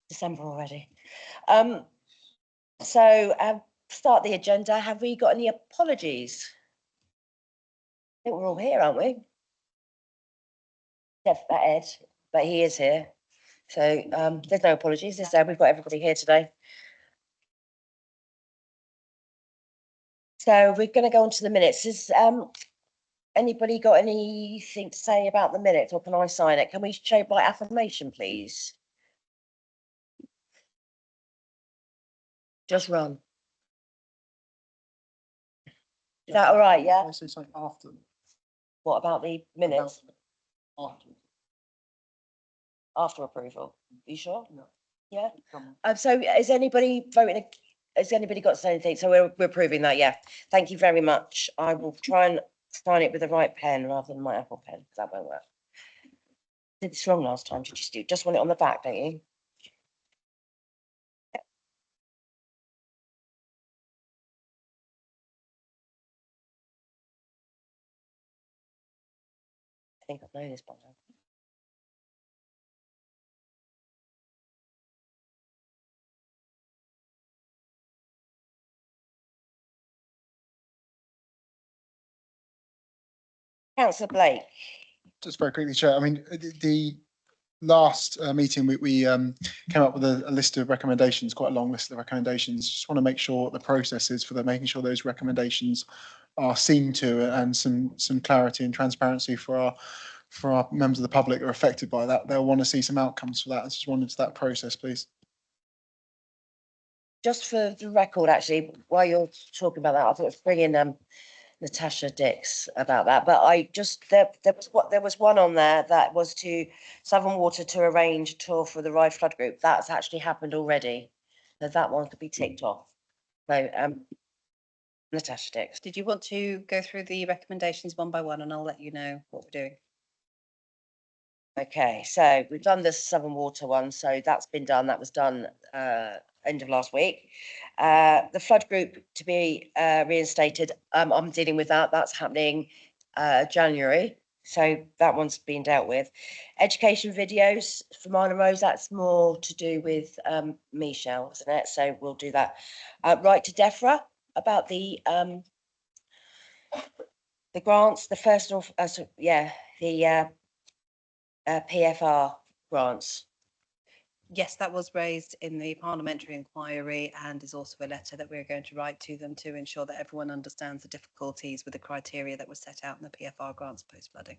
December already. So start the agenda. Have we got any apologies? I think we're all here, aren't we? Except for Ed, but he is here. So there's no apologies, is there? We've got everybody here today. So we're going to go on to the minutes. Has anybody got anything to say about the minutes, or can I sign it? Can we show by affirmation, please? Just run. Is that all right? Yeah. I say something after. What about the minutes? After. After approval. Are you sure? No. Yeah. Come on. So is anybody voting? Has anybody got to say anything? So we're approving that. Yeah. Thank you very much. I will try and sign it with the right pen rather than my Apple pen, because that won't work. Did this wrong last time. Did you just want it on the back, don't you? I think I know this by now. Councillor Blake. Just very quickly, Chair. I mean, the last meeting we came up with a list of recommendations, quite a long list of recommendations. Just want to make sure the process is for making sure those recommendations are seen to, and some clarity and transparency for our members of the public who are affected by that. They'll want to see some outcomes for that. I just wanted that process, please. Just for the record, actually, while you're talking about that, I thought bring in Natasha Dix about that. But I just there was one on there that was to Southern Water to arrange a tour for the Ride Flood Group. That's actually happened already, so that one could be ticked off. So Natasha Dix. Did you want to go through the recommendations one by one, and I'll let you know what we're doing? Okay, so we've done the Southern Water one, so that's been done. That was done end of last week. The flood group to be reinstated. I'm dealing with that. That's happening January, so that one's been dealt with. Education videos for Minor Rose. That's more to do with Michelle, isn't it? So we'll do that. Right to DEFRA about the grants. The first of the PFR grants. Yes, that was raised in the parliamentary inquiry, and is also a letter that we're going to write to them to ensure that everyone understands the difficulties with the criteria that was set out in the PFR grants post flooding.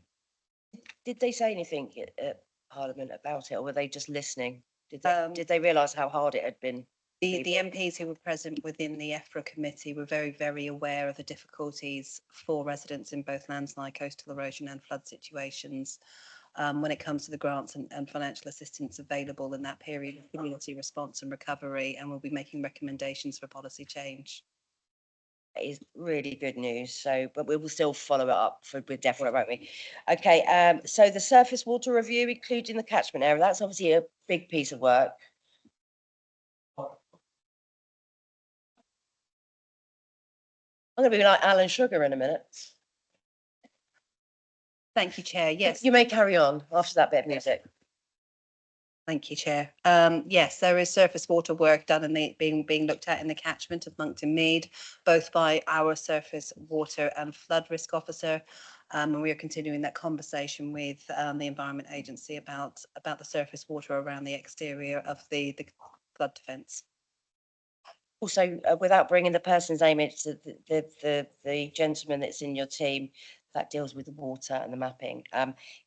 Did they say anything at Parliament about it, or were they just listening? Did they realise how hard it had been? The MPs who were present within the EFRA committee were very, very aware of the difficulties for residents in both landslide, coastal erosion and flood situations when it comes to the grants and financial assistance available in that period of community response and recovery, and we'll be making recommendations for policy change. That is really good news. So, but we will still follow it up with DEFRA, won't we? Okay, so the surface water review, including the catchment area, that's obviously a big piece of work. I'm going to be like Alan Sugar in a minute. Thank you, Chair. Yes. You may carry on after that bit of music. Thank you, Chair. Yes, there is surface water work done and being looked at in the catchment of Monkton Mead, both by our surface water and flood risk officer. And we are continuing that conversation with the Environment Agency about the surface water around the exterior of the flood defence. Also, without bringing the person's name, it's the gentleman that's in your team that deals with the water and the mapping.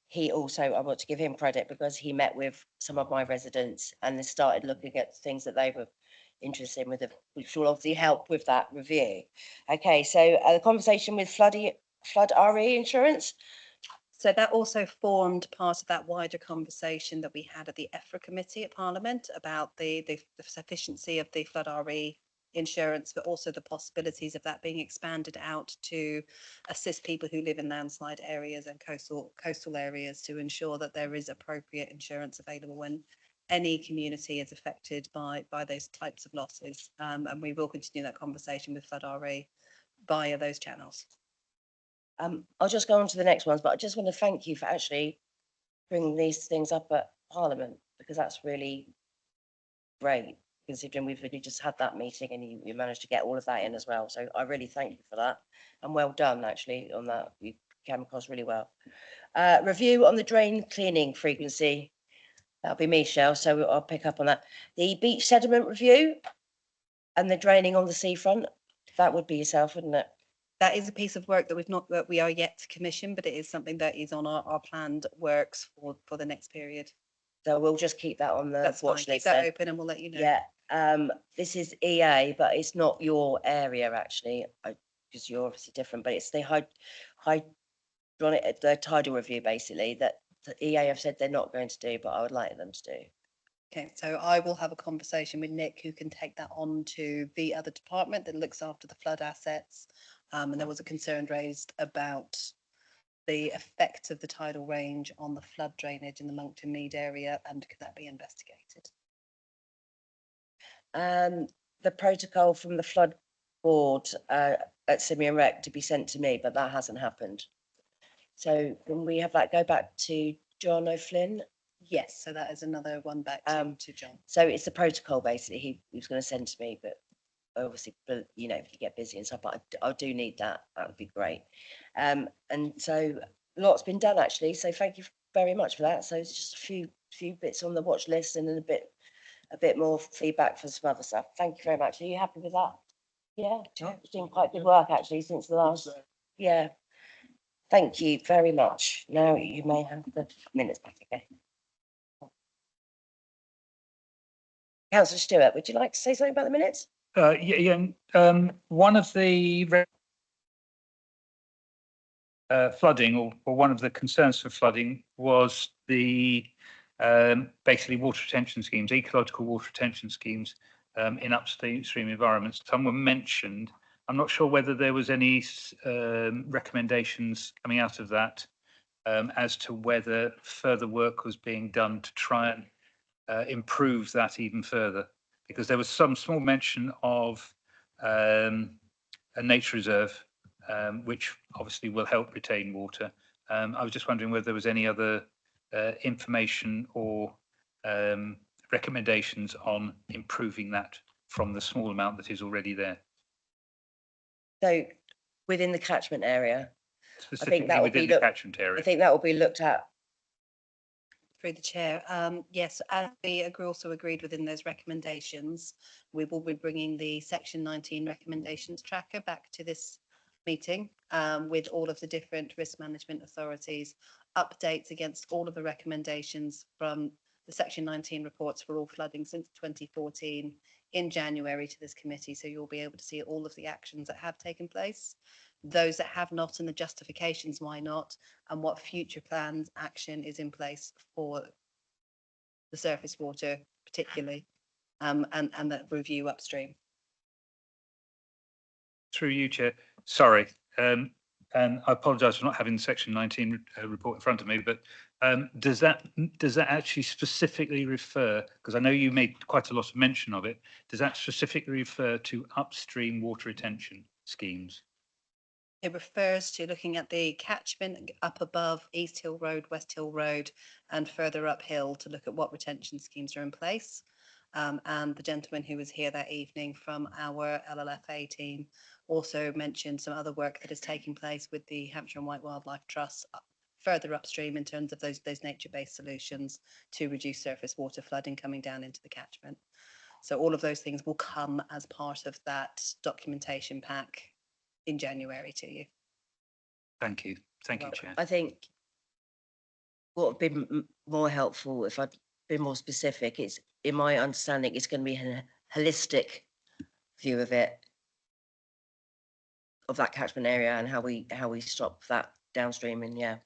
He also, I want to give him credit because he met with some of my residents and they started looking at things that they were interested in, which will obviously help with that review. Okay, so the conversation with flood RE insurance. So that also formed part of that wider conversation that we had at the EFRA committee at Parliament about the sufficiency of the flood RE insurance, but also the possibilities of that being expanded out to assist people who live in landslide areas and coastal areas to ensure that there is appropriate insurance available when any community is affected by those types of losses. And we will continue that conversation with flood RE via those channels. I'll just go on to the next ones, but I just want to thank you for actually bringing these things up at Parliament, because that's really great, considering we've only just had that meeting and you managed to get all of that in as well. So I really thank you for that, and well done actually on that. You came across really well. Review on the drain cleaning frequency. That'll be me, Shell, so I'll pick up on that. The beach sediment review and the draining on the seafront, that would be yourself, wouldn't it? That is a piece of work that we are yet to commission, but it is something that is on our planned works for the next period. So we'll just keep that on the That's fine. watch Keep list that then. open and we'll let you know. Yeah, this is EA, but it's not your area actually, because you're obviously different, but it's the hydronic, the tidal review basically that the EA have said they're not going to do, but I would like them to do. Okay, so I will have a conversation with Nick, who can take that on to the other department that looks after the flood assets. And there was a concern raised about the effect of the tidal range on the flood drainage in the Monkton Mead area, and could that be investigated? The protocol from the flood board at Simeon Rec to be sent to me, but that hasn't happened. So can we have that go back to John O'Flynn? Yes, so that is another one back to John. So it's the protocol basically he was going to send to me, but obviously, you know, if you get busy and stuff, but I do need that. That would be great. And so a lot's been done actually. So thank you very much for that. So it's just a few bits on the watch list and then a bit more feedback for some other stuff. Thank you very much. Are you happy with that? Yeah, it's doing quite good work actually since the last. Yeah. Thank you very much. Now you may have the minutes back again. Councillor Stewart, would you like to say something about the minutes? One of the flooding, or one of the concerns for flooding, was the basically water retention schemes, ecological water retention schemes in upstream environments. Some were mentioned. I'm not sure whether there was any recommendations coming out of that as to whether further work was being done to try and improve that even further, because there was some small mention of a nature reserve, which obviously will help retain water. I was just wondering whether there was any other information or recommendations on improving that from the small amount that is already there. So within the catchment area, Specifically that will within be the catchment I area. think that will be looked at. Through the chair, yes, as we also agreed within those recommendations, we will be bringing the Section 19 recommendations tracker back to this meeting with all of the different risk management authorities, updates against all of the recommendations from the Section 19 reports for all flooding since 2014 in January to this committee. So you'll be able to see all of the actions that have taken place, those that have not, and the justifications why not, and what future plans action is in place for the surface water particularly, and that review upstream. Through you, Chair. Sorry, and I apologise for not having the Section 19 report in front of me, but does that actually specifically refer, because I know you made quite a lot of mention of it, does that specifically refer to upstream water retention schemes? It refers to looking at the catchment up above East Hill Road, West Hill Road, and further uphill to look at what retention schemes are in place. And the gentleman who was here that evening from our LLFA team also mentioned some other work that is taking place with the Hampshire and White Wildlife Trust further upstream in terms of those nature-based solutions to reduce surface water flooding coming down into the catchment. So all of those things will come as part of that documentation pack in January to you. Thank you. Thank you, Chair. I think what would be more helpful if I'd been more specific is, in my understanding, it's going to be a holistic view of it, of that catchment area and how we stop that downstream. And yeah.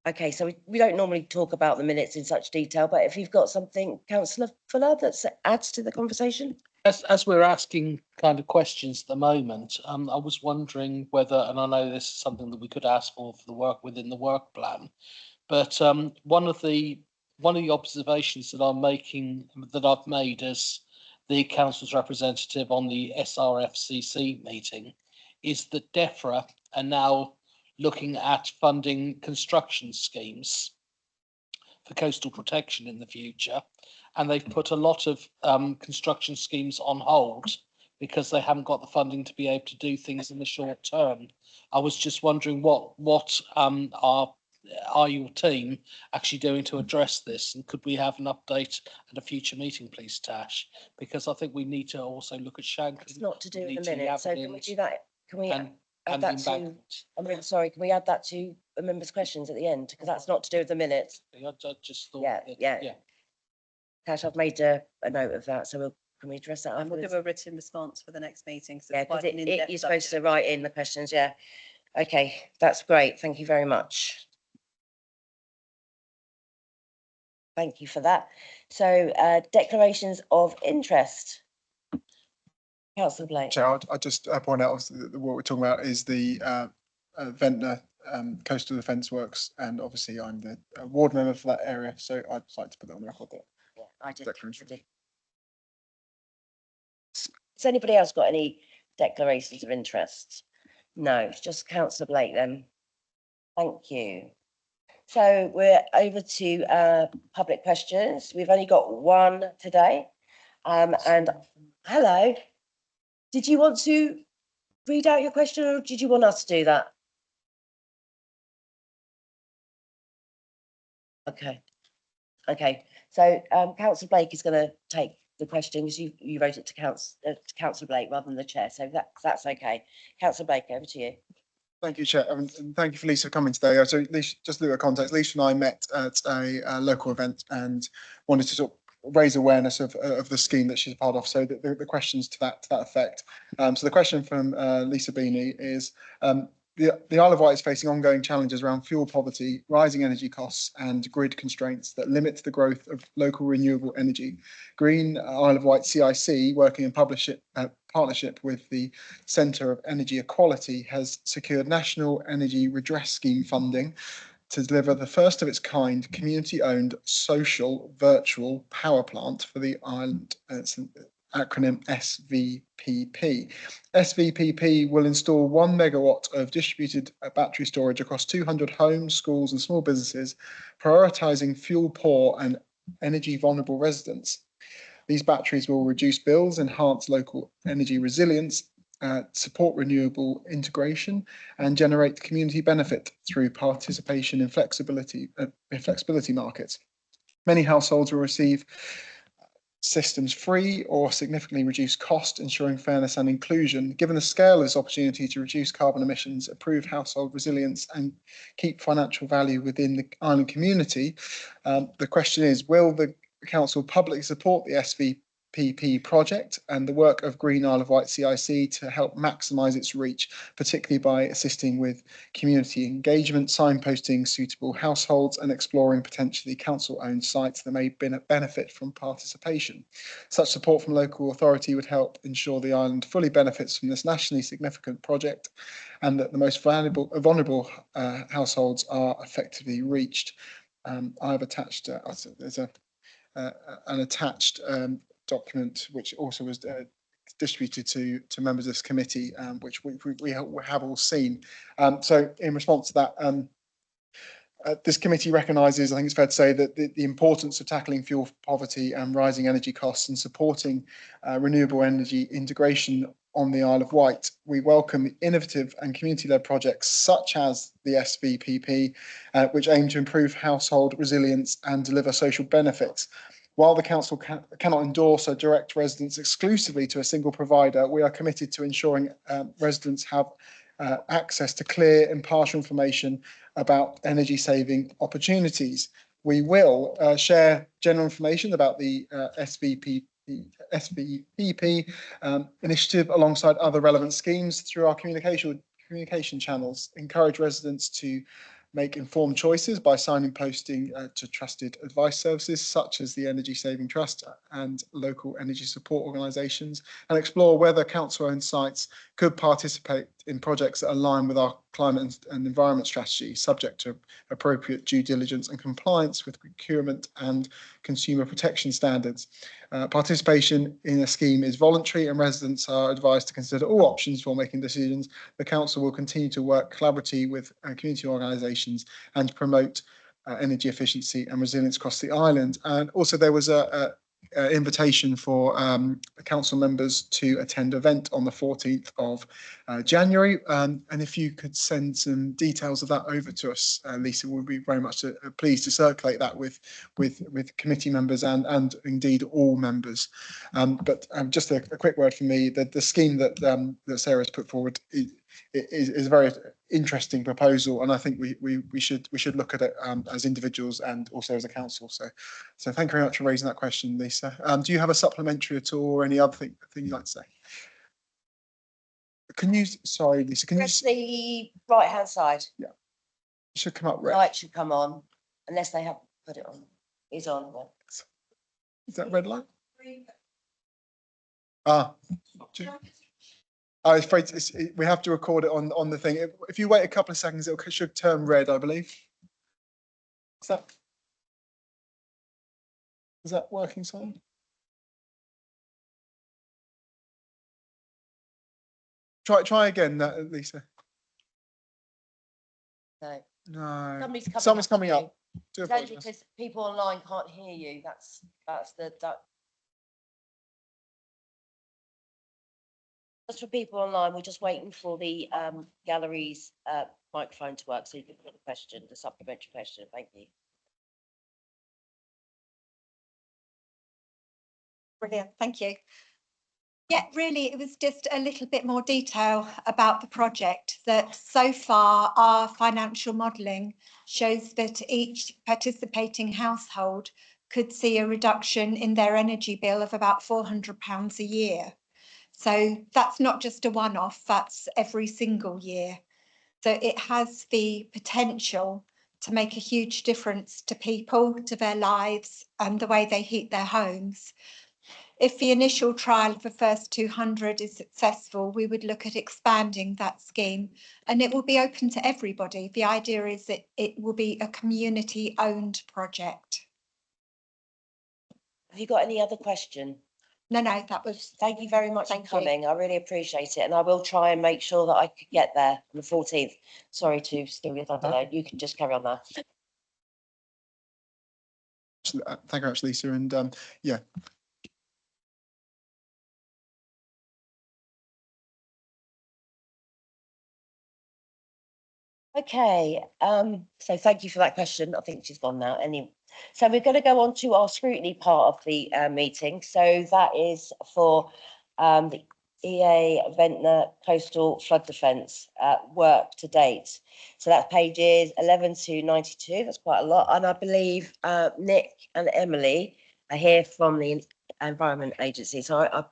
Okay, so we don't normally talk about the minutes in such detail, but if you've got something, Councillor Fuller, that adds to the conversation. As we're asking kind of questions at the moment, I was wondering whether, and I know this is something that we could ask for the work within the work plan, but one of the observations that I've made as the council's representative on the SRFCC meeting is that DEFRA are now looking at funding construction schemes for coastal protection in the future, and they've put a lot of construction schemes on hold because they haven't got the funding to be able to do things in the short term. I was just wondering what are your team actually doing to address this, and could we have an update at a future meeting, please, Tash? Because I think we need to also look at Shankland. It's not to do with need the to minute, so can we Yablins do that? Can we and add that the to, embankment. I'm really sorry, can we add that to the members' questions at the end? Because that's not to do with the minutes. I just thought Yeah, that, yeah. Cash, I've made a note of that, so can we address that And we'll afterwards? do a written response for the next meeting. 'Cause Yeah, it's quite because an in-depth you're supposed to subject. write in the questions, yeah. Okay, that's great. Thank you very much. Thank you for that. So declarations of interest. Councillor Blake. Chair, I'll just point out obviously that what we're talking about is the Ventnor Coastal Defence Works, and obviously I'm the ward member for that area, so I'd like to put that on the record there. Yeah, I did. Declaration. I did. Has anybody else got any declarations of interest? No, it's just Councillor Blake then. Thank you. So we're over to public questions. We've only got one today. And hello, did you want to read out your question, or did you want us to do that? Okay. Okay, so Councillor Blake is going to take the question because you wrote it to Councillor Blake rather than the chair, so that's okay. Councillor Blake, over to you. Thank you, Chair, and thank you for Lisa for coming today. So Lisa, just a little context, Lisa and I met at a local event and wanted to sort of raise awareness of the scheme that she's a part of. So the questions to that effect. So the question from Lisa Beanie is, the Isle of Wight is facing ongoing challenges around fuel poverty, rising energy costs and grid constraints that limit the growth of local renewable energy. Green Isle of Wight CIC, working in partnership with the Centre of Energy Equality, has secured National Energy Redress Scheme funding to deliver the first of its kind community-owned social virtual power plant for the island. Acronym SVPP. SVPP will install 1 megawatt of distributed battery storage across 200 homes, schools and small businesses, prioritising fuel poor and energy vulnerable residents. These batteries will reduce bills, enhance local energy resilience, support renewable integration and generate community benefit through participation in flexibility markets. Many households will receive systems free or significantly reduced cost, ensuring fairness and inclusion. Given the scale of this opportunity to reduce carbon emissions, improve household resilience and keep financial value within the island community, the question is, will the council publicly support the SVPP project and the work of Green Isle of Wight CIC to help maximise its reach, particularly by assisting with community engagement, signposting suitable households and exploring potentially council-owned sites that may benefit from participation. Such support from local authority would help ensure the island fully benefits from this nationally significant project and that the most vulnerable households are effectively reached. I've attached, there's an attached document which also was distributed to members of this committee, which we have all seen. So in response to that, this committee recognises, I think it's fair to say, that the importance of tackling fuel poverty and rising energy costs and supporting renewable energy integration on the Isle of Wight. We welcome innovative and community-led projects such as the SVPP, which aim to improve household resilience and deliver social benefits. While the council cannot endorse or direct residents exclusively to a single provider, we are committed to ensuring residents have access to clear, impartial information about energy saving opportunities. We will share general information about the SVPP initiative alongside other relevant schemes through our communication channels, encourage residents to make informed choices by signposting to trusted advice services such as the Energy Saving Trust and local energy support organisations, and explore whether council-owned sites could participate in projects that align with our climate and environment strategy, subject to appropriate due diligence and compliance with procurement and consumer protection standards. Participation in a scheme is voluntary and residents are advised to consider all options for making decisions. The council will continue to work collaboratively with community organisations and promote energy efficiency and resilience across the island. And also there was a invitation for council members to attend an event on the 14th of January. And if you could send some details of that over to us, Lisa, we'd be very much pleased to circulate that with committee members and indeed all members. But just a quick word from me, the scheme that Sarah's put forward is a very interesting proposal, and I think we should look at it as individuals and also as a council. So thank you very much for raising that question, Lisa. Do you have a supplementary at all, or any other thing you'd like to say? Can you, sorry, Lisa, can you? Press the right hand side. It should come up red. Light should come on, unless they haven't put it on. It's on. Yeah. Is that red light? Ah. I'm afraid we have to record it on the thing. If you wait a couple of seconds, it should turn red, I believe. Is that working, Simon? Try again, Lisa. No. No. Somebody's coming up. Do It's only apologise. because people online can't hear you. That's just for people online. We're just waiting for the gallery's microphone to work, so you can put the question, the supplementary question. Thank you. Brilliant, thank you. Yeah, really, it was just a little bit more detail about the project. That so far our financial modelling shows that each participating household could see a reduction in their energy bill of about £400 a year. So that's not just a one-off, that's every single year. So it has the potential to make a huge difference to people, to their lives and the way they heat their homes. If the initial trial of the first 200 is successful, we would look at expanding that scheme, and it will be open to everybody. The idea is that it will be a community-owned project. Have you got any other question? No, that was. Thank you very much for Thank you. coming. I really appreciate it, and I will try and make sure that I could get there on the 14th. Sorry to steal your thunder there. You can just carry on there. Thank you very much, Lisa. And yeah. Okay, so thank you for that question. I think she's gone now. Anyway, so we're going to go on to our scrutiny part of the meeting. So that is for the EA Ventnor Coastal Flood Defence work to date. So that's pages 11 to 92. That's quite a lot. And I believe Nick and Emily are here from the Environment Agency. So I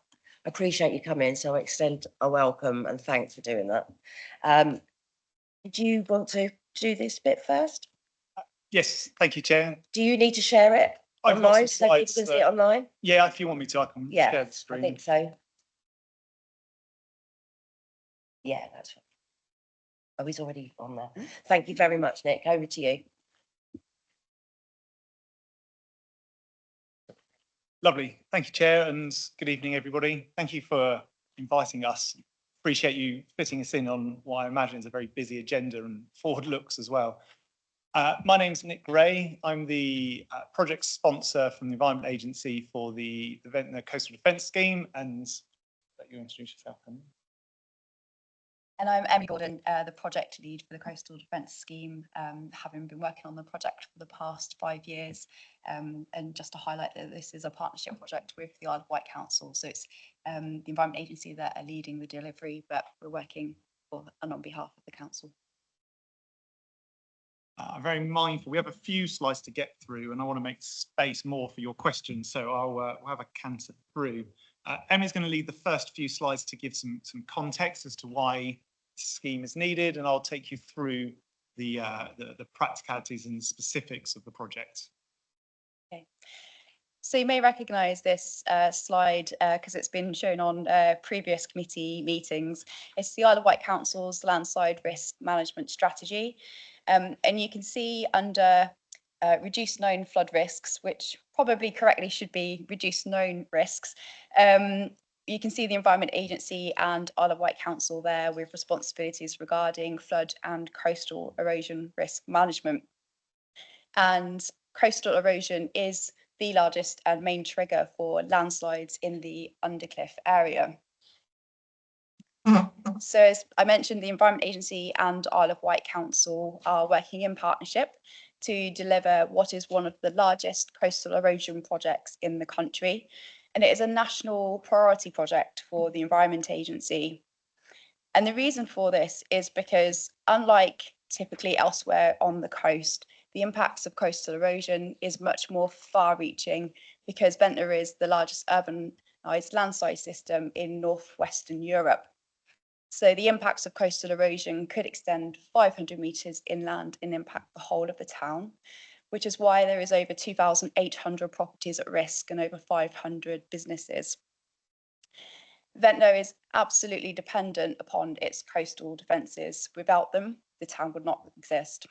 appreciate you coming. So I extend a welcome and thanks for doing that. Do you want to do this bit first? Yes, thank you, Chair. Do you need to share it I've got online some so people slides can see it online? Yeah, if you want me to, I can Yeah, share the screen. I think so. Yeah, that's right. Oh, he's already on there. Thank you very much, Nick. Over to you. Lovely. Thank you, Chair, and good evening, everybody. Thank you for inviting us. Appreciate you fitting us in on what I imagine is a very busy agenda and forward looks as well. My name's Nick Gray. I'm the project sponsor from the Environment Agency for the Ventnor Coastal Defence Scheme, and let you introduce yourself. And I'm Emily Gordon, the project lead for the Coastal Defence Scheme, having been working on the project for the past 5 years. And just to highlight that this is a partnership project with the Isle of Wight Council. So it's the Environment Agency that are leading the delivery, but we're working for and on behalf of the council. I'm very mindful. We have a few slides to get through, and I want to make space more for your questions. So we'll have a canter through. Emmy's going to lead the first few slides to give some context as to why this scheme is needed, and I'll take you through the practicalities and specifics of the project. Okay. So you may recognise this slide because it's been shown on previous committee meetings. It's the Isle of Wight Council's Landside Risk Management Strategy. And you can see under reduced known flood risks, which probably correctly should be reduced known risks. You can see the Environment Agency and Isle of Wight Council there with responsibilities regarding flood and coastal erosion risk management. And coastal erosion is the largest and main trigger for landslides in the Undercliff area. So as I mentioned, the Environment Agency and Isle of Wight Council are working in partnership to deliver what is one of the largest coastal erosion projects in the country. And it is a national priority project for the Environment Agency. And the reason for this is because, unlike typically elsewhere on the coast, the impacts of coastal erosion is much more far-reaching because Ventnor is the largest urbanised landslide system in northwestern Europe. So the impacts of coastal erosion could extend 500 metres inland and impact the whole of the town, which is why there is over 2,800 properties at risk and over 500 businesses. Ventnor is absolutely dependent upon its coastal defences. Without them, the town would not exist.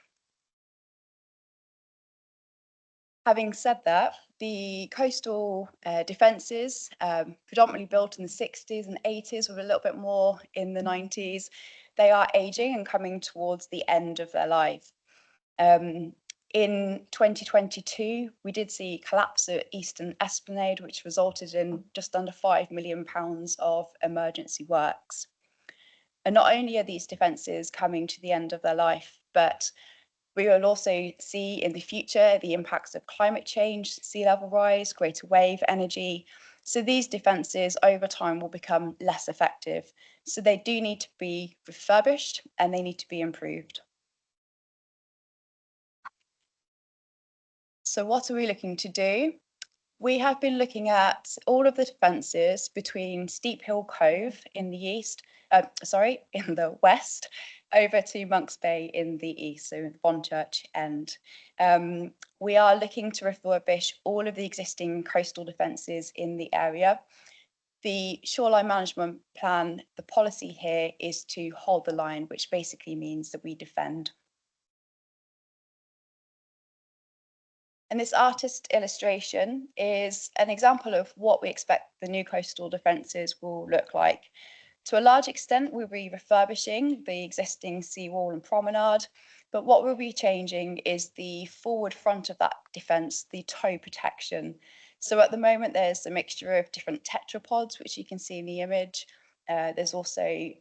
Having said that, the coastal defences, predominantly built in the 60s and 80s with a little bit more in the 90s, they are ageing and coming towards the end of their life. In 2022, we did see collapse at Eastern Esplanade, which resulted in just under £5 million of emergency works. And not only are these defences coming to the end of their life, but we will also see in the future the impacts of climate change, sea level rise, greater wave energy. So these defences over time will become less effective. So they do need to be refurbished and they need to be improved. So what are we looking to do? We have been looking at all of the defences between Steep Hill Cove in the east, in the west, over to Monks Bay in the east, so Bonchurch End. We are looking to refurbish all of the existing coastal defences in the area. The shoreline management plan, the policy here is to hold the line, which basically means that we defend. And this artist illustration is an example of what we expect the new coastal defences will look like. To a large extent, we'll be refurbishing the existing seawall and promenade, but what we'll be changing is the forward front of that defence, the tow protection. So at the moment, there's a mixture of different tetrapods, which you can see in the image. There's also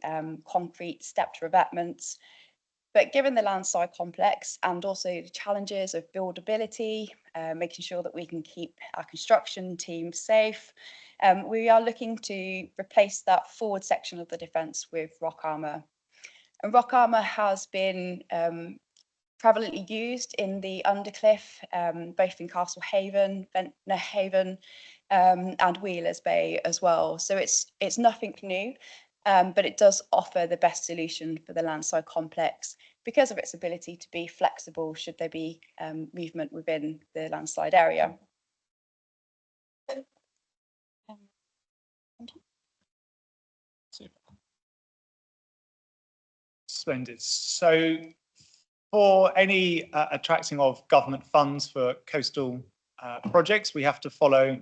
concrete stepped revetments. But given the landside complex and also the challenges of buildability, making sure that we can keep our construction team safe, we are looking to replace that forward section of the defence with rock armour. And rock armour has been prevalently used in the Undercliff, both in Castle Haven, Ventnor Haven, and Wheelers Bay as well. So it's nothing new. But it does offer the best solution for the landside complex because of its ability to be flexible should there be movement within the landslide area. Splendid. So for any attracting of government funds for coastal projects, we have to follow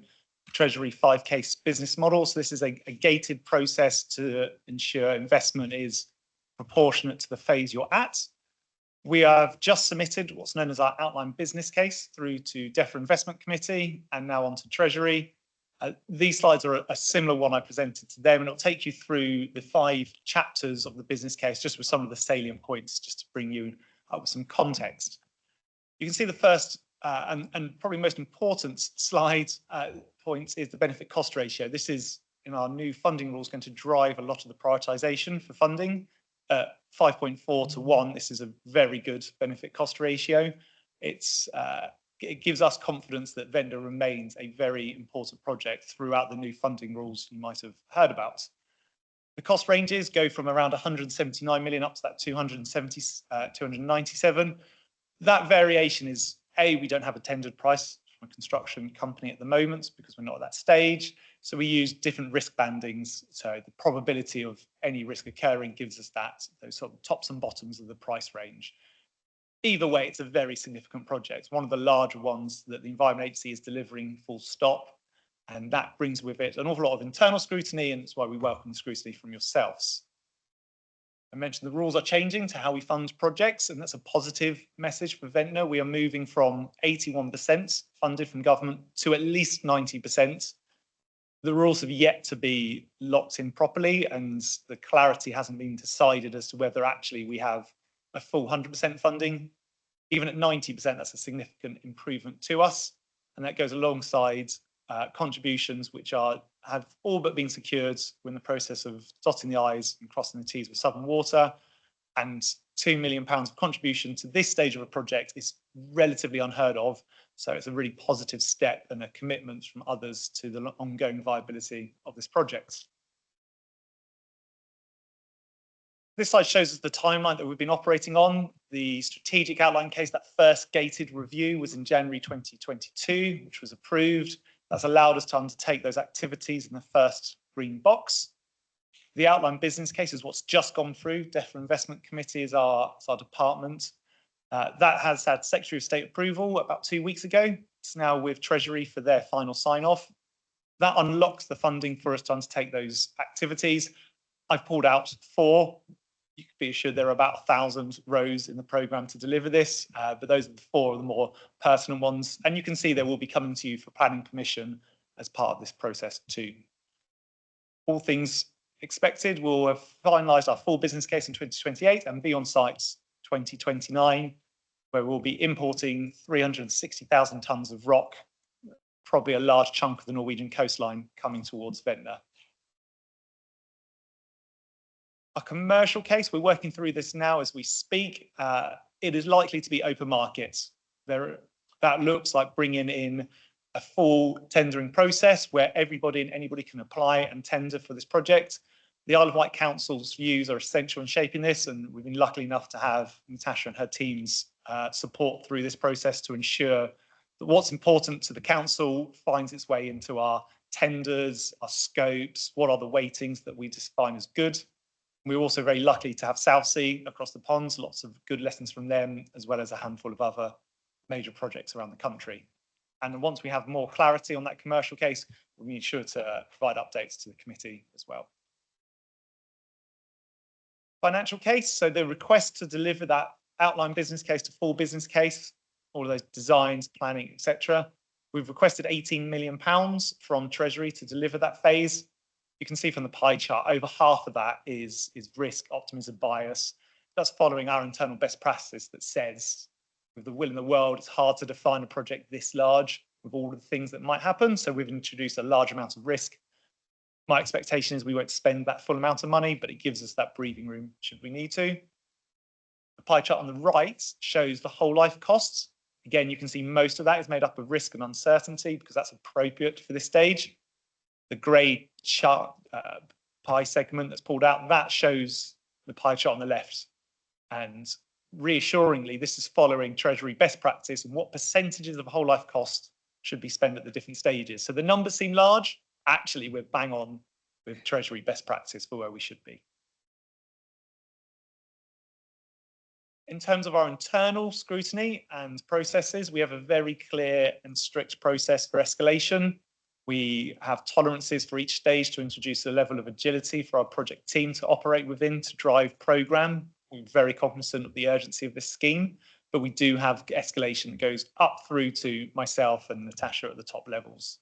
Treasury 5-case business model. So this is a gated process to ensure investment is proportionate to the phase you're at. We have just submitted what's known as our outline business case through to DEFRA Investment Committee and now on to Treasury. These slides are a similar one I presented to them, and it'll take you through the 5 chapters of the business case just with some of the salient points just to bring you up with some context. You can see the first and probably most important slide point is the benefit cost ratio. This is in our new funding rules going to drive a lot of the prioritisation for funding. 5.4 to 1, this is a very good benefit cost ratio. It gives us confidence that Ventnor remains a very important project throughout the new funding rules you might have heard about. The cost ranges go from around 179 million up to that 297. That variation is we don't have a tendered price from a construction company at the moment because we're not at that stage. So we use different risk bandings. So the probability of any risk occurring gives us those sort of tops and bottoms of the price range. Either way, it's a very significant project, one of the larger ones that the Environment Agency is delivering full stop. And that brings with it an awful lot of internal scrutiny, and that's why we welcome the scrutiny from yourselves. I mentioned the rules are changing to how we fund projects, and that's a positive message for Ventnor. We are moving from 81% funded from government to at least 90%. The rules have yet to be locked in properly, and the clarity hasn't been decided as to whether actually we have a full 100% funding. Even at 90%, that's a significant improvement to us, and that goes alongside contributions which have all but been secured. We're in the process of dotting the I's and crossing the T's with Southern Water, and £2 million of contribution to this stage of a project is relatively unheard of. So it's a really positive step and a commitment from others to the ongoing viability of this project. This slide shows us the timeline that we've been operating on. The strategic outline case, that first gated review, was in January 2022, which was approved. That's allowed us to undertake those activities in the first green box. The outline business case is what's just gone through. DEFRA Investment Committee is our department. That has had Secretary of State approval about 2 weeks ago. It's now with Treasury for their final sign-off. That unlocks the funding for us to undertake those activities. I've pulled out 4. You could be assured there are about 1,000 rows in the programme to deliver this, but those are the 4 of the more pertinent ones. And you can see they will be coming to you for planning permission as part of this process too. All things expected, we'll have finalised our full business case in 2028 and be on site 2029, where we'll be importing 360,000 tonnes of rock, probably a large chunk of the Norwegian coastline coming towards Ventnor. A commercial case, we're working through this now as we speak. It is likely to be open market. That looks like bringing in a full tendering process where everybody and anybody can apply and tender for this project. The Isle of Wight Council's views are essential in shaping this, and we've been lucky enough to have Natasha and her team's support through this process to ensure that what's important to the council finds its way into our tenders, our scopes, what are the weightings that we define as good. We're also very lucky to have Southsea across the ponds, lots of good lessons from them, as well as a handful of other major projects around the country. And once we have more clarity on that commercial case, we'll be sure to provide updates to the committee as well. Financial case, so the request to deliver that outline business case to full business case, all of those designs, planning, etc. We've requested £18 million from Treasury to deliver that phase. You can see from the pie chart, over half of that is risk optimism bias. That's following our internal best practice that says, with the will in the world, it's hard to define a project this large with all of the things that might happen. So we've introduced a large amount of risk. My expectation is we won't spend that full amount of money, but it gives us that breathing room should we need to. The pie chart on the right shows the whole life costs. Again, you can see most of that is made up of risk and uncertainty because that's appropriate for this stage. The grey chart pie segment that's pulled out, that shows the pie chart on the left. And reassuringly, this is following Treasury best practice and what percentages of whole life cost should be spent at the different stages. So the numbers seem large. Actually, we're bang on with Treasury best practice for where we should be. In terms of our internal scrutiny and processes, we have a very clear and strict process for escalation. We have tolerances for each stage to introduce a level of agility for our project team to operate within to drive programme. We're very cognizant of the urgency of this scheme, but we do have escalation that goes up through to myself and Natasha at the top levels.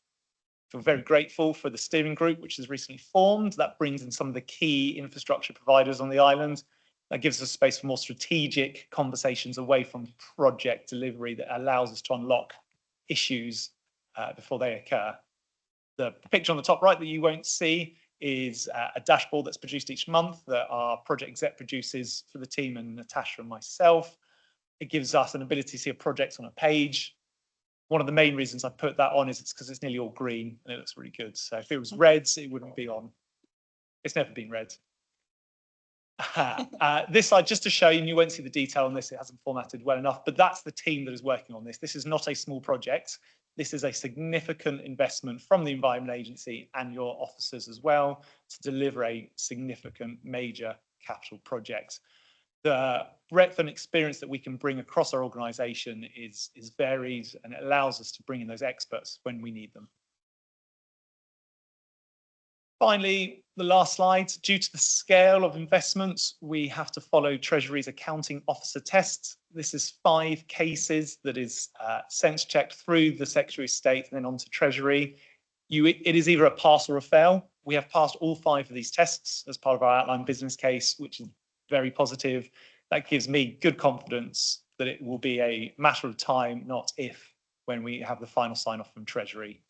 We're very grateful for the steering group, which has recently formed. That brings in some of the key infrastructure providers on the island. That gives us space for more strategic conversations away from project delivery that allows us to unlock issues before they occur. The picture on the top right that you won't see is a dashboard that's produced each month that our project exec produces for the team and Natasha and myself. It gives us an ability to see a project on a page. One of the main reasons I put that on is it's because it's nearly all green and it looks really good. So if it was red, it wouldn't be on. It's never been red. This slide, just to show you, and you won't see the detail on this, it hasn't formatted well enough, but that's the team that is working on this. This is not a small project. This is a significant investment from the Environment Agency and your officers as well to deliver a significant major capital project. The breadth and experience that we can bring across our organisation is varied, and it allows us to bring in those experts when we need them. Finally, the last slide, due to the scale of investments, we have to follow Treasury's accounting officer test. This is 5 cases that is sense checked through the Secretary of State and then on to Treasury. It is either a pass or a fail. We have passed all 5 of these tests as part of our outline business case, which is very positive. That gives me good confidence that it will be a matter of time, not if, when we have the final sign off from Treasury.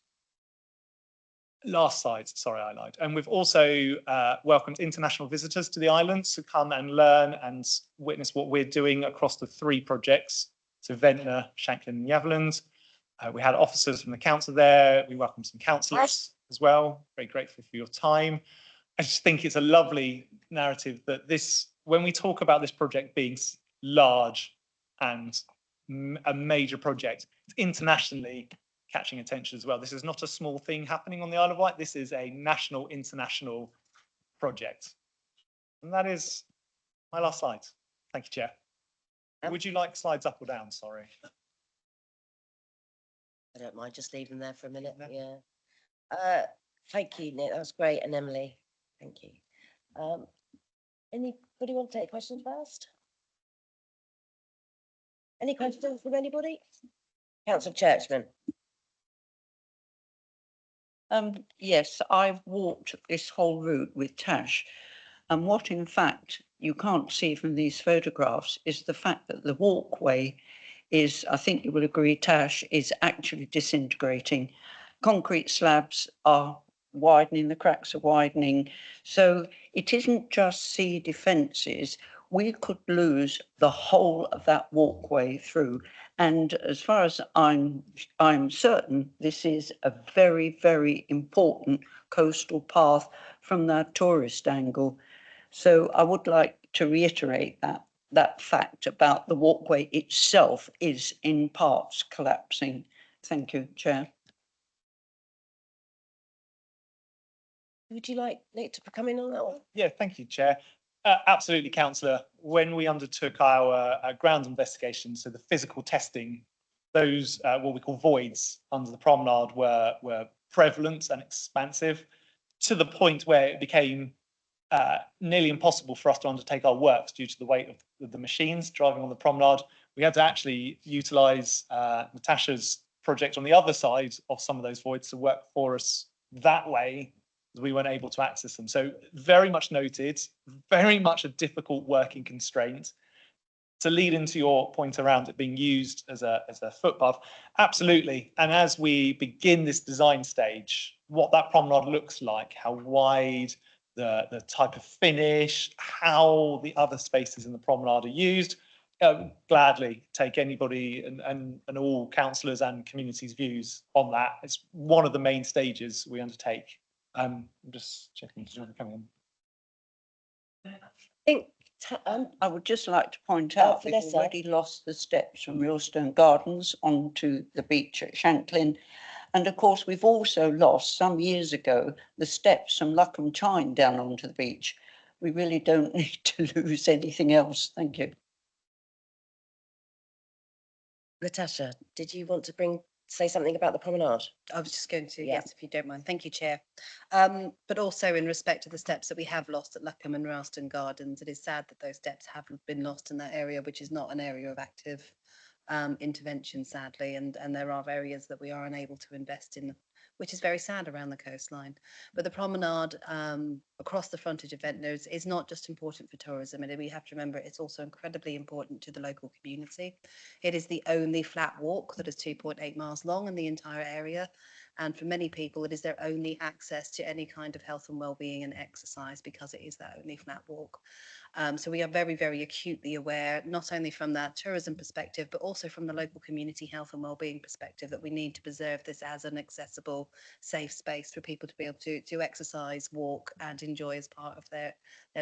Last slide, sorry, I lied. And we've also welcomed international visitors to the islands to come and learn and witness what we're doing across the 3 projects. So Ventnor, Shanklin and Yaveland. We had officers from the council there. We welcomed some councillors as well. Very grateful for your time. I just think it's a lovely narrative that this, when we talk about this project being large and a major project, it's internationally catching attention as well. This is not a small thing happening on the Isle of Wight. This is a national, international project. And that is my last slide. Thank you, Chair. Would you like slides up or down? Sorry. I don't mind just leaving there for a minute. Yeah. Thank you, Nick. That was great. And Emily, thank you. Anybody want to take questions first? Any questions from anybody? Councillor Churchman. Yes, I've walked this whole route with Tash, and what in fact you can't see from these photographs is the fact that the walkway is, I think you will agree, Tash, is actually disintegrating. Concrete slabs are widening, the cracks are widening. So it isn't just sea defences. We could lose the whole of that walkway through. And as far as I'm certain, this is a very, very important coastal path from that tourist angle. So I would like to reiterate that fact about the walkway itself is in parts collapsing. Thank you, Chair. Would you like Nick to come in on that one? Yeah, thank you, Chair. Absolutely, Councillor. When we undertook our ground investigation, so the physical testing, those what we call voids under the promenade were prevalent and expansive to the point where it became nearly impossible for us to undertake our works due to the weight of the machines driving on the promenade. We had to actually utilise Natasha's project on the other side of some of those voids to work for us that way, as we weren't able to access them. So very much noted, very much a difficult working constraint. To lead into your point around it being used as a footpath, absolutely. And as we begin this design stage, what that promenade looks like, how wide, the type of finish, how the other spaces in the promenade are used, gladly take anybody and all councillors and communities' views on that. It's one of the main stages we undertake. I'm just checking. Did you want to come in? I think I would just like to point out we've Vanessa. already lost the steps from Reelstone Gardens onto the beach at Shanklin. And of course, we've also lost some years ago the steps from Luckham Chine down onto the beach. We really don't need to lose anything else. Thank you. Natasha, did you want to say something about the promenade? I was just going to, Yeah. yes, if you don't mind. Thank you, Chair. But also in respect to the steps that we have lost at Luckham and Ralston Gardens, it is sad that those steps have been lost in that area, which is not an area of active intervention, sadly. And there are areas that we are unable to invest in, which is very sad around the coastline. But the promenade across the frontage of Ventnor is not just important for tourism, and we have to remember it's also incredibly important to the local community. It is the only flat walk that is 2.8 miles long in the entire area. And for many people, it is their only access to any kind of health and well-being and exercise because it is that only flat walk. So we are very, very acutely aware, not only from that tourism perspective, but also from the local community health and well-being perspective, that we need to preserve this as an accessible, safe space for people to be able to exercise, walk and enjoy as part of their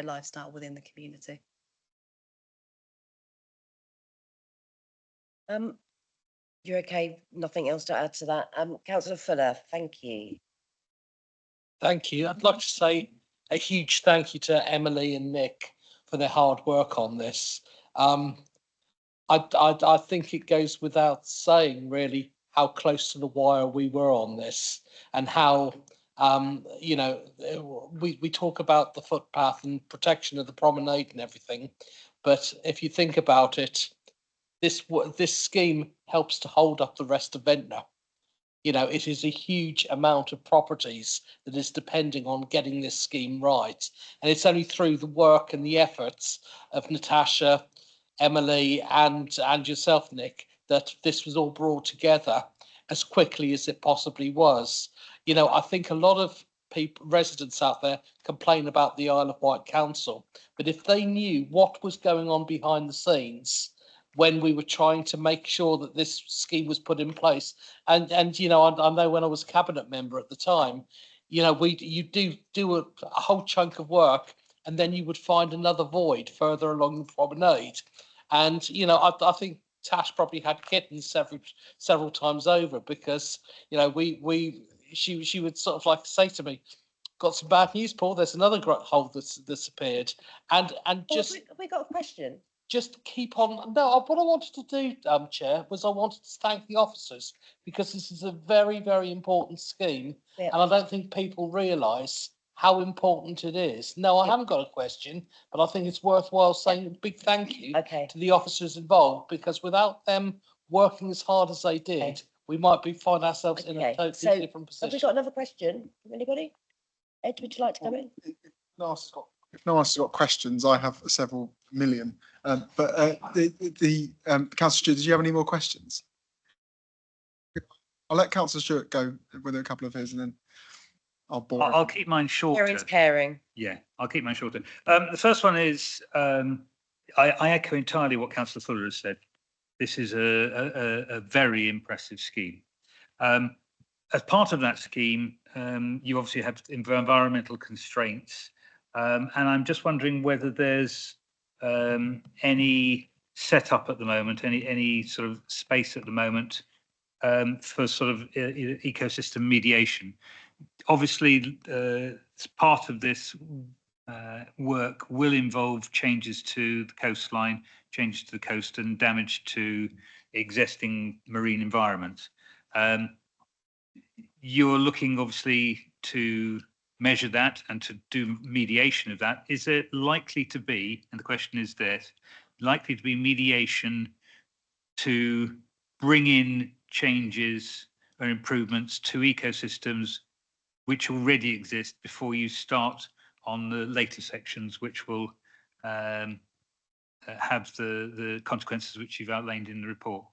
lifestyle within the community. You're okay, nothing else to add to that. Councillor Fuller, thank you. Thank you. I'd like to say a huge thank you to Emily and Nick for their hard work on this. I think it goes without saying really how close to the wire we were on this and how You know, we talk about the footpath and protection of the promenade and everything, but if you think about it, this scheme helps to hold up the rest of Ventnor. You know, it is a huge amount of properties that is depending on getting this scheme right. And it's only through the work and the efforts of Natasha, Emily and yourself, Nick, that this was all brought together as quickly as it possibly was. You know, I think a lot of people, residents out there complain about the Isle of Wight Council, but if they knew what was going on behind the scenes when we were trying to make sure that this scheme was put in place. And you know, I know when I was cabinet member at the time, you know, you do a whole chunk of work and then you would find another void further along the promenade. And, you know, I think Tash probably had kittens several times over because, you know, she would sort of like say to me, got some bad news, Paul, there's another hole that's appeared. And just We got a question. just keep on. No, what I wanted to do, Chair, was I wanted to thank the officers because this is a very, very important scheme, Yeah. and I don't think people realise how important it is. No, I Yeah. haven't got a question, but I think it's worthwhile saying a big thank you Okay. to the officers involved because without them working as hard as they did, Okay. we might find ourselves in a Okay, totally so different Have we position. got another question from anybody? Ed, would you like to come in? If no one else has got questions, I have several million. But Councillor Stewart, did you have any more questions? I'll let Councillor Stewart go with a couple of his, and then I'll bore. I'll keep mine shorter. Caring's caring. Yeah, I'll keep mine shorter. The first one is, I echo entirely what Councillor Fuller has said. This is a very impressive scheme. As part of that scheme, you obviously have environmental constraints. And I'm just wondering whether there's any setup at the moment, any sort of space at the moment for sort of ecosystem mediation. Obviously, part of this work will involve changes to the coastline, changes to the coast and damage to existing marine environments. You're looking obviously to measure that and to do mediation of that. Is it likely to be, and the question is this, likely to be mediation to bring in changes or improvements to ecosystems which already exist before you start on the later sections, which will have the consequences which you've outlined in the report?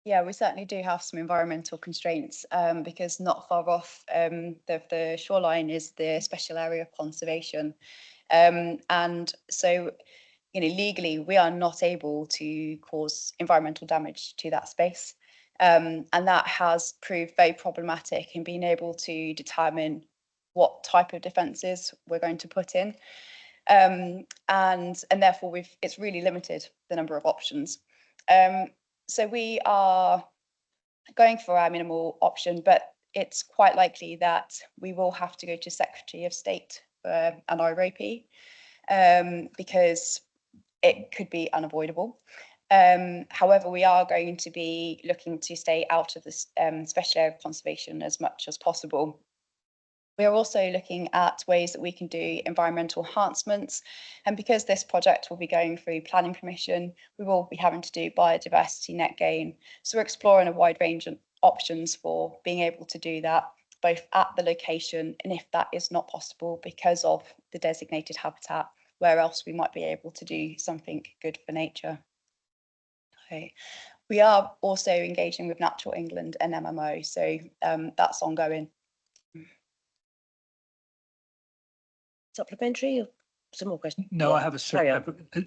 Yeah, we certainly do have some environmental constraints because not far off the shoreline is the special area of conservation. And so, you know, legally, we are not able to cause environmental damage to that space. And that has proved very problematic in being able to determine what type of defences we're going to put in. And therefore, it's really limited the number of options. So we are going for our minimal option, but it's quite likely that we will have to go to Secretary of State for an IROP because it could be unavoidable. However, we are going to be looking to stay out of this special area of conservation as much as possible. We are also looking at ways that we can do environmental enhancements. And because this project will be going through planning permission, we will be having to do biodiversity net gain. So we're exploring a wide range of options for being able to do that, both at the location and if that is not possible because of the designated habitat, where else we might be able to do something good for nature. Okay. We are also engaging with Natural England and MMO, so that's ongoing. Supplementary or some more questions? No, Yeah. I have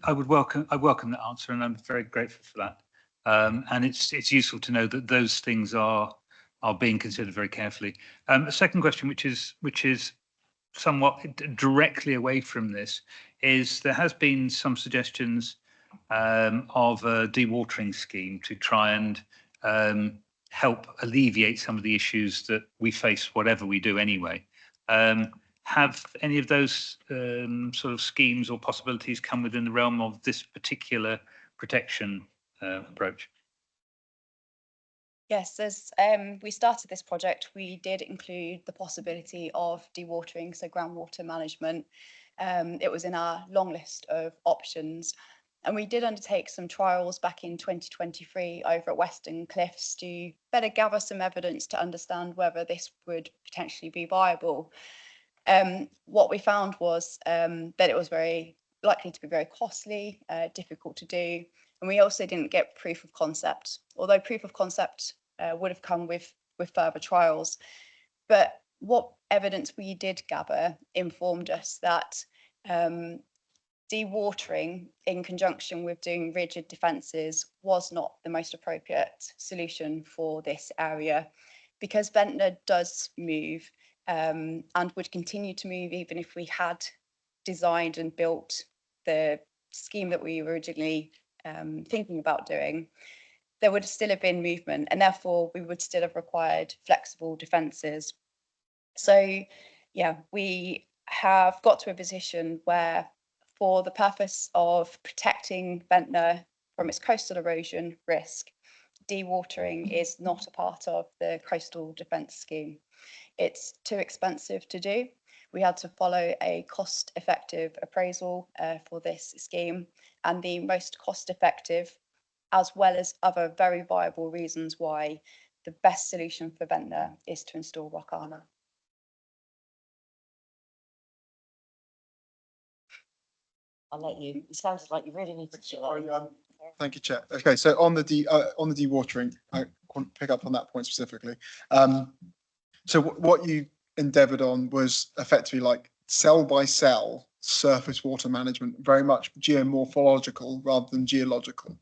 I welcome that answer, and I'm very grateful for that. And it's useful to know that those things are being considered very carefully. The second question, which is somewhat directly away from this, is there has been some suggestions of a dewatering scheme to try and help alleviate some of the issues that we face, whatever we do anyway. Have any of those sort of schemes or possibilities come within the realm of this particular protection approach? Yes, as we started this project, we did include the possibility of dewatering, so groundwater management. It was in our long list of options. And we did undertake some trials back in 2023 over at Western Cliffs to better gather some evidence to understand whether this would potentially be viable. What we found was that it was very likely to be very costly, difficult to do. And we also didn't get proof of concept, although proof of concept would have come with further trials. But what evidence we did gather informed us that dewatering in conjunction with doing rigid defences was not the most appropriate solution for this area, because Ventnor does move and would continue to move even if we had designed and built the scheme that we were originally thinking about doing. There would still have been movement, and therefore we would still have required flexible defences. So yeah, we have got to a position where, for the purpose of protecting Ventnor from its coastal erosion risk, dewatering is not a part of the coastal defence scheme. It's too expensive to do. We had to follow a cost-effective appraisal for this scheme, and the most cost-effective, as well as other very viable reasons why, the best solution for Ventnor is to install rock armour. I'll let you. It sounds like you really need to chill out. Thank you, Chair. Okay, so on the dewatering, I want to pick up on that point specifically. So what you endeavoured on was effectively like cell by cell surface water management, very much geomorphological rather than geological.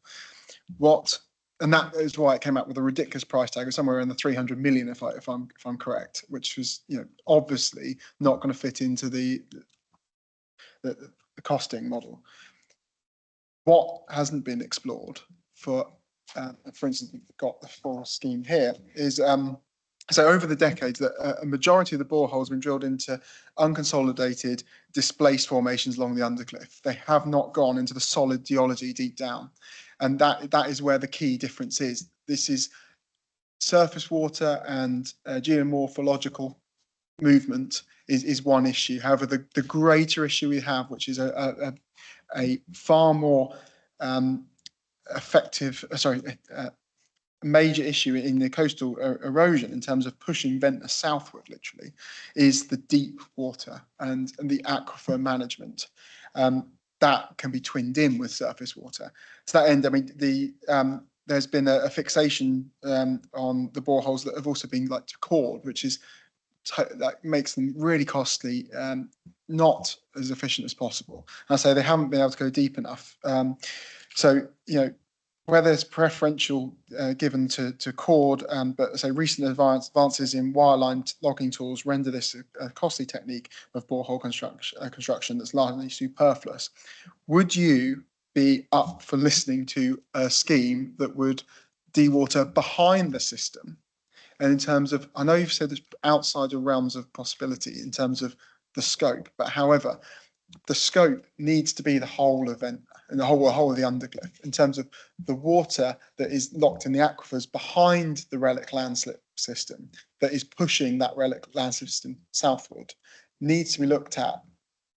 And that is why it came out with a ridiculous price tag of somewhere in the 300 million, if I'm correct, which was, you know, obviously not going to fit into the costing model. What hasn't been explored for instance, we've got the full scheme here, is so over the decades that a majority of the boreholes have been drilled into unconsolidated displaced formations along the undercliff. They have not gone into the solid geology deep down. And that is where the key difference is. This is surface water and geomorphological movement is one issue. However, the greater issue we have, which is a far more effective, major issue in the coastal erosion in terms of pushing Ventnor southward, literally, is the deep water and the aquifer management. That can be twinned in with surface water. To that end, I mean, there's been a fixation on the boreholes that have also been like to cord, which is that makes them really costly, not as efficient as possible. And I say they haven't been able to go deep enough. So, you know, where there's preferential given to cord, but say recent advances in wireline logging tools render this a costly technique of borehole construction that's largely superfluous. Would you be up for listening to a scheme that would dewater behind the system? And in terms of, I know you've said it's outside the realms of possibility in terms of the scope, but however, the scope needs to be the whole event and the whole of the undercliff in terms of the water that is locked in the aquifers behind the relic landslip system that is pushing that relic landslip system southward needs to be looked at.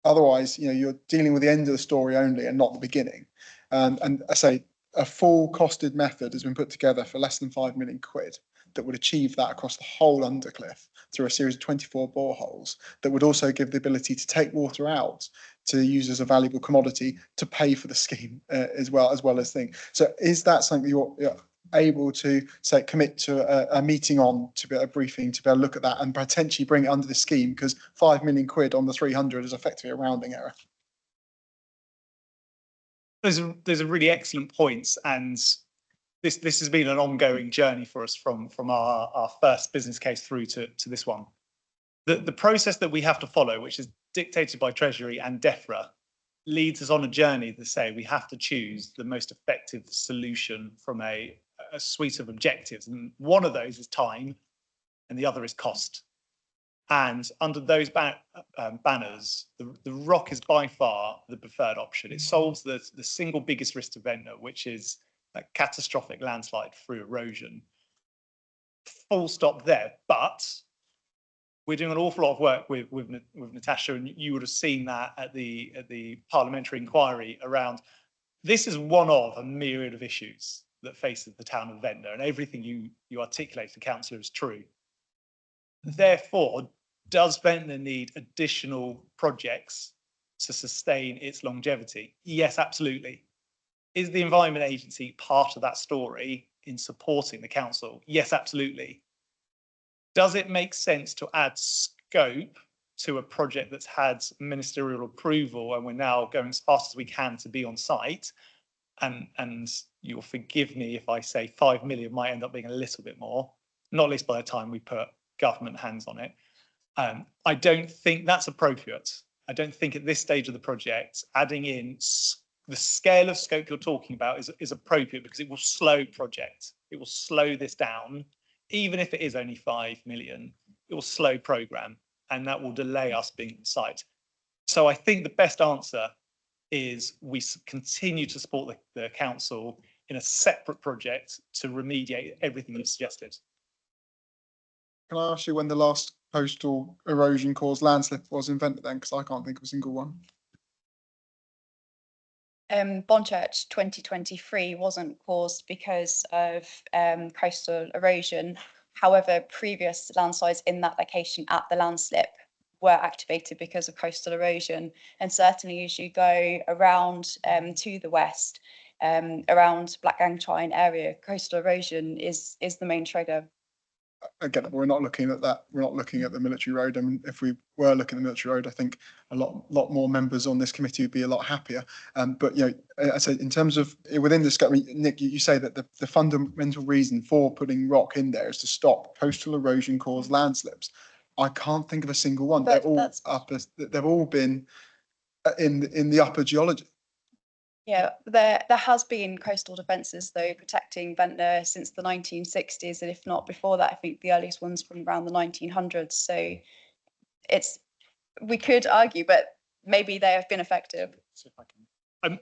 Otherwise, you know, you're dealing with the end of the story only and not the beginning. And I say a full costed method has been put together for less than 5 million quid that would achieve that across the whole undercliff through a series of 24 boreholes that would also give the ability to take water out to use as a valuable commodity to pay for the scheme as well as things. So is that something you're able to say commit to a meeting on, to be a briefing, to be able to look at that and potentially bring it under the scheme, because 5 million quid on the 300 is effectively a rounding error? Those are really excellent points, and this has been an ongoing journey for us from our first business case through to this one. The process that we have to follow, which is dictated by Treasury and DEFRA, leads us on a journey to say we have to choose the most effective solution from a suite of objectives. And one of those is time and the other is cost. And under those banners, the rock is by far the preferred option. It solves the single biggest risk to Ventnor, which is a catastrophic landslide through erosion. full stop there. But we're doing an awful lot of work with Natasha, and you would have seen that at the parliamentary inquiry around. This is one of a myriad of issues that faces the town of Ventnor, and everything you articulated, councillor, is true. Therefore, does Ventnor need additional projects to sustain its longevity? Yes, absolutely. Is the Environment Agency part of that story in supporting the council? Yes, absolutely. Does it make sense to add scope to a project that's had ministerial approval and we're now going as fast as we can to be on site? And you'll forgive me if I say 5 million might end up being a little bit more, not least by the time we put government hands on it. I don't think that's appropriate. I don't think at this stage of the project, adding in the scale of scope you're talking about is appropriate, because it will slow project. It will slow this down. Even if it is only 5 million, it will slow program, and that will delay us being on site. So I think the best answer is we continue to support the council in a separate project to remediate everything you've suggested. Can I ask you when the last coastal erosion caused landslip was invented then? Because I can't think of a single one. Bonchurch 2023 wasn't caused because of coastal erosion. However, previous landslides in that location at the landslip were activated because of coastal erosion. And certainly as you go around to the west, around Black Gangchine area, coastal erosion is the main trigger. Again, we're not looking at that. We're not looking at the military road. I mean, if we were looking at the military road, I think a lot more members on this committee would be a lot happier. But you know, I said in terms of within the scope, I mean, Nick, you say that the fundamental reason for putting rock in there is to stop coastal erosion caused landslips. I can't think of a single one. But They're all upper. They've all been in the upper geology. Yeah, there has been coastal defences though protecting Ventnor since the 1960s, and if not before that, I think the earliest ones from around the 1900s. So we could argue, but maybe they have been effective. So if I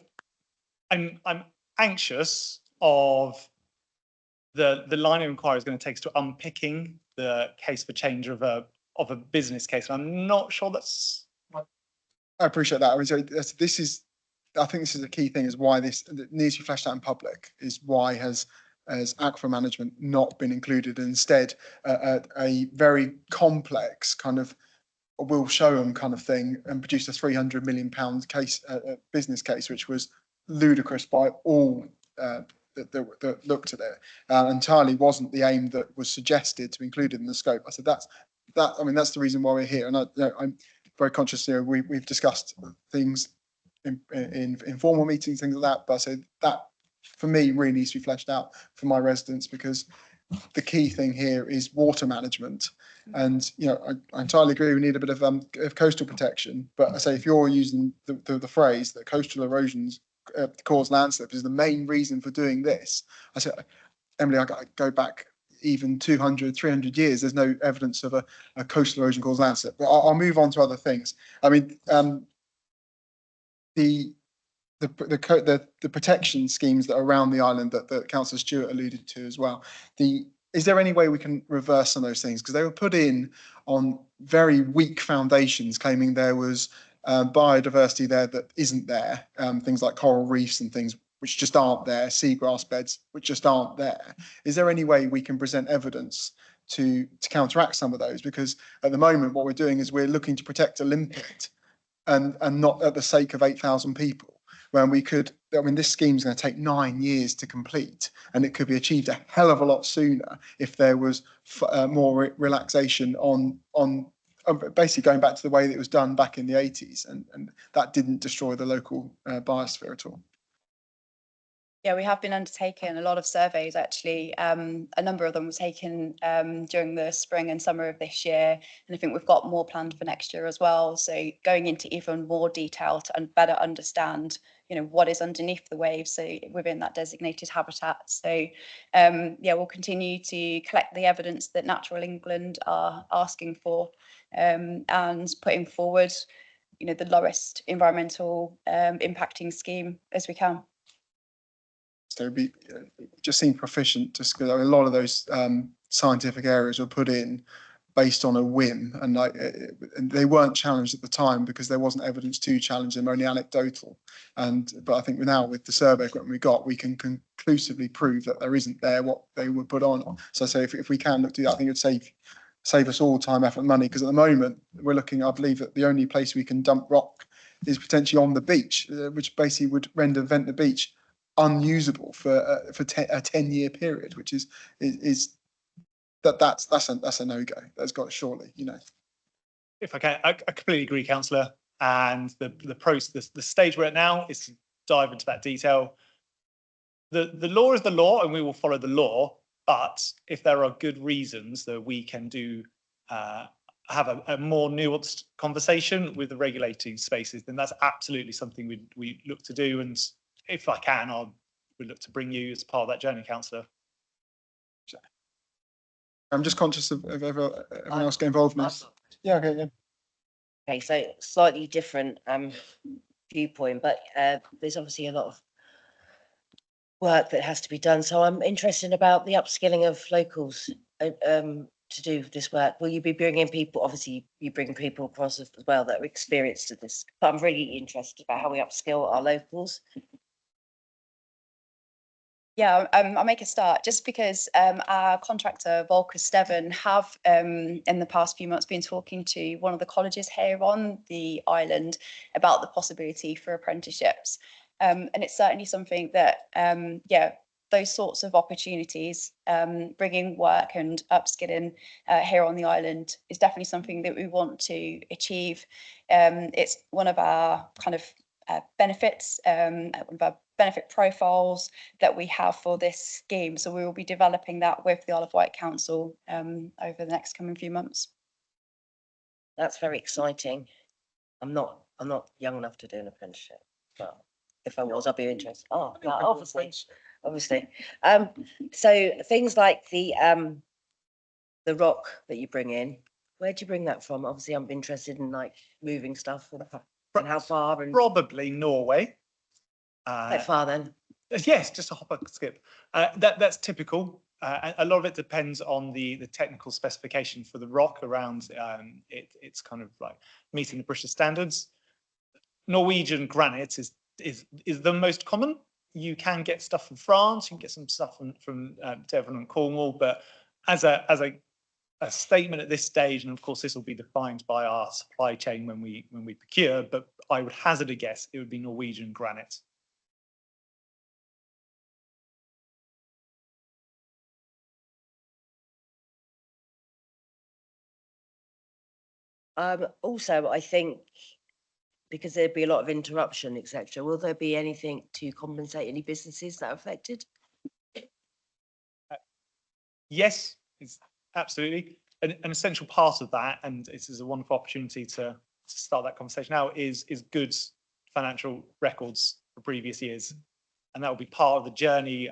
can, I'm anxious of the line of inquiry is going to take us to unpicking the case for change of a business case. And I'm not sure that's. I appreciate that. I mean, so this is. I think this is a key thing, is why this needs to be fleshed out in public, is why has aquifer management not been included, and instead a very complex kind of will show them kind of thing, and produced a £300 million case business case, which was ludicrous by all that looked at it. Entirely wasn't the aim that was suggested to be included in the scope. I said that's I mean, that's the reason why we're here, and I'm very conscious. You know, we've discussed things in informal meetings, things like that. But I said that for me really needs to be fleshed out for my residents, because the key thing here is water management. And you know, I entirely agree we need a bit of coastal protection. But I say if you're using the phrase that coastal erosions cause landslips is the main reason for doing this, I said, Emily, I go back even 200, 300 years. There's no evidence of a coastal erosion cause landslip. But I'll move on to other things. I mean, the protection schemes that are around the island that Councillor Stewart alluded to as well. Is there any way we can reverse some of those things? Because they were put in on very weak foundations, claiming there was biodiversity there that isn't there. Things like coral reefs and things which just aren't there, seagrass beds which just aren't there. Is there any way we can present evidence to counteract some of those? Because at the moment, what we're doing is we're looking to protect a limpet and not at the sake of 8,000 people. When we could, I mean, this scheme is going to take 9 years to complete, and it could be achieved a hell of a lot sooner if there was more relaxation on basically going back to the way that it was done back in the 80s, and that didn't destroy the local biosphere at all. Yeah, we have been undertaking a lot of surveys actually. A number of them were taken during the spring and summer of this year, and I think we've got more planned for next year as well. So going into even more detail to better understand, you know, what is underneath the waves, so within that designated habitat. So yeah, we'll continue to collect the evidence that Natural England are asking for, and putting forward, you know, the lowest environmental impacting scheme as we can. So just seem proficient, just because a lot of those scientific areas were put in based on a whim, and and they weren't challenged at the time because there wasn't evidence to challenge them, only anecdotal. But I think now with the survey equipment we got, we can conclusively prove that there isn't there what they were put on. So I say if we can look to that, I think it'd save us all time, effort, and money, because at the moment we're looking, I believe that the only place we can dump rock is potentially on the beach, which basically would render Ventnor Beach unusable for a 10-year period, which is that's a no-go. That's got surely, you know. If I can, I completely agree, Councillor. And the stage we're at now is to dive into that detail. The law is the law, and we will follow the law. But if there are good reasons that we can do have a more nuanced conversation with the regulating spaces, then that's absolutely something we look to do. And if I can, we look to bring you as part of that journey, Councillor. I'm just conscious of everyone else getting involved in this. Yeah, okay, yeah. Okay, so slightly different viewpoint, but there's obviously a lot of work that has to be done. So I'm interested about the upskilling of locals to do this work. Will you be bringing people? Obviously, you bring people across as well that are experienced at this. But I'm really interested about how we upskill our locals. Yeah, I'll make a start just because our contractor, Volker Steven, have in the past few months been talking to one of the colleges here on the island about the possibility for apprenticeships. And it's certainly something that, yeah, those sorts of opportunities, bringing work and upskilling here on the island is definitely something that we want to achieve. It's one of our kind of benefits, one of our benefit profiles that we have for this scheme. So we will be developing that with the Isle of Wight Council over the next coming few months. That's very exciting. I'm not young enough to do an apprenticeship, but if I was, I'd be interested. Oh, no, obviously. So things like the rock that you bring in, where do you bring that from? Obviously, I'm interested in like moving stuff and how far and Probably Norway. how far then? Yes, just a hop and skip. That's typical. A lot of it depends on the technical specification for the rock around it's kind of like meeting the British standards. Norwegian granite is the most common. You can get stuff from France, you can get some stuff from Devon and Cornwall, but as a statement at this stage, and of course this will be defined by our supply chain when we procure, but I would hazard a guess it would be Norwegian granite. Also, I think because there'd be a lot of interruption, etc. Will there be anything to compensate any businesses that are affected? Yes, it's absolutely an essential part of that, and this is a wonderful opportunity to start that conversation now. Is good financial records for previous years, and that will be part of the journey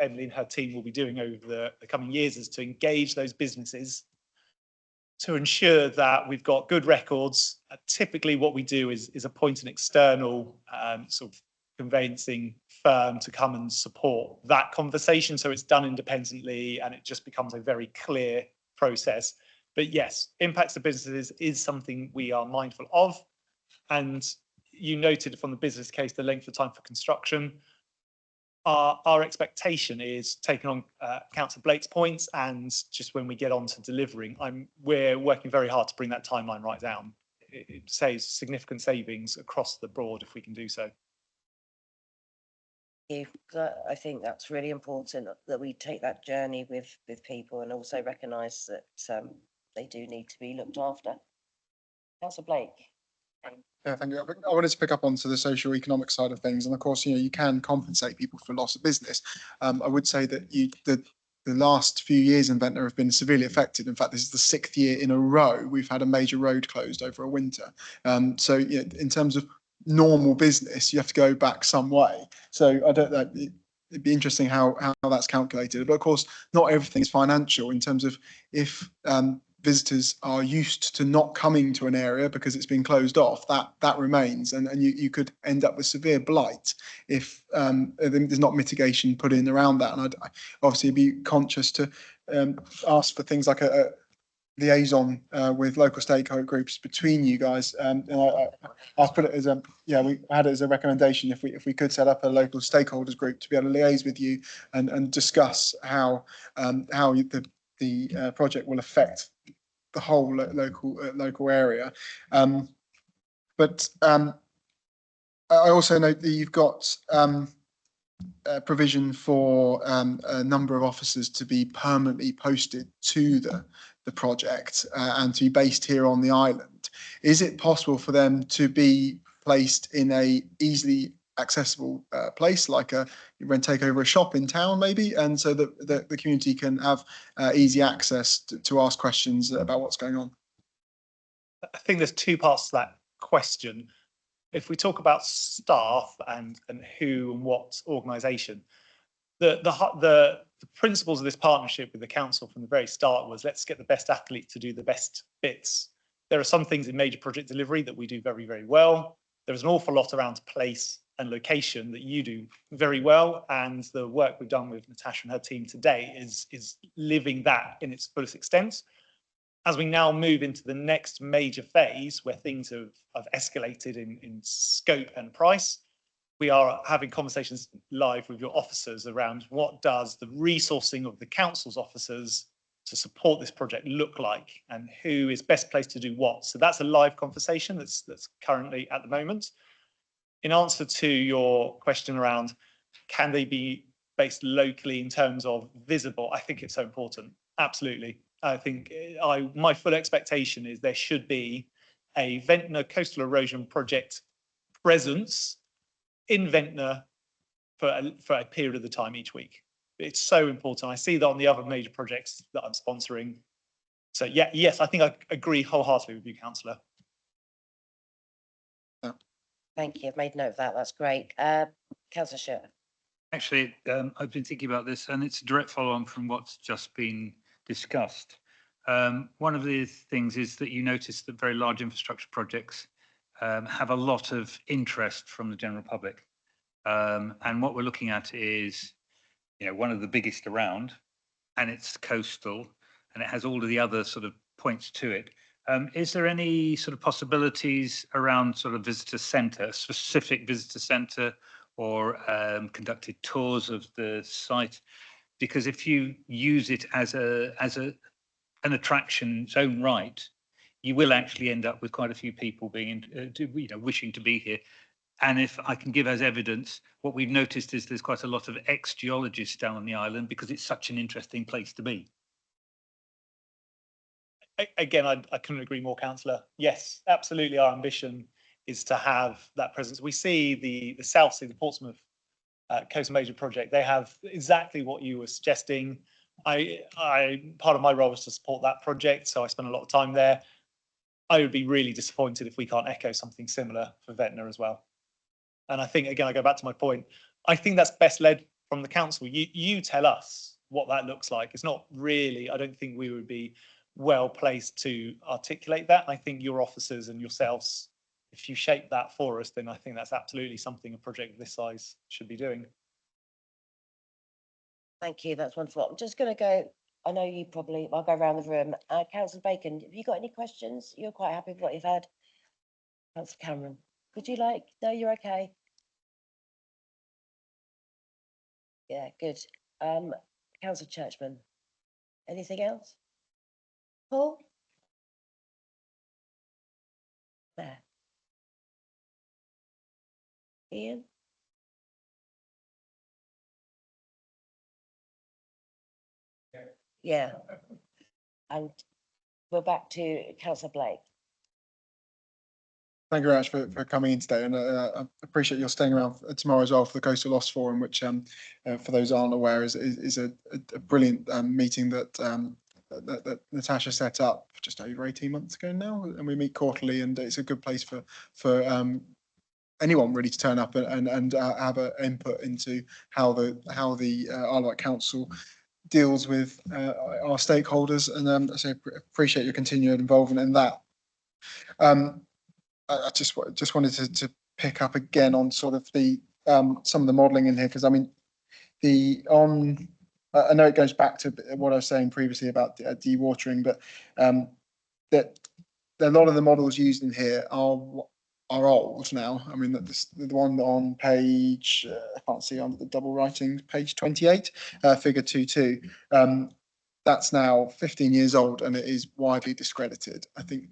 Emily and her team will be doing over the coming years, is to engage those businesses to ensure that we've got good records. Typically what we do is appoint an external sort of conveyancing firm to come and support that conversation, so it's done independently and it just becomes a very clear process. But yes, impacts to businesses is something we are mindful of, and you noted from the business case the length of time for construction. Our expectation is, taking on Councillor Blake's points, and just when we get on to delivering, we're working very hard to bring that timeline right down. It saves significant savings across the board if we can do so. I think that's really important that we take that journey with people and also recognise that they do need to be looked after. Councillor Blake. Yeah, thank you. I wanted to pick up onto the socio-economic side of things, and of course, you can compensate people for loss of business. I would say that the last few years in Ventnor have been severely affected. In fact, this is the 6th year in a row we've had a major road closed over a winter. So in terms of normal business, you have to go back some way. So I don't know. It'd be interesting how that's calculated. But of course, not everything is financial in terms of if visitors are used to not coming to an area because it's been closed off, that remains, and you could end up with severe blight if there's not mitigation put in around that. And I'd obviously be conscious to ask for things like a liaison with local stakeholder groups between you guys. And I'll put it as we had it as a recommendation if we could set up a local stakeholders group to be able to liaise with you and discuss how the project will affect the whole local area. But I also note that you've got provision for a number of officers to be permanently posted to the project and to be based here on the island. Is it possible for them to be placed in a easily accessible place, like take over a shop in town maybe, and so that the community can have easy access to ask questions about what's going on? I think there's two parts to that question. If we talk about staff and who and what organisation, the principles of this partnership with the council from the very start was, let's get the best athlete to do the best bits. There are some things in major project delivery that we do very, very well. There's an awful lot around place and location that you do very well, and the work we've done with Natasha and her team today is living that in its fullest extent. As we now move into the next major phase where things have escalated in scope and price, we are having conversations live with your officers around what does the resourcing of the council's officers to support this project look like, and who is best placed to do what. So that's a live conversation that's currently at the moment. In answer to your question around can they be based locally in terms of visible, I think it's so important. Absolutely. I think my full expectation is there should be a Ventnor Coastal Erosion Project presence in Ventnor for a period of the time each week. It's so important. I see that on the other major projects that I'm sponsoring. So yes, I think I agree wholeheartedly with you, Councillor. Thank you. I've made note of that. That's great. Councillor Sher. Actually, I've been thinking about this, and it's a direct follow-on from what's just been discussed. One of the things is that you notice that very large infrastructure projects have a lot of interest from the general public. And what we're looking at is, one of the biggest around, and it's coastal, and it has all of the other sort of points to it. Is there any sort of possibilities around sort of visitor centre, specific visitor centre, or conducted tours of the site? Because if you use it as an attraction in its own right, you will actually end up with quite a few people being, wishing to be here. And if I can give as evidence, what we've noticed is there's quite a lot of ex-geologists down on the island because it's such an interesting place to be. Again, I couldn't agree more, Councillor. Yes, absolutely. Our ambition is to have that presence. We see the South Sea, the Portsmouth Coastal Major Project. They have exactly what you were suggesting. Part of my role is to support that project, so I spend a lot of time there. I would be really disappointed if we can't echo something similar for Ventnor as well. And I think, again, I go back to my point. I think that's best led from the council. You tell us what that looks like. It's not really, I don't think we would be well placed to articulate that. I think your officers and yourselves, if you shape that for us, then I think that's absolutely something a project of this size should be doing. Thank you. That's wonderful. I'm just going to go. I know you probably. I'll go around the room. Councillor Bacon, have you got any questions? You're quite happy with what you've had. Councillor Cameron, would you like? No, you're okay. Yeah, good. Councillor Churchman, anything else? Paul? There. Ian? Yeah. And we're back to Councillor Blake. Thank you very much for coming in today, and I appreciate your staying around tomorrow as well for the Coastal Loss Forum, which, for those who aren't aware, is a brilliant meeting that Natasha set up just over 18 months ago now, and we meet quarterly, and it's a good place for anyone really to turn up and have an input into how the Isle of Wight Council deals with our stakeholders, and so appreciate your continued involvement in that. I just wanted to pick up again on sort of the some of the modelling in here, because I mean I know it goes back to what I was saying previously about dewatering, but that a lot of the models used in here are old now. I mean, the one on page, I can't see under the double writing, page 28, figure 2.2. That's now 15 years old and it is widely discredited. I think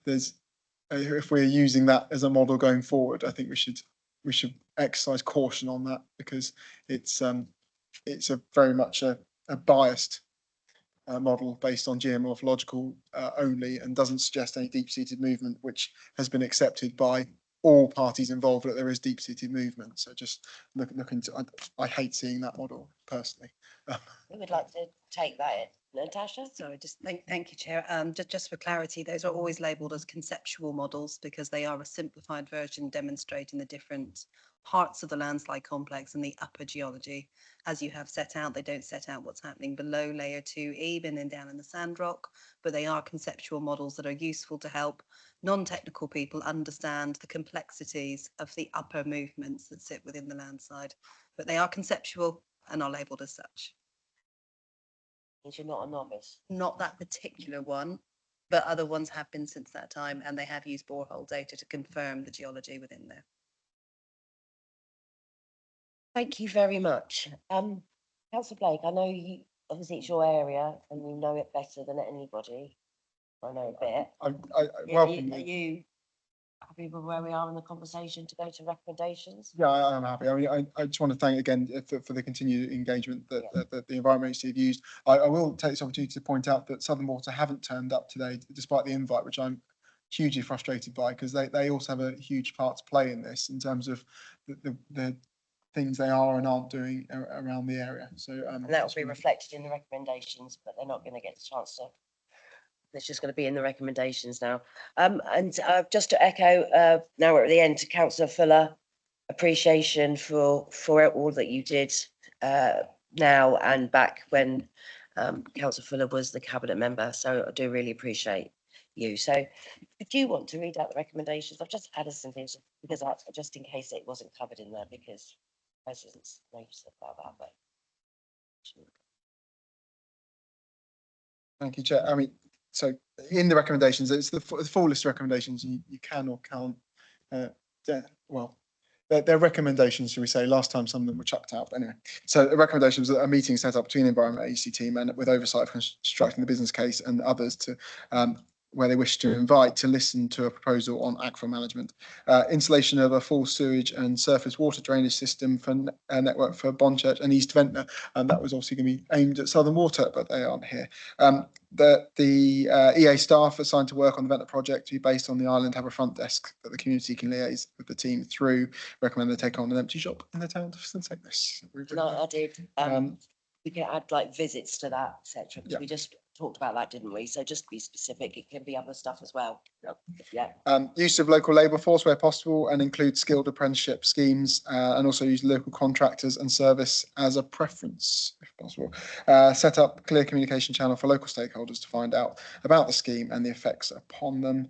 there's, if we're using that as a model going forward, I think we should exercise caution on that, because it's a very much a biased model based on geomorphological only, and doesn't suggest any deep-seated movement, which has been accepted by all parties involved that there is deep-seated movement. So just look into. I hate seeing that model personally. Who would like to take that in? Natasha? Sorry, just thank you, Chair. Just for clarity, those are always labelled as conceptual models because they are a simplified version demonstrating the different parts of the landslide complex and the upper geology. As you have set out, they don't set out what's happening below layer 2E and then down in the sand rock, but they are conceptual models that are useful to help non-technical people understand the complexities of the upper movements that sit within the landslide. But they are conceptual and are labelled as such. Means you're not a novice. Not that particular one, but other ones have been since that time, and they have used borehole data to confirm the geology within there. Thank you very much. Councillor Blake, I know you, obviously it's your area and you know it better than anybody. I know a bit. I Yeah, welcome are you happy with where we are in the conversation to go to recommendations? Yeah, I'm happy. I mean, I just want to thank again for the continued engagement that the Environment Agency have used. I will take this opportunity to point out that Southern Water haven't turned up today, despite the invite, which I'm hugely frustrated by, because they also have a huge part to play in this in terms of the things they are and aren't doing around the area. So and that will be reflected in the recommendations, but they're not going to get the chance to. It's just going to be in the recommendations now. And just to echo, now we're at the end, to Councillor Fuller, appreciation for all that you did now and back when Councillor Fuller was the cabinet member. So I do really appreciate you. So if you want to read out the recommendations, I've just added some things because just in case it wasn't covered in there, because residents noticed about that. But thank you, Chair. I mean, so in the recommendations, it's the full list of recommendations you can or can't. Well, they're recommendations, should we say? Last time some of them were chucked out. But anyway, so the recommendations are a meeting set up between the Environment Agency team and with oversight of constructing the business case and others to where they wish to invite to listen to a proposal on aquifer management, installation of a full sewage and surface water drainage system for a network for Bonchurch and East Ventnor, and that was obviously going to be aimed at Southern Water, but they aren't here. The EA staff assigned to work on the Ventnor project to be based on the island have a front desk that the community can liaise with the team through. Recommend they take on an empty shop in the town to facilitate this. no, I did. We can add like visits to that, etc. Because we just talked about that, didn't we? So just be specific. It can be other stuff as well. Yeah. Use of local labour force where possible and include skilled apprenticeship schemes, and also use local contractors and service as a preference if possible. Set up clear communication channel for local stakeholders to find out about the scheme and the effects upon them.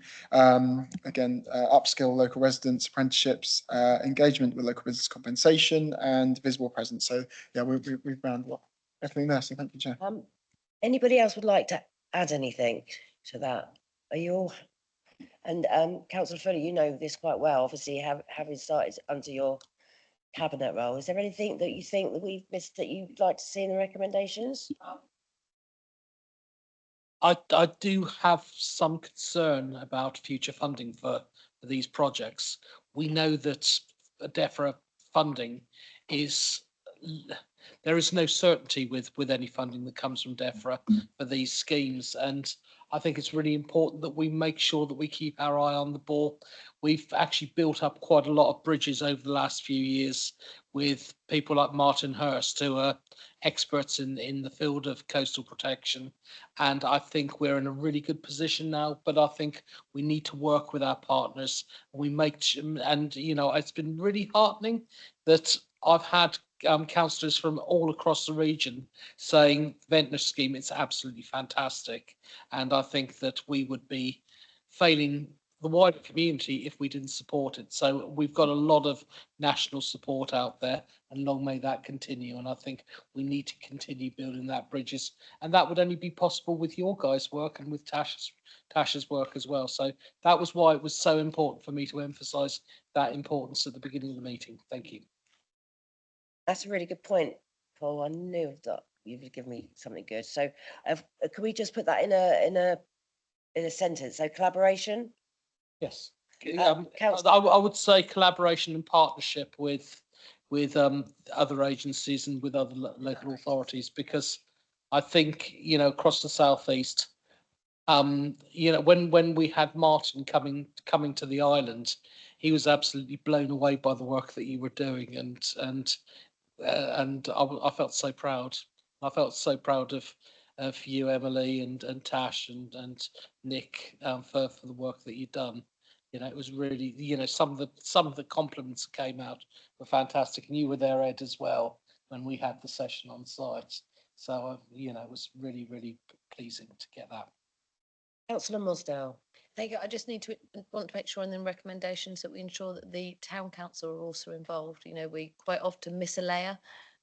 Again, upskill local residents, apprenticeships, engagement with local business compensation and visible presence. So yeah, we've rounded up everything there. So thank you, Chair. Anybody else would like to add anything to that? Are you all? And Councillor Fuller, you know this quite well, obviously having started under your cabinet role. Is there anything that you think that we've missed that you'd like to see in the recommendations? I do have some concern about future funding for these projects. We know that DEFRA funding is, there is no certainty with any funding that comes from DEFRA for these schemes, and I think it's really important that we make sure that we keep our eye on the ball. We've actually built up quite a lot of bridges over the last few years with people like Martin Hurst, who are experts in the field of coastal protection. And I think we're in a really good position now, but I think we need to work with our partners. And you know, it's been really heartening that I've had councillors from all across the region saying Ventnor scheme, it's absolutely fantastic. And I think that we would be failing the wider community if we didn't support it. So we've got a lot of national support out there, and long may that continue. And I think we need to continue building that bridges, and that would only be possible with your guys' work and with Tash's work as well. So that was why it was so important for me to emphasise that importance at the beginning of the meeting. Thank you. That's a really good point, Paul. I knew that you would give me something good. So, can we just put that in a sentence? So collaboration. Yes. Councillor- I would say collaboration and partnership with other agencies and with other local authorities, because I think, you know, across the southeast, you know, when we had Martin coming to the island, he was absolutely blown away by the work that you were doing, and I felt so proud. I felt so proud of you, Emily, and Tash and Nick, for the work that you've done. You know, it was really, you know, some of the compliments that came out were fantastic, and you were there, Ed, as well, when we had the session on site. So, you know, it was really, really pleasing to get that. Councillor Mosdale. Thank you. I just want to make sure in the recommendations that we ensure that the town council are also involved. You know, we quite often miss a layer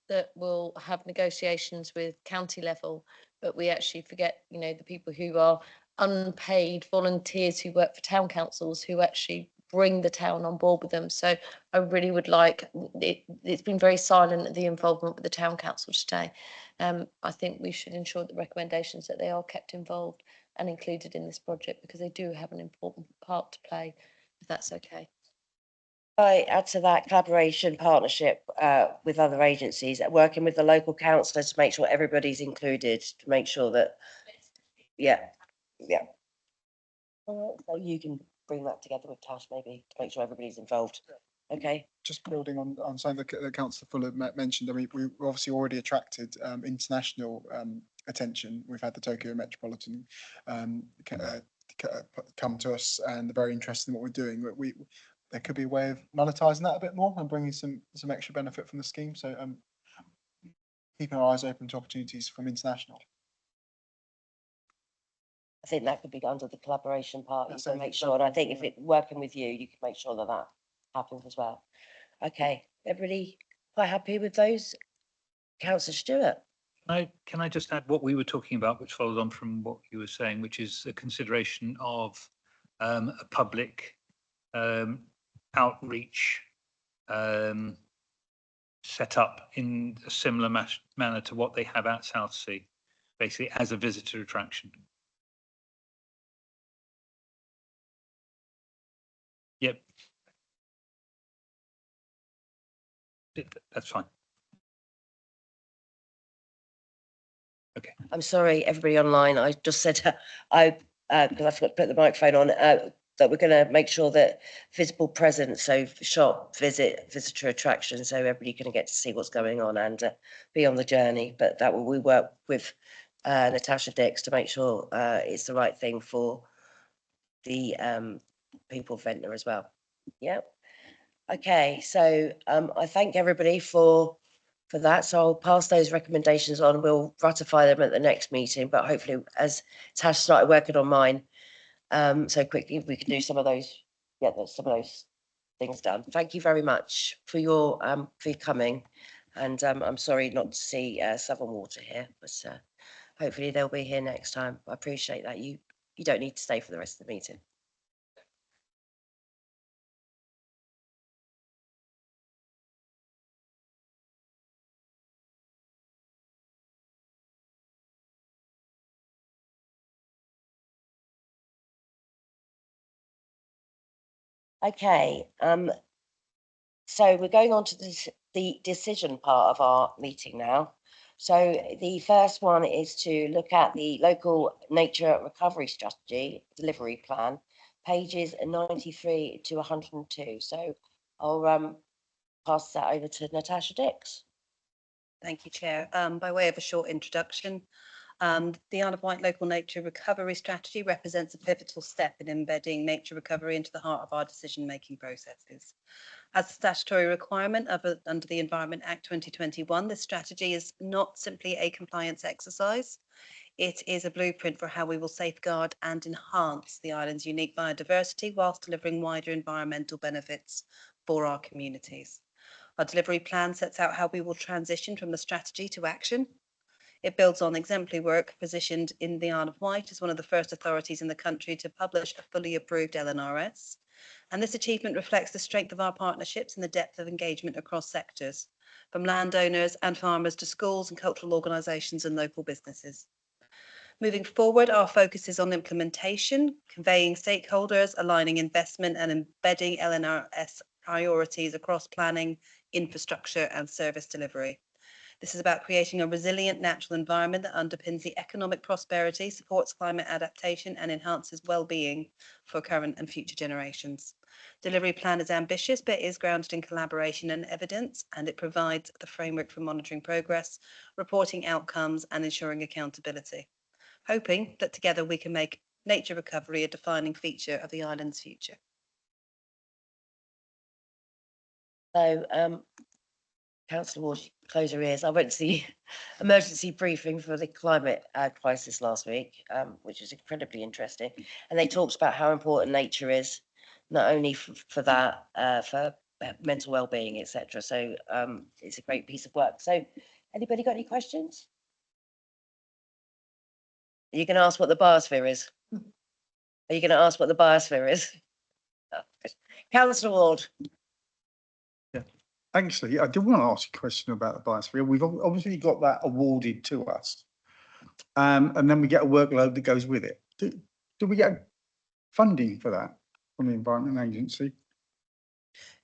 that will have negotiations with county level, but we actually forget, you know, the people who are unpaid volunteers who work for town councils who actually bring the town on board with them. So I really would like it's been very silent, the involvement with the town council today. I think we should ensure the recommendations that they are kept involved and included in this project, because they do have an important part to play, if that's okay. I add to that collaboration, partnership with other agencies, working with the local councillors to make sure everybody's included, to make sure that, yeah. All right, so you can bring that together with Tash maybe to make sure everybody's involved. Okay. Just building on something that Councillor Fuller mentioned, I mean, we've obviously already attracted international attention. We've had the Tokyo Metropolitan come to us, and they're very interested in what we're doing. There could be a way of monetising that a bit more and bringing some extra benefit from the scheme. So keeping our eyes open to opportunities from international. I think that could be under the collaboration part. You That's can it. make sure, and I think if it working with you, you can make sure that that happens as well. Okay, everybody quite happy with those? Councillor Stewart. Can I just add what we were talking about, which follows on from what you were saying, which is a consideration of a public outreach set up in a similar manner to what they have at Southsea, basically as a visitor attraction. Yep. That's fine. Okay. I'm sorry, everybody online. I just said because I forgot to put the microphone on. That we're going to make sure that visible presence, so shop, visitor attraction, so everybody can get to see what's going on and be on the journey. But that will we work with Natasha Dix to make sure it's the right thing for the people of Ventnor as well. Yeah. Okay, so I thank everybody for that. So I'll pass those recommendations on. We'll ratify them at the next meeting, but hopefully as Tash started working on mine so quickly, we can do some of those, get some of those things done. Thank you very much for your coming. And I'm sorry not to see Southern Water here, but hopefully they'll be here next time. I appreciate that. You don't need to stay for the rest of the meeting. Okay, so we're going on to the decision part of our meeting now. So the first one is to look at the local nature recovery strategy delivery plan, pages 93 to 102. So I'll pass that over to Natasha Dix. Thank you, Chair. By way of a short introduction, the Isle of Wight Local Nature Recovery Strategy represents a pivotal step in embedding nature recovery into the heart of our decision-making processes. As a statutory requirement under the Environment Act 2021, this strategy is not simply a compliance exercise. It is a blueprint for how we will safeguard and enhance the island's unique biodiversity whilst delivering wider environmental benefits for our communities. Our delivery plan sets out how we will transition from the strategy to action. It builds on exemplary work positioned in the Isle of Wight as one of the first authorities in the country to publish a fully approved LNRS. And this achievement reflects the strength of our partnerships and the depth of engagement across sectors, from landowners and farmers to schools and cultural organisations and local businesses. Moving forward, our focus is on implementation, conveying stakeholders, aligning investment and embedding LNRS priorities across planning, infrastructure and service delivery. This is about creating a resilient natural environment that underpins the economic prosperity, supports climate adaptation and enhances well-being for current and future generations. Delivery plan is ambitious, but is grounded in collaboration and evidence, and it provides the framework for monitoring progress, reporting outcomes and ensuring accountability, hoping that together we can make nature recovery a defining feature of the island's future. So, Councillor Ward, close your ears. I went to the emergency briefing for the climate crisis last week, which was incredibly interesting. And they talked about how important nature is, not only for that, for mental well-being, etc. So it's a great piece of work. So anybody got any questions? Are you going to ask what the biosphere is? Are you going to ask what the biosphere is? Councillor Ward. Actually, I do want to ask a question about the biosphere. We've obviously got that awarded to us, and then we get a workload that goes with it. Do we get funding for that from the Environment Agency?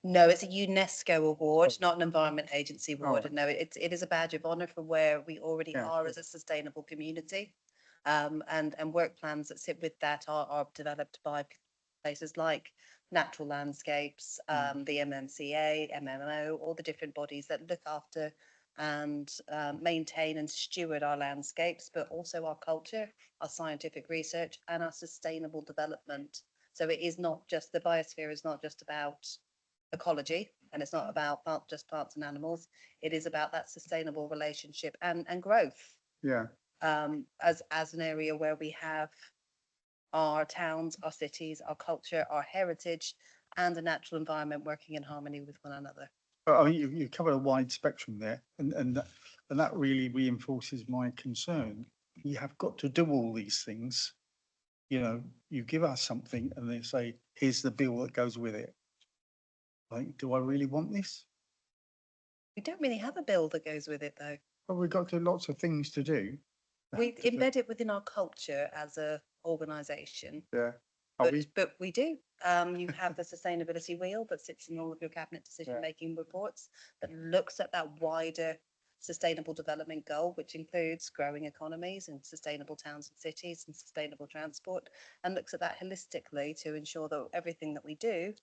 No, it's a UNESCO award, not an Environment Agency award. right. No, it is a badge of honour for where we already Yeah, are as a sustainable community. And work plans that sit with that are developed by places like Natural Landscapes, the MMCA, MMO, all the different bodies that look after and maintain and steward our landscapes, but also our culture, our scientific research and our sustainable development. So it is not just, the biosphere is not just about ecology, and it's not about just plants and animals. It is about that sustainable relationship and growth. Yeah. As an area where we have our towns, our cities, our culture, our heritage, and the natural environment working in harmony with one another. But I mean, you cover a wide spectrum there, and that really reinforces my concern. You have got to do all these things. You know, you give us something, and they say, "Here's the bill that goes with it." Like, do I really want this? We don't really have a bill that goes with it, though. Well, we've got lots of things to do. We embed it within our culture as a organisation. Yeah. But we do. You have the sustainability wheel that sits in all of your cabinet decision-making reports that looks at that wider sustainable development goal, which includes growing economies and sustainable towns and cities and sustainable transport, and looks at that holistically to ensure that everything that we do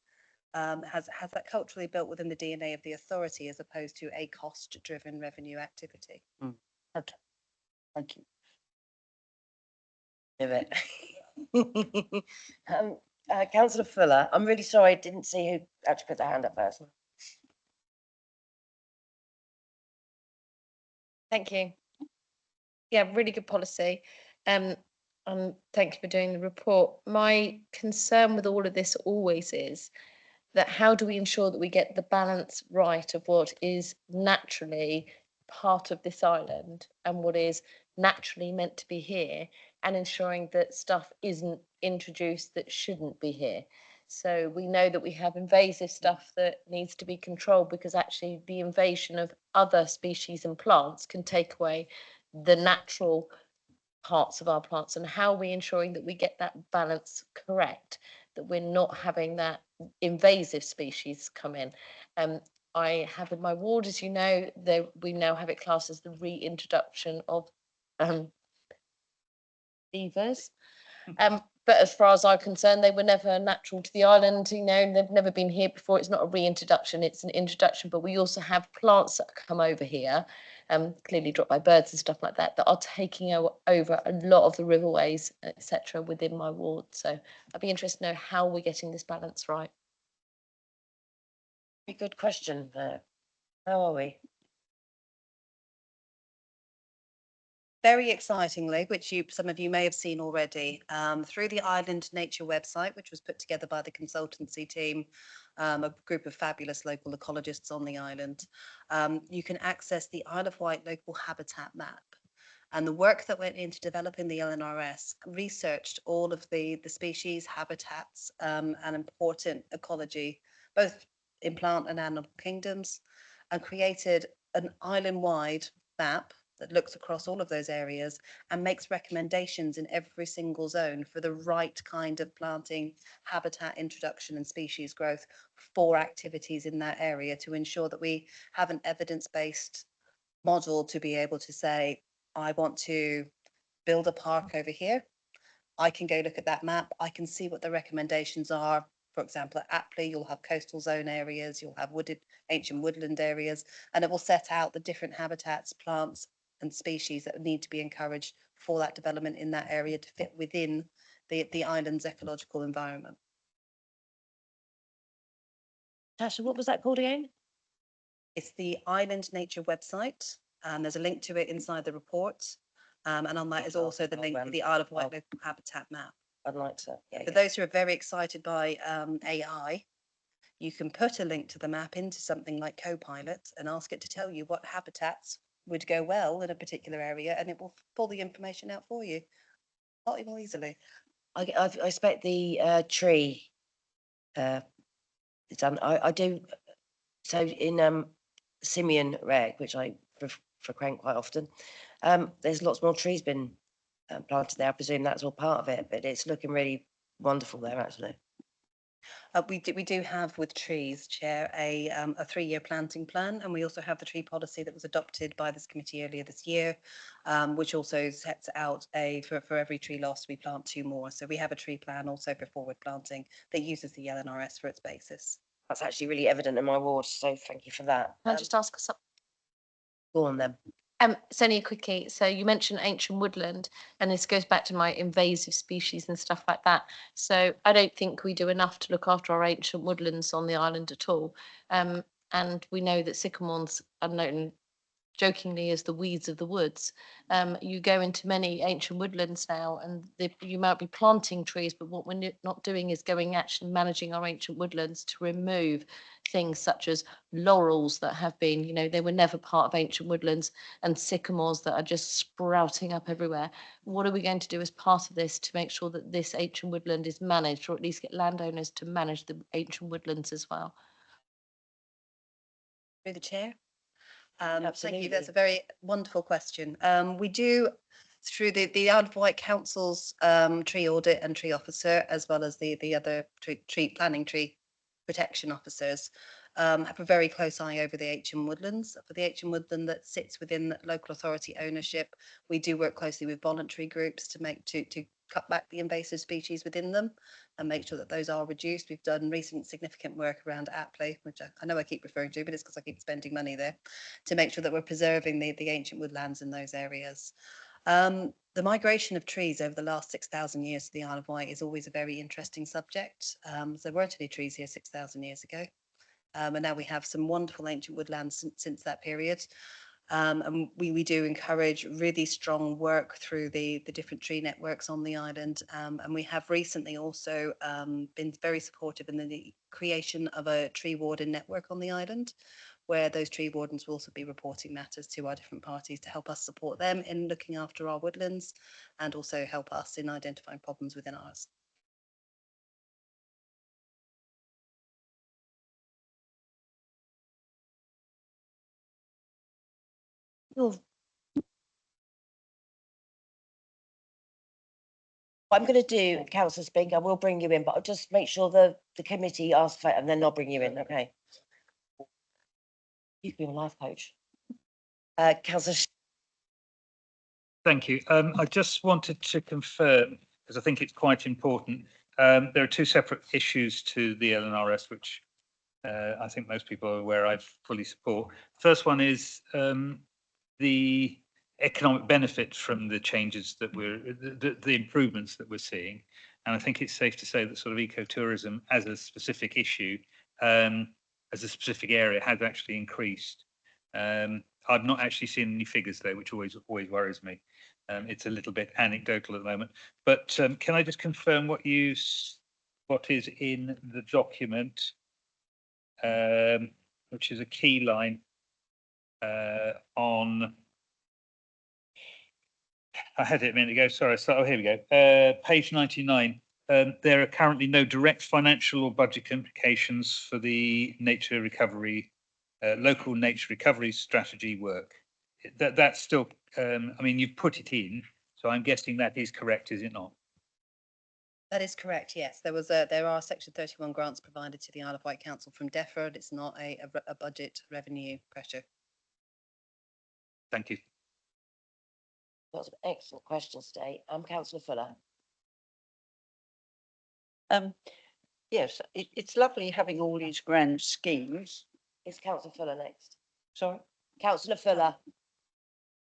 has that culturally built within the DNA of the authority as opposed to a cost-driven revenue activity. Okay. Thank you. Councillor Fuller, I'm really sorry, I didn't see who actually put their hand up first. Thank you. Yeah, really good policy. And thank you for doing the report. My concern with all of this always is that how do we ensure that we get the balance right of what is naturally part of this island and what is naturally meant to be here, and ensuring that stuff isn't introduced that shouldn't be here. So we know that we have invasive stuff that needs to be controlled because actually the invasion of other species and plants can take away the natural parts of our plants. And how are we ensuring that we get that balance correct, that we're not having that invasive species come in? I have in my ward, as you know, we now have it classed as the reintroduction of beavers. But as far as I'm concerned, they were never natural to the island. You know, they've never been here before. It's not a reintroduction, it's an introduction. But we also have plants that come over here, clearly dropped by birds and stuff like that, that are taking over a lot of the riverways, etc., within my ward. So I'd be interested to know how we're getting this balance right. Very good question there. How are we? Very excitingly, which some of you may have seen already, through the Island Nature website, which was put together by the consultancy team, a group of fabulous local ecologists on the island, you can access the Isle of Wight local habitat map. And the work that went into developing the LNRS researched all of the species, habitats, and important ecology, both in plant and animal kingdoms, and created an island-wide map that looks across all of those areas and makes recommendations in every single zone for the right kind of planting, habitat introduction and species growth for activities in that area to ensure that we have an evidence-based model to be able to say, I want to build a park over here. I can go look at that map. I can see what the recommendations are. For example, at Apley, you'll have coastal zone areas, you'll have wooded, ancient woodland areas, and it will set out the different habitats, plants, and species that need to be encouraged for that development in that area to fit within the island's ecological environment. Tasha, what was that called again? It's the Island Nature website, and there's a link to it inside the report. And on that is also the link to the Isle of Wight local habitat map. I'd like to. Yeah, For those who are very excited by AI, you can put a link to the map into something like Copilot and ask it to tell you what habitats would go well in a particular area, and it will pull the information out for you a lot more easily. I expect the tree it's done. I do. So in Simeon Reg, which I frequent quite often, there's lots more trees been planted there. I presume that's all part of it, but it's looking really wonderful there actually. We do have with trees, Chair, a 3-year planting plan, and we also have the tree policy that was adopted by this committee earlier this year, which also sets out for every tree lost, we plant 2 more. So we have a tree plan also for forward planting that uses the LNRS for its basis. That's actually really evident in my ward, so thank you for that. Can I just ask something? Go on then. It's only a quickie. So you mentioned ancient woodland, and this goes back to my invasive species and stuff like that. So I don't think we do enough to look after our ancient woodlands on the island at all. And we know that sycamores are known jokingly as the weeds of the woods. You go into many ancient woodlands now, and you might be planting trees, but what we're not doing is actually managing our ancient woodlands to remove things such as laurels that have been, they were never part of ancient woodlands, and sycamores that are just sprouting up everywhere. What are we going to do as part of this to make sure that this ancient woodland is managed, or at least get landowners to manage the ancient woodlands as well? Through the chair. Thank you. Absolutely. That's a very wonderful question. We do, through the Isle of Wight Council's tree audit and tree officer, as well as the other tree protection officers, have a very close eye over the ancient woodlands. For the ancient woodland that sits within local authority ownership, we do work closely with voluntary groups to cut back the invasive species within them and make sure that those are reduced. We've done recent significant work around Apley, which I know I keep referring to, but it's because I keep spending money there, to make sure that we're preserving the ancient woodlands in those areas. The migration of trees over the last 6,000 years to the Isle of Wight is always a very interesting subject. There weren't any trees here 6,000 years ago. And now we have some wonderful ancient woodlands since that period. And we do encourage really strong work through the different tree networks on the island. And we have recently also been very supportive in the creation of a tree warden network on the island, where those tree wardens will also be reporting matters to our different parties to help us support them in looking after our woodlands and also help us in identifying problems within ours. What I'm going to do, Councillor Spink, I will bring you in, but I'll just make sure the committee asks for it and then I'll bring you in, okay? You can be my life coach. Councillor. Thank you. I just wanted to confirm, because I think it's quite important, there are 2 separate issues to the LNRS, which I think most people are aware I fully support. First one is the economic benefit from the changes that the improvements that we're seeing. And I think it's safe to say that sort of ecotourism as a specific issue as a specific area has actually increased. I've not actually seen any figures though, which always worries me. It's a little bit anecdotal at the moment. But can I just confirm what is in the document, which is a key line on. I had it a minute ago. Sorry. So here we go. Page 99. There are currently no direct financial or budget implications for the nature recovery, local nature recovery strategy work. That's still. I mean, you've put it in, so I'm guessing that is correct, is it not? That is correct, yes. There are Section 31 grants provided to the Isle of Wight Council from DEFRA. It's not a budget revenue pressure. Thank you. Got some excellent questions today. Councillor Fuller. Yes, it's lovely having all these grand schemes. Is Councillor Fuller next? Sorry. Councillor Fuller.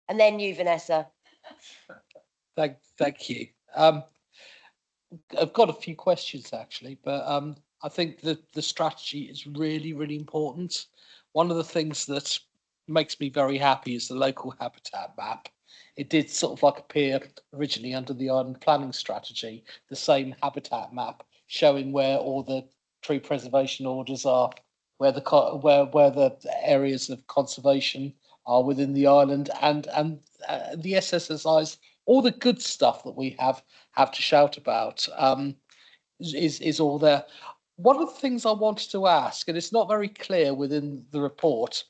And then you, Vanessa. Thank you. I've got a few questions actually, but I think that the strategy is really, really important. One of the things that makes me very happy is the local habitat map. It did sort of like appear originally under the island planning strategy, the same habitat map showing where all the tree preservation orders are, where the areas of conservation are within the island, and the SSSIs, all the good stuff that we have to shout about is all there. One of the things I wanted to ask, and it's not very clear within the report,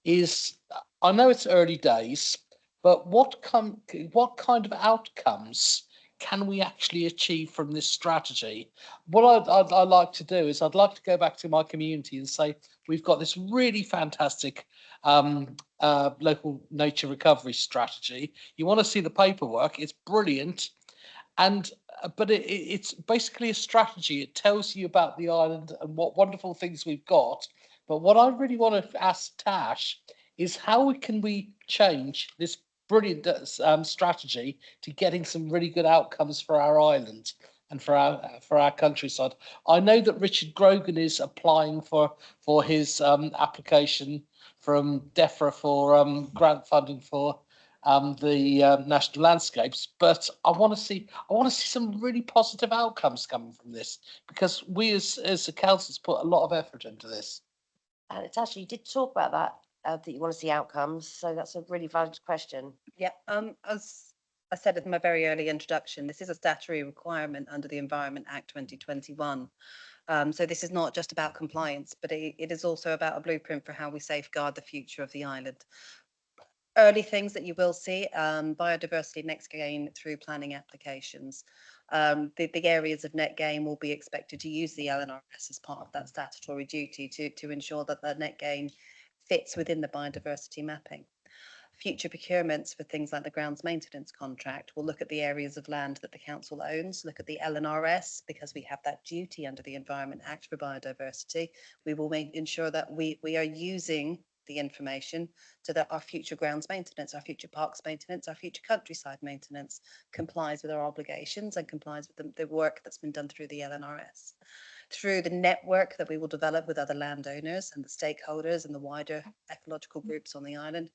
is I know it's early days, but what kind of outcomes can we actually achieve from this strategy? What I'd like to do is I'd like to go back to my community and say, we've got this really fantastic local nature recovery strategy. You want to see the paperwork, it's brilliant. But it's basically a strategy. It tells you about the island and what wonderful things we've got. But what I really want to ask Tash is how can we change this brilliant strategy to getting some really good outcomes for our island and for our countryside. I know that Richard Grogan is applying for his application from DEFRA for grant funding for the national landscapes, but I want to see some really positive outcomes coming from this, because we as the councils put a lot of effort into this. And it's actually, you did talk about that, that you want to see outcomes. So that's a really valid question. Yeah, as I said in my very early introduction, this is a statutory requirement under the Environment Act 2021. So this is not just about compliance, but it is also about a blueprint for how we safeguard the future of the island. Early things that you will see, biodiversity next gain through planning applications. The areas of net gain will be expected to use the LNRS as part of that statutory duty to ensure that the net gain fits within the biodiversity mapping. Future procurements for things like the grounds maintenance contract will look at the areas of land that the council owns, look at the LNRS, because we have that duty under the Environment Act for biodiversity. We will ensure that we are using the information so that our future grounds maintenance, our future parks maintenance, our future countryside maintenance complies with our obligations and complies with the work that's been done through the LNRS. Through the network that we will develop with other landowners and the stakeholders and the wider ecological groups on the island,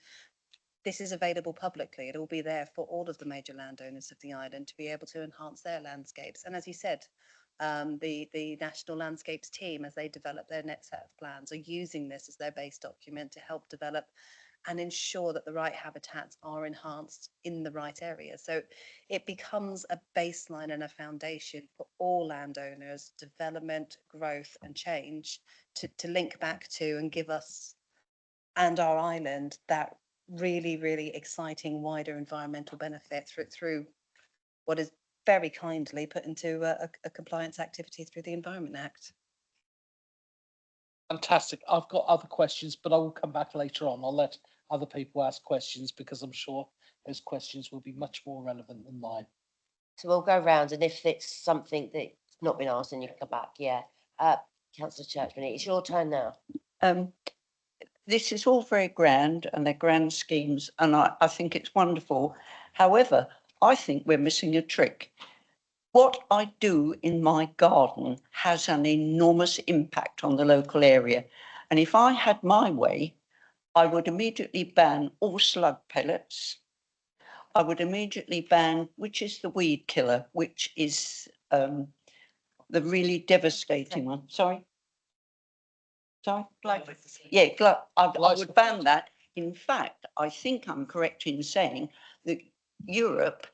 this is available publicly. It will be there for all of the major landowners of the island to be able to enhance their landscapes. And as you said, the National Landscapes team, as they develop their net set of plans, are using this as their base document to help develop and ensure that the right habitats are enhanced in the right area. So it becomes a baseline and a foundation for all landowners, development, growth and change to link back to and give us and our island that really, really exciting wider environmental benefit through what is very kindly put into a compliance activity through the Environment Act. Fantastic. I've got other questions, but I will come back later on. I'll let other people ask questions because I'm sure those questions will be much more relevant than mine. So we'll go round, and if it's something that's not been asked, then you can come back. Yeah. Councillor Churchman, it's your turn now. This is all very grand and they're grand schemes, and I think it's wonderful. However, I think we're missing a trick. What I do in my garden has an enormous impact on the local area. And if I had my way, I would immediately ban all slug pellets. I would immediately ban, which is the weed killer, which is the really devastating one. Sorry? Sorry? Yeah, I would ban that. In fact, I think I'm correct in saying that Europe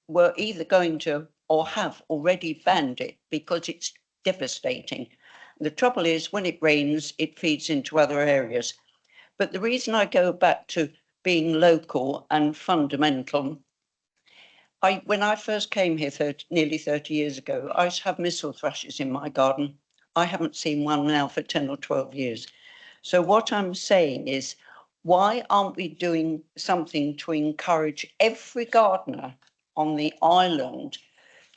were either going to or have already banned it because it's devastating. The trouble is, when it rains, it feeds into other areas. But the reason I go back to being local and fundamental, when I first came here nearly 30 years ago, I used to have missel thrushes in my garden. I haven't seen one now for 10 or 12 years. So what I'm saying is, why aren't we doing something to encourage every gardener on the island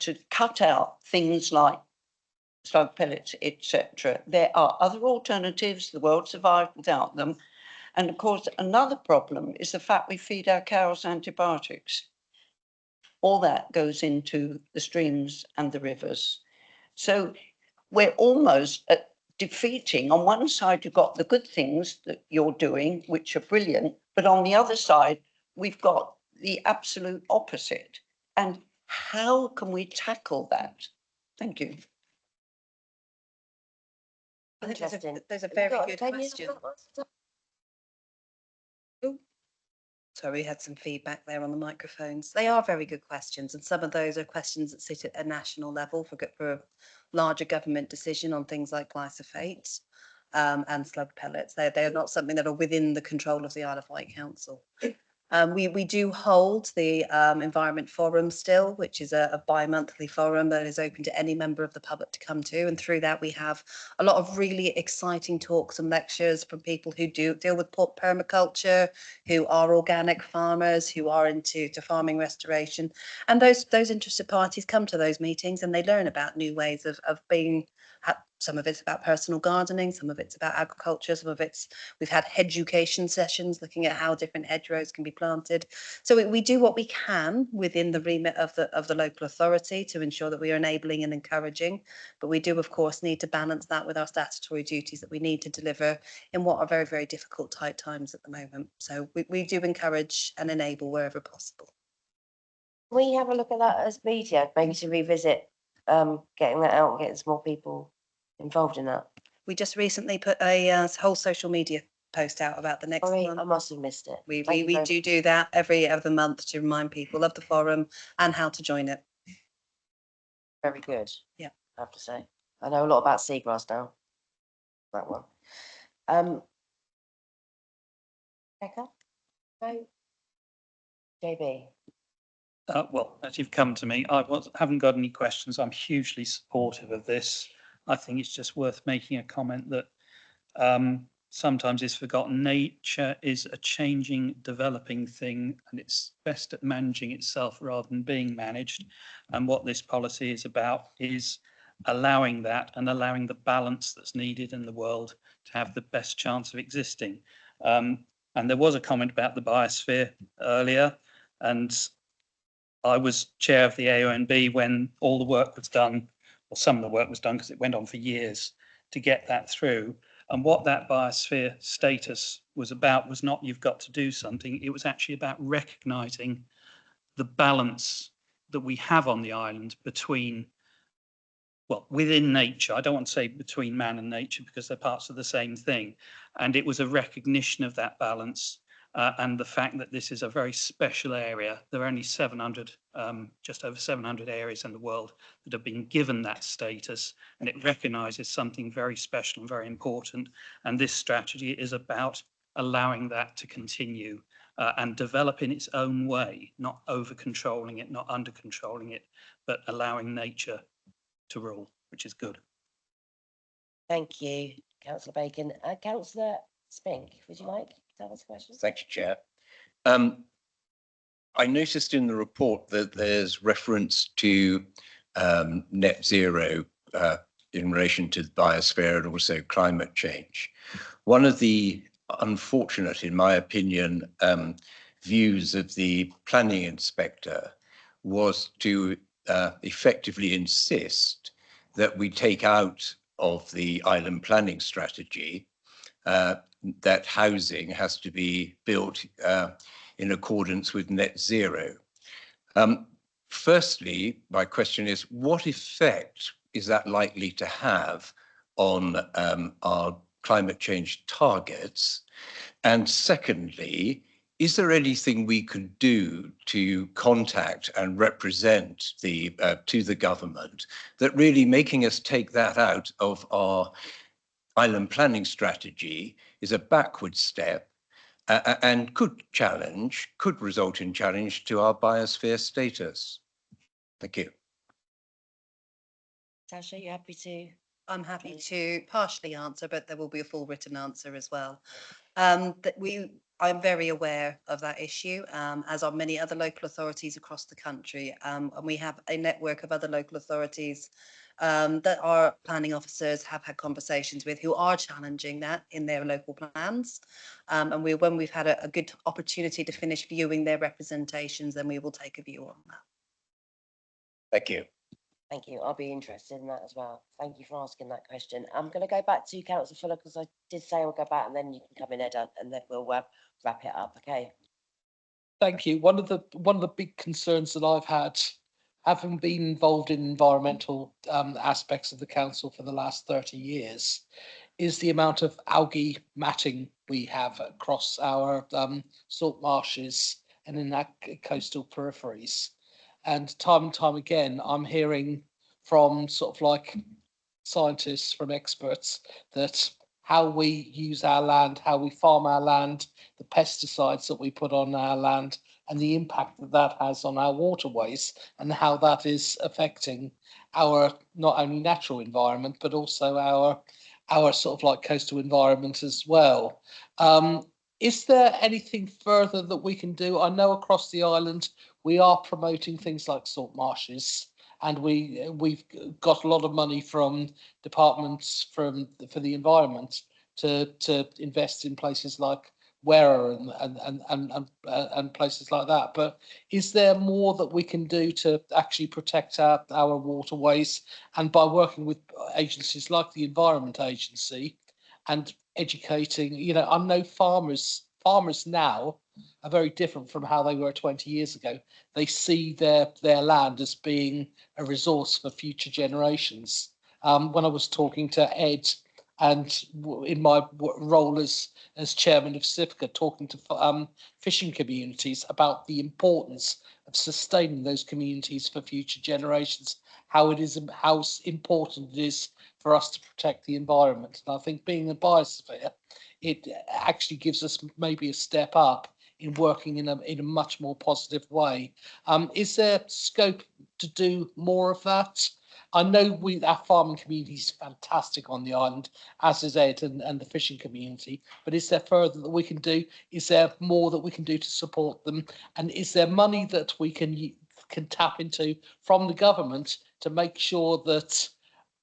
to cut out things like slug pellets, etc.? There are other alternatives. The world survived without them. And of course, another problem is the fact we feed our cows antibiotics. All that goes into the streams and the rivers. So we're almost defeating, on one side, you've got the good things that you're doing, which are brilliant, but on the other side, we've got the absolute opposite. And how can we tackle that? Thank you. I think Interesting. those are Have you very got good opinions questions. on that? So we had some feedback there on the microphones. They are very good questions, and some of those are questions that sit at a national level for a larger government decision on things like glyphosate and slug pellets. They are not something that are within the control of the Isle of Wight Council. We do hold the Environment Forum still, which is a bi-monthly forum that is open to any member of the public to come to. And through that, we have a lot of really exciting talks and lectures from people who do deal with permaculture, who are organic farmers, who are into farming restoration. And those interested parties come to those meetings and they learn about new ways of being. Some of it's about personal gardening, some of it's about agriculture, some of it's, we've had education sessions looking at how different hedgerows can be planted. So we do what we can within the remit of the local authority to ensure that we are enabling and encouraging. But we do, of course, need to balance that with our statutory duties that we need to deliver in what are very, very difficult, tight times at the moment. So we do encourage and enable wherever possible. Can we have a look at that as media, maybe to revisit getting that out and getting some more people involved in that? We just recently put a whole social media post out about the next Sorry, one. I must have missed it. We Thank you very do that every other month to remind people of the forum and how to join it. Very good. Yeah. I have to say. I know a lot about seagrass now. That one. Becca? No? JB? Well, as you've come to me, haven't got any questions. I'm hugely supportive of this. I think it's just worth making a comment that sometimes is forgotten. Nature is a changing, developing thing, and it's best at managing itself rather than being managed. And what this policy is about is allowing that and allowing the balance that's needed in the world to have the best chance of existing. And there was a comment about the biosphere earlier, and I was chair of the AONB when all the work was done, or some of the work was done, because it went on for years to get that through. And what that biosphere status was about was not you've got to do something. It was actually about recognising the balance that we have on the island between, well, within nature. I don't want to say between man and nature because they're parts of the same thing. And it was a recognition of that balance. And the fact that this is a very special area. There are only 700, just over 700 areas in the world that have been given that status, and it recognises something very special and very important. And this strategy is about allowing that to continue and develop in its own way, not over controlling it, not under controlling it, but allowing nature to rule, which is good. Thank you, Councillor Bacon. Councillor Spink, would you like to ask a question? Thank you, Chair. I noticed in the report that there's reference to net zero in relation to the biosphere and also climate change. One of the unfortunate, in my opinion, views of the planning inspector was to effectively insist that we take out of the island planning strategy that housing has to be built in accordance with net zero. Firstly, my question is, what effect is that likely to have on our climate change targets? And secondly, is there anything we could do to contact and represent to the government that really making us take that out of our island planning strategy is a backward step and could result in challenge to our biosphere status? Thank you. Tasha, you happy to? I'm happy to partially answer, but there will be a full written answer as well. I'm very aware of that issue, as are many other local authorities across the country. And we have a network of other local authorities that our planning officers have had conversations with, who are challenging that in their local plans. And when we've had a good opportunity to finish viewing their representations, then we will take a view on that. Thank you. Thank you. I'll be interested in that as well. Thank you for asking that question. I'm going to go back to Councillor Fuller because I did say I'll go back and then you can come in, Ed, and then we'll wrap it up. Okay. Thank you. One of the big concerns that I've had, having been involved in environmental aspects of the council for the last 30 years, is the amount of algae matting we have across our salt marshes and in our coastal peripheries. And time again, I'm hearing from sort of like scientists, from experts, that how we use our land, how we farm our land, the pesticides that we put on our land, and the impact that that has on our waterways, and how that is affecting our not only natural environment, but also our sort of like coastal environment as well. Is there anything further that we can do? I know across the island we are promoting things like salt marshes, and we've got a lot of money from departments for the environment to invest in places like Werra and places like that. But is there more that we can do to actually protect our waterways, and by working with agencies like the Environment Agency and educating? You know, I know farmers now are very different from how they were 20 years ago. They see their land as being a resource for future generations. When I was talking to Ed, and in my role as chairman of CIFCA, talking to fishing communities about the importance of sustaining those communities for future generations, how important it is for us to protect the environment. And I think being a biosphere, it actually gives us maybe a step up in working in a much more positive way. Is there scope to do more of that? I know our farming community is fantastic on the island, as is Ed and the fishing community, but is there further that we can do? Is there more that we can do to support them? And is there money that we can tap into from the government to make sure that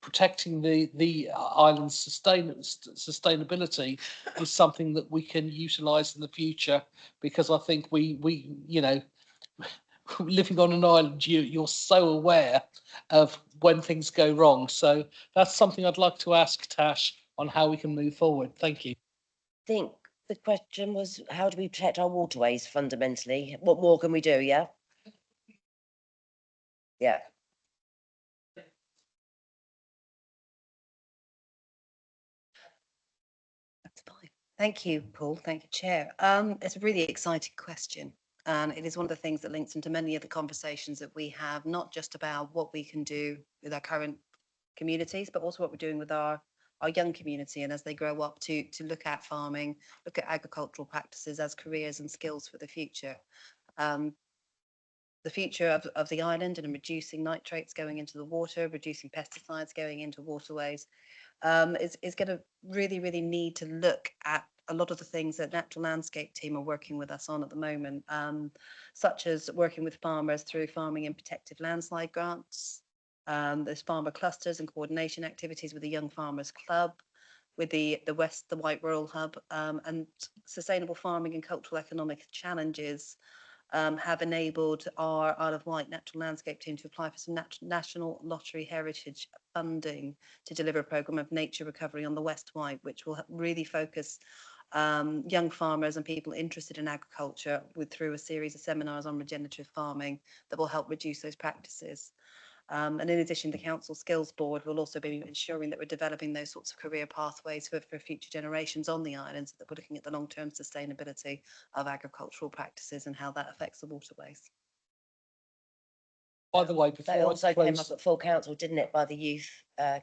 protecting the island's sustainability is something that we can utilise in the future? Because I think we you know, living on an island, you're so aware of when things go wrong. So that's something I'd like to ask Tash on how we can move forward. Thank you. I think the question was, how do we protect our waterways fundamentally? What more can we do? Yeah. Yeah. That's fine. Thank you, Paul. Thank you, Chair. It's a really exciting question. And it is one of the things that links into many of the conversations that we have, not just about what we can do with our current communities, but also what we're doing with our young community, and as they grow up to look at farming, look at agricultural practices as careers and skills for the future. The future of the island and reducing nitrates going into the water, reducing pesticides going into waterways, is going to really need to look at a lot of the things that Natural Landscape team are working with us on at the moment, such as working with farmers through farming and protective landslide grants. There's farmer clusters and coordination activities with the Young Farmers Club, with the White Rural Hub, and sustainable farming and cultural economic challenges have enabled our Isle of Wight Natural Landscape team to apply for some National Lottery Heritage funding to deliver a programme of nature recovery on the West Wight, which will really focus young farmers and people interested in agriculture through a series of seminars on regenerative farming that will help reduce those practices. And in addition, the Council Skills Board will also be ensuring that we're developing those sorts of career pathways for future generations on the island, so that we're looking at the long-term sustainability of agricultural practices and how that affects the waterways. By the way, That before I also came close, up at full council, didn't it, by the youth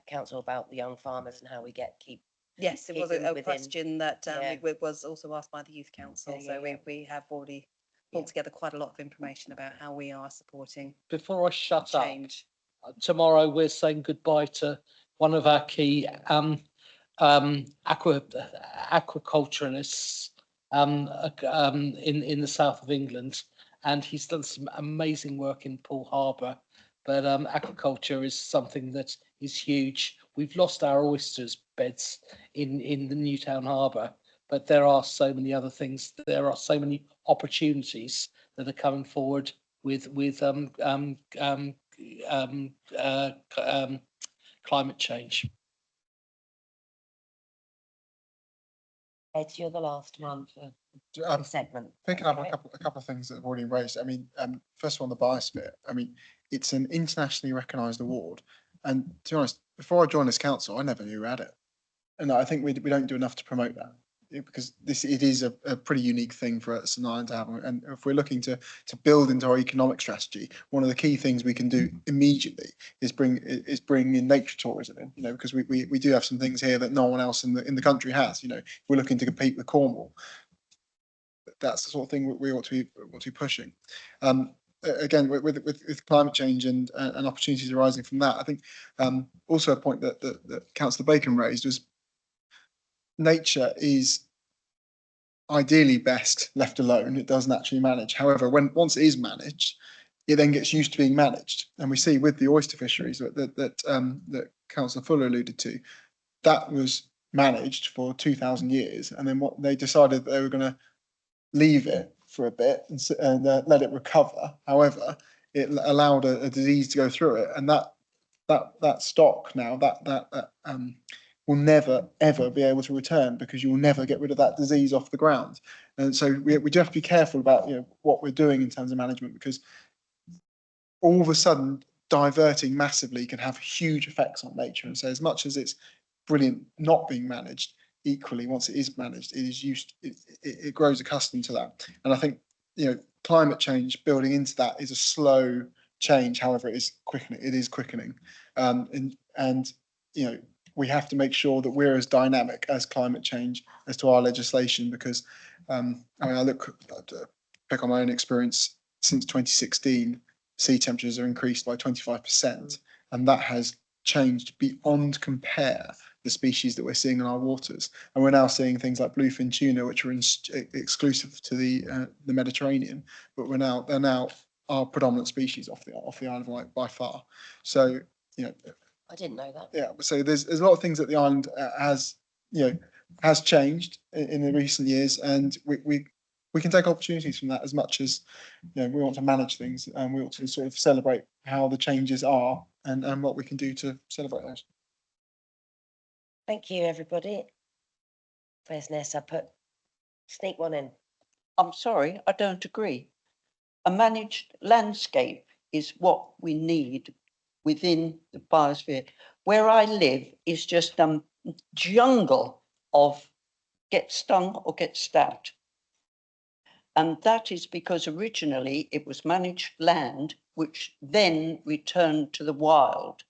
council about the young farmers and how we keep. Yes, it was Keep them a within- question that yeah. it was also asked by the Youth Council. Yeah, So yeah. we have already pulled together quite a lot of information about how we are supporting before I shut up, change. tomorrow we're saying goodbye to one of our key aquaculturists in the south of England, and he's done some amazing work in Poole Harbour. But aquaculture is something that is huge. We've lost our oysters beds in the Newtown Harbour, but there are so many other things. There are so many opportunities that are coming forward with climate change. Ed, you're the last one for Um, the segment. Picking up Okay. a couple of things that have already been raised. I mean, first of all, on the biosphere. I mean, it's an internationally recognised award, and to be honest, before I joined this council, I never knew we had it, and I think we don't do enough to promote that, because it is a pretty unique thing for us an island to have. And if we're looking to build into our economic strategy, one of the key things we can do immediately is bring in nature tourism in. You know, because we do have some things here that no one else in the country has. You know, if we're looking to compete with Cornwall, that's the sort of thing we ought to be pushing. Again, with climate change and opportunities arising from that, I think also a point that Councillor Bacon raised was nature is ideally best left alone. It does naturally manage. However, once it is managed, it then gets used to being managed. And we see with the oyster fisheries that Councillor Fuller alluded to, that was managed for 2,000 years, and then what they decided that they were going to leave it for a bit and let it recover. However, it allowed a disease to go through it, and that stock now that will never ever be able to return, because you'll never get rid of that disease off the ground. And so we do have to be careful about what we're doing in terms of management, because all of a sudden diverting massively can have huge effects on nature. And so as much as it's brilliant not being managed, equally once it is managed, it grows accustomed to that. And I think climate change building into that is a slow change. However, it is quickening, and we have to make sure that we're as dynamic as climate change as to our legislation, because I mean, I pick on my own experience. Since 2016, sea temperatures are increased by 25%, and that has changed beyond compare the species that we're seeing in our waters. And we're now seeing things like bluefin tuna, which are exclusive to the Mediterranean, but they're now our predominant species off the Isle of Wight by far. So I didn't know that. yeah, so there's a lot of things that the island has changed in the recent years, and we can take opportunities from that, as much as we want to manage things, and we ought to sort of celebrate how the changes are and what we can do to celebrate those. Thank you, everybody. Where's Nessa? Sneak one in. I'm sorry, I don't agree. A managed landscape is what we need within the biosphere. Where I live is just a jungle of get stung or get stabbed. And that is because originally it was managed land, which then returned to the wild.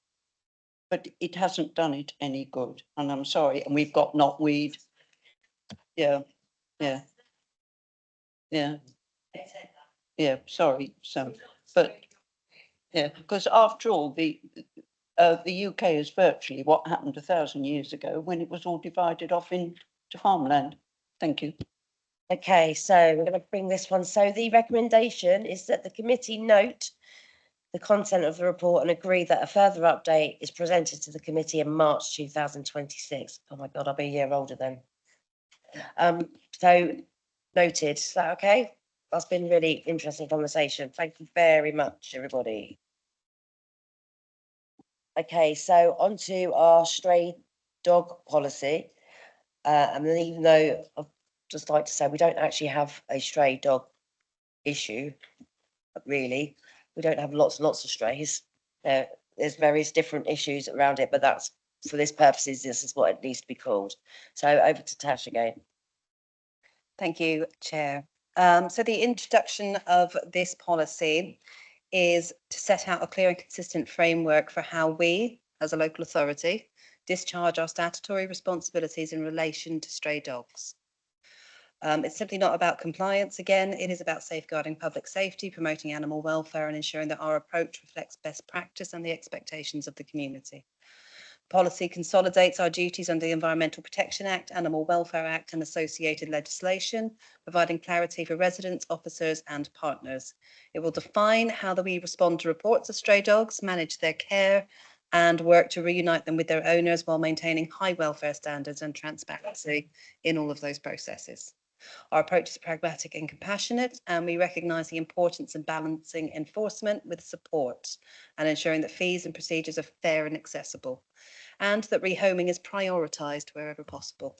But it hasn't done it any good. And I'm sorry. And we've got knotweed. Yeah. Sorry. So, but yeah, because after all, the UK is virtually what happened 1,000 years ago, when it was all divided off into farmland. Thank you. Okay, so we're going to bring this one. So the recommendation is that the committee note the content of the report and agree that a further update is presented to the committee in March 2026. Oh my God, I'll be a year older then. So noted. Is that okay? That's been really interesting conversation. Thank you very much, everybody. Okay, so on to our stray dog policy. And then even though I'd just like to say we don't actually have a stray dog issue, really. We don't have lots and lots of strays. There's various different issues around it, but that's, for this purposes, this is what it needs to be called. So over to Tash again. Thank you, Chair. So the introduction of this policy is to set out a clear and consistent framework for how we, as a local authority, discharge our statutory responsibilities in relation to stray dogs. It's simply not about compliance again, it is about safeguarding public safety, promoting animal welfare and ensuring that our approach reflects best practice and the expectations of the community. Policy consolidates our duties under the Environmental Protection Act, Animal Welfare Act and associated legislation, providing clarity for residents, officers and partners. It will define how we respond to reports of stray dogs, manage their care and work to reunite them with their owners while maintaining high welfare standards and transparency in all of those processes. Our approach is pragmatic and compassionate, and we recognise the importance of balancing enforcement with support and ensuring that fees and procedures are fair and accessible, and that rehoming is prioritised wherever possible.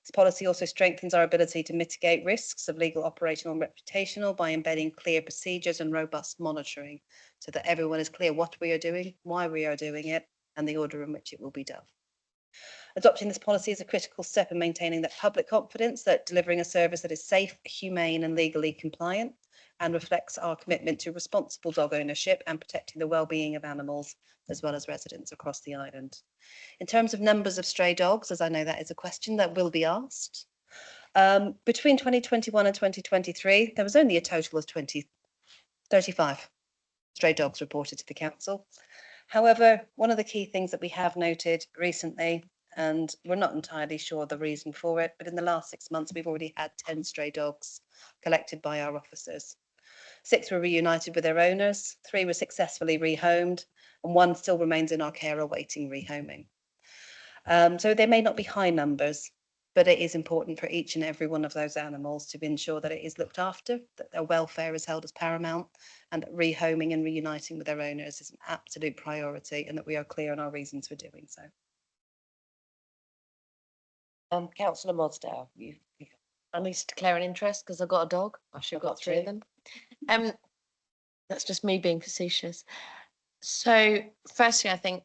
This policy also strengthens our ability to mitigate risks of legal, operational and reputational by embedding clear procedures and robust monitoring so that everyone is clear what we are doing, why we are doing it, and the order in which it will be done. Adopting this policy is a critical step in maintaining that public confidence that delivering a service that is safe, humane and legally compliant, and reflects our commitment to responsible dog ownership and protecting the well-being of animals as well as residents across the island. In terms of numbers of stray dogs, as I know that is a question that will be asked, between 2021 and 2023, there was only a total of 35 stray dogs reported to the council. However, one of the key things that we have noted recently, and we're not entirely sure the reason for it, but in the last 6 months, we've already had 10 stray dogs collected by our officers. 6 were reunited with their owners, 3 were successfully rehomed, and 1 still remains in our care awaiting rehoming. So they may not be high numbers, but it is important for each and every one of those animals to ensure that it is looked after, that their welfare is held as paramount, and that rehoming and reuniting with their owners is an absolute priority, and that we are clear on our reasons for doing so. Councillor Modsdale, you. I need to declare an interest because I've got a dog. I should have got 3 of them. That's just me being facetious. So firstly, I think,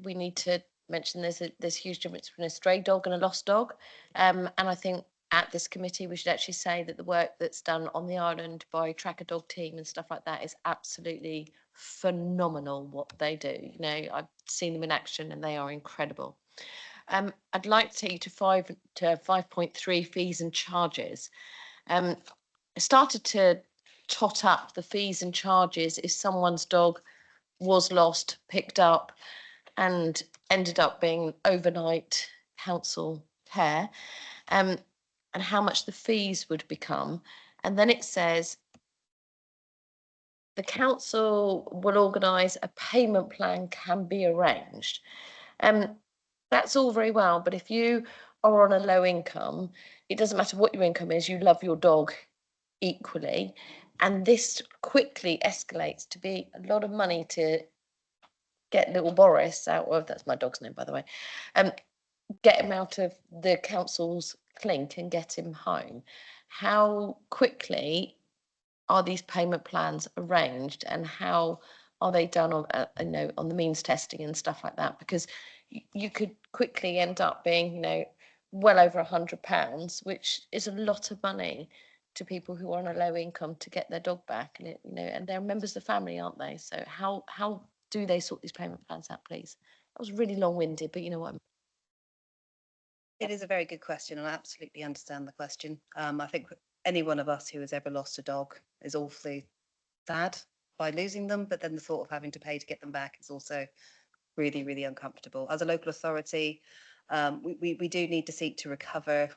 we need to mention there's a huge difference between a stray dog and a lost dog. And I think at this committee, we should actually say that the work that's done on the island by Tracker Dog Team and stuff like that is absolutely phenomenal what they do. I've seen them in action and they are incredible. I'd like to take you to 5.3 fees and charges. I started to tot up the fees and charges if someone's dog was lost, picked up, and ended up being overnight council care, and how much the fees would become. And then it says the council will organise a payment plan can be arranged. That's all very well, but if you are on a low income, it doesn't matter what your income is, you love your dog equally. And this quickly escalates to be a lot of money to get little Boris out of, that's my dog's name, by the way, get him out of the council's clink and get him home. How quickly are these payment plans arranged, and how are they done on, on the means testing and stuff like that? Because you could quickly end up being, well over £100, which is a lot of money to people who are on a low income to get their dog back, and and they're members of the family, aren't they? So how do they sort these payment plans out, please? That was really long-winded, but you know what I mean. It is a very good question, and I absolutely understand the question. I think any one of us who has ever lost a dog is awfully sad by losing them, but then the thought of having to pay to get them back is also really, really uncomfortable. As a local authority, we do need to seek to recover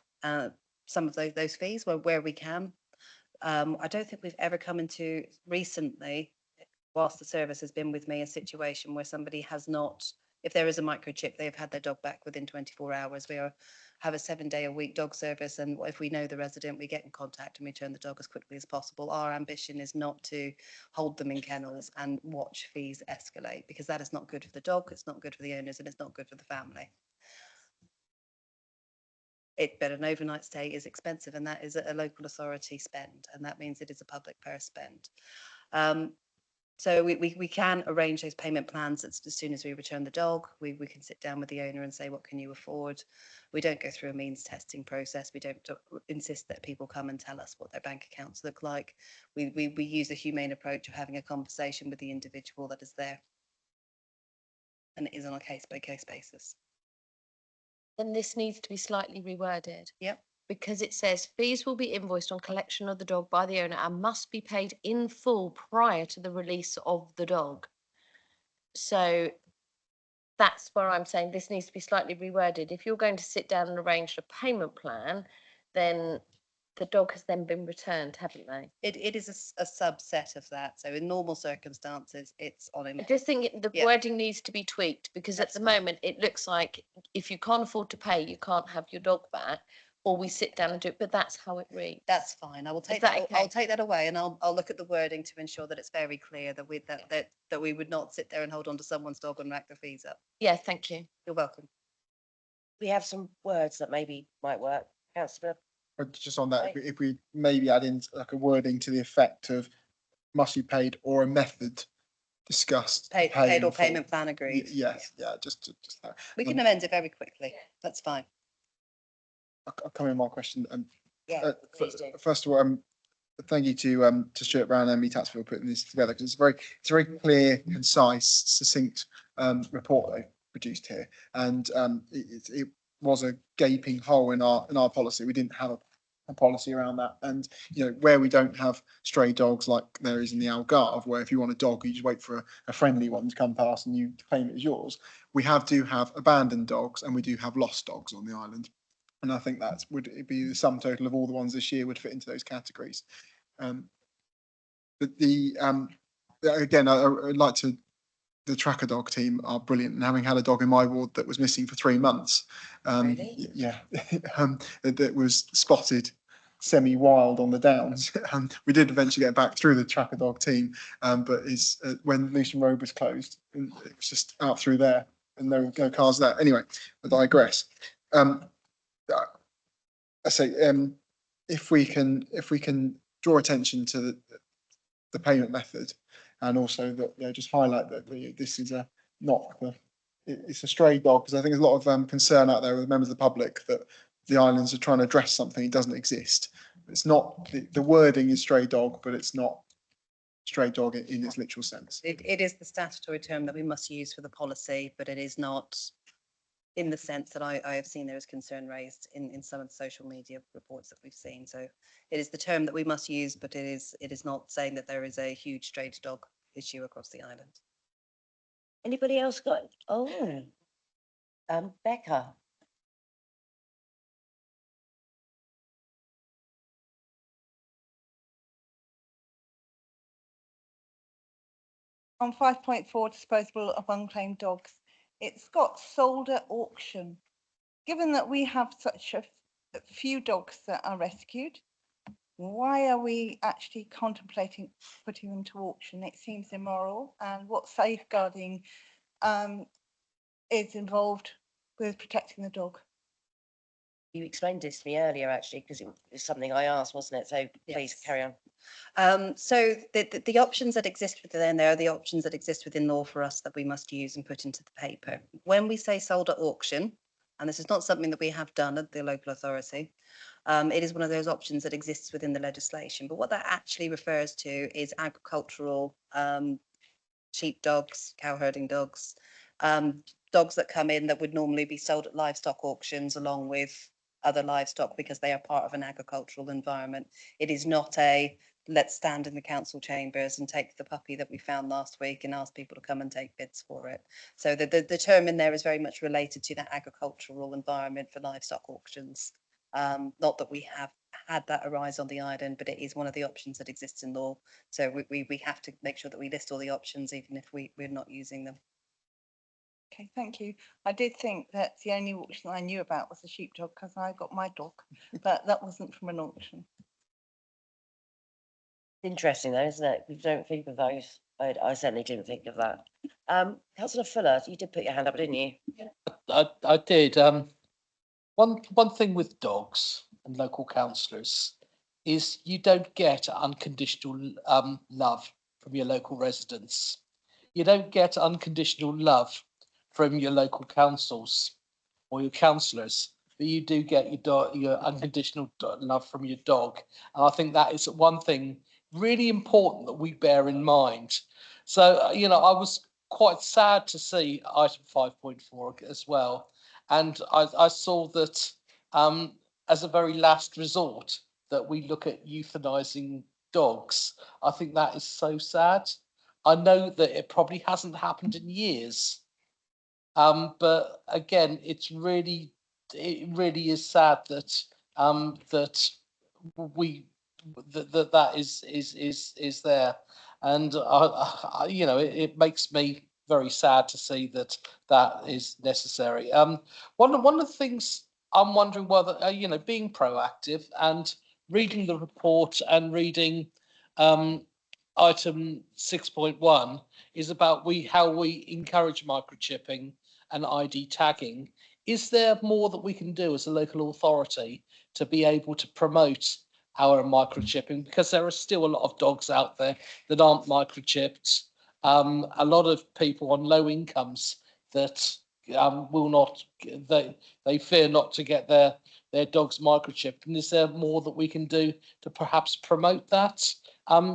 some of those fees where we can. I don't think we've ever come into recently, whilst the service has been with me, a situation where somebody has not If there is a microchip, they have had their dog back within 24 hours. Have a 7-day-a-week dog service, and if we know the resident, we get in contact and return the dog as quickly as possible. Our ambition is not to hold them in kennels and watch fees escalate, because that is not good for the dog, it's not good for the owners, and it's not good for the family. But an overnight stay is expensive, and that is a local authority spend, and that means it is a public purse spend. So we can arrange those payment plans as soon as we return the dog. We can sit down with the owner and say, what can you afford? We don't go through a means testing process. We don't insist that people come and tell us what their bank accounts look like. We use a humane approach of having a conversation with the individual that is there. And it is on a case-by-case basis. Then this needs to be slightly reworded. Yep. Because it says fees will be invoiced on collection of the dog by the owner and must be paid in full prior to the release of the dog. So that's where I'm saying this needs to be slightly reworded. If you're going to sit down and arrange a payment plan, then the dog has then been returned, haven't they? It is a subset of that. So in normal circumstances, it's on him. I just think the Yeah. wording needs to be tweaked, because That's at the fine. moment it looks like if you can't afford to pay, you can't have your dog back, or we sit down and do it, but that's how it reads. That's fine. I will take that that. I'll okay? take that away, and I'll look at the wording to ensure that it's very clear that we would not sit there and hold on to someone's dog and rack the fees up. Yeah, thank you. You're welcome. We have some words that maybe might work. Councillor, But just on that, if we maybe add in like a wording to the effect of must be paid or a method discussed. to pay Paid in or full. payment plan agreed. Yes, yeah, just that. We can amend it very quickly. That's fine. I'll come in my question. yeah, please do. First of all, thank you to Stuart Brown and Emily Tatsfield for putting this together, because it's a very clear, concise, succinct report they've produced here, and it was a gaping hole in our policy. We didn't have a policy around that, and where we don't have stray dogs like there is in the Algarve, where if you want a dog, you just wait for a friendly one to come past and you claim it as yours. We do have abandoned dogs, and we do have lost dogs on the island. And I think that would be the sum total of all the ones this year would fit into those categories. But again, I'd like to. The tracker dog team are brilliant, and having had a dog in my ward that was missing for 3 months, Really? yeah, that was spotted semi-wild on the downs. We did eventually get back through the tracker dog team, but when Lucian Road was closed, it was just out through there, and no cars there. Anyway, I digress. I say if we can draw attention to the payment method, and also that just highlight that this is it's a stray dog, because I think there's a lot of concern out there with members of the public that the islands are trying to address something that doesn't exist. It's not, the wording is stray dog, but it's not stray dog in its literal sense. It is the statutory term that we must use for the policy, but it is not in the sense that I have seen there is concern raised in some of the social media reports that we've seen. So it is the term that we must use, but it is not saying that there is a huge strayed dog issue across the island. Anybody else got? Becca. On 5.4, disposable of unclaimed dogs, it's got sold at auction. Given that we have such a few dogs that are rescued, why are we actually contemplating putting them to auction? It seems immoral. And what safeguarding is involved with protecting the dog? You explained this to me earlier, actually, because it was something I asked, wasn't it? So please carry on. So the options that exist within there are the options that exist within law for us that we must use and put into the paper. When we say sold at auction, and this is not something that we have done at the local authority, it is one of those options that exists within the legislation. But what that actually refers to is agricultural sheep dogs, cow herding dogs, dogs that come in that would normally be sold at livestock auctions along with other livestock, because they are part of an agricultural environment. It is not let's stand in the council chambers and take the puppy that we found last week and ask people to come and take bids for it. So the term in there is very much related to that agricultural environment for livestock auctions. Not that we have had that arise on the island, but it is one of the options that exists in law. So we have to make sure that we list all the options, even if we're not using them. Okay, thank you. I did think that the only auction I knew about was the sheepdog because I got my dog, but that wasn't from an auction. Interesting though, isn't it? We don't think of those. I certainly didn't think of that. Councillor Fuller, you did put your hand up, didn't you? I did. One thing with dogs and local councillors is you don't get unconditional love from your local residents. You don't get unconditional love from your local councils or your councillors, but you do get your unconditional love from your dog. And I think that is one thing really important that we bear in mind. So, you know, I was quite sad to see item 5.4 as well. And I saw that as a very last resort, that we look at euthanizing dogs. I think that is so sad. I know that it probably hasn't happened in years. But again, it really is sad that that that is there, and you know, it makes me very sad to see that that is necessary. One of the things I'm wondering whether you know, being proactive and reading the report and reading item 6.1 is about how we encourage microchipping and ID tagging. Is there more that we can do as a local authority to be able to promote our microchipping? Because there are still a lot of dogs out there that aren't microchipped. A lot of people on low incomes that will not, they fear not to get their dogs microchipped. And is there more that we can do to perhaps promote that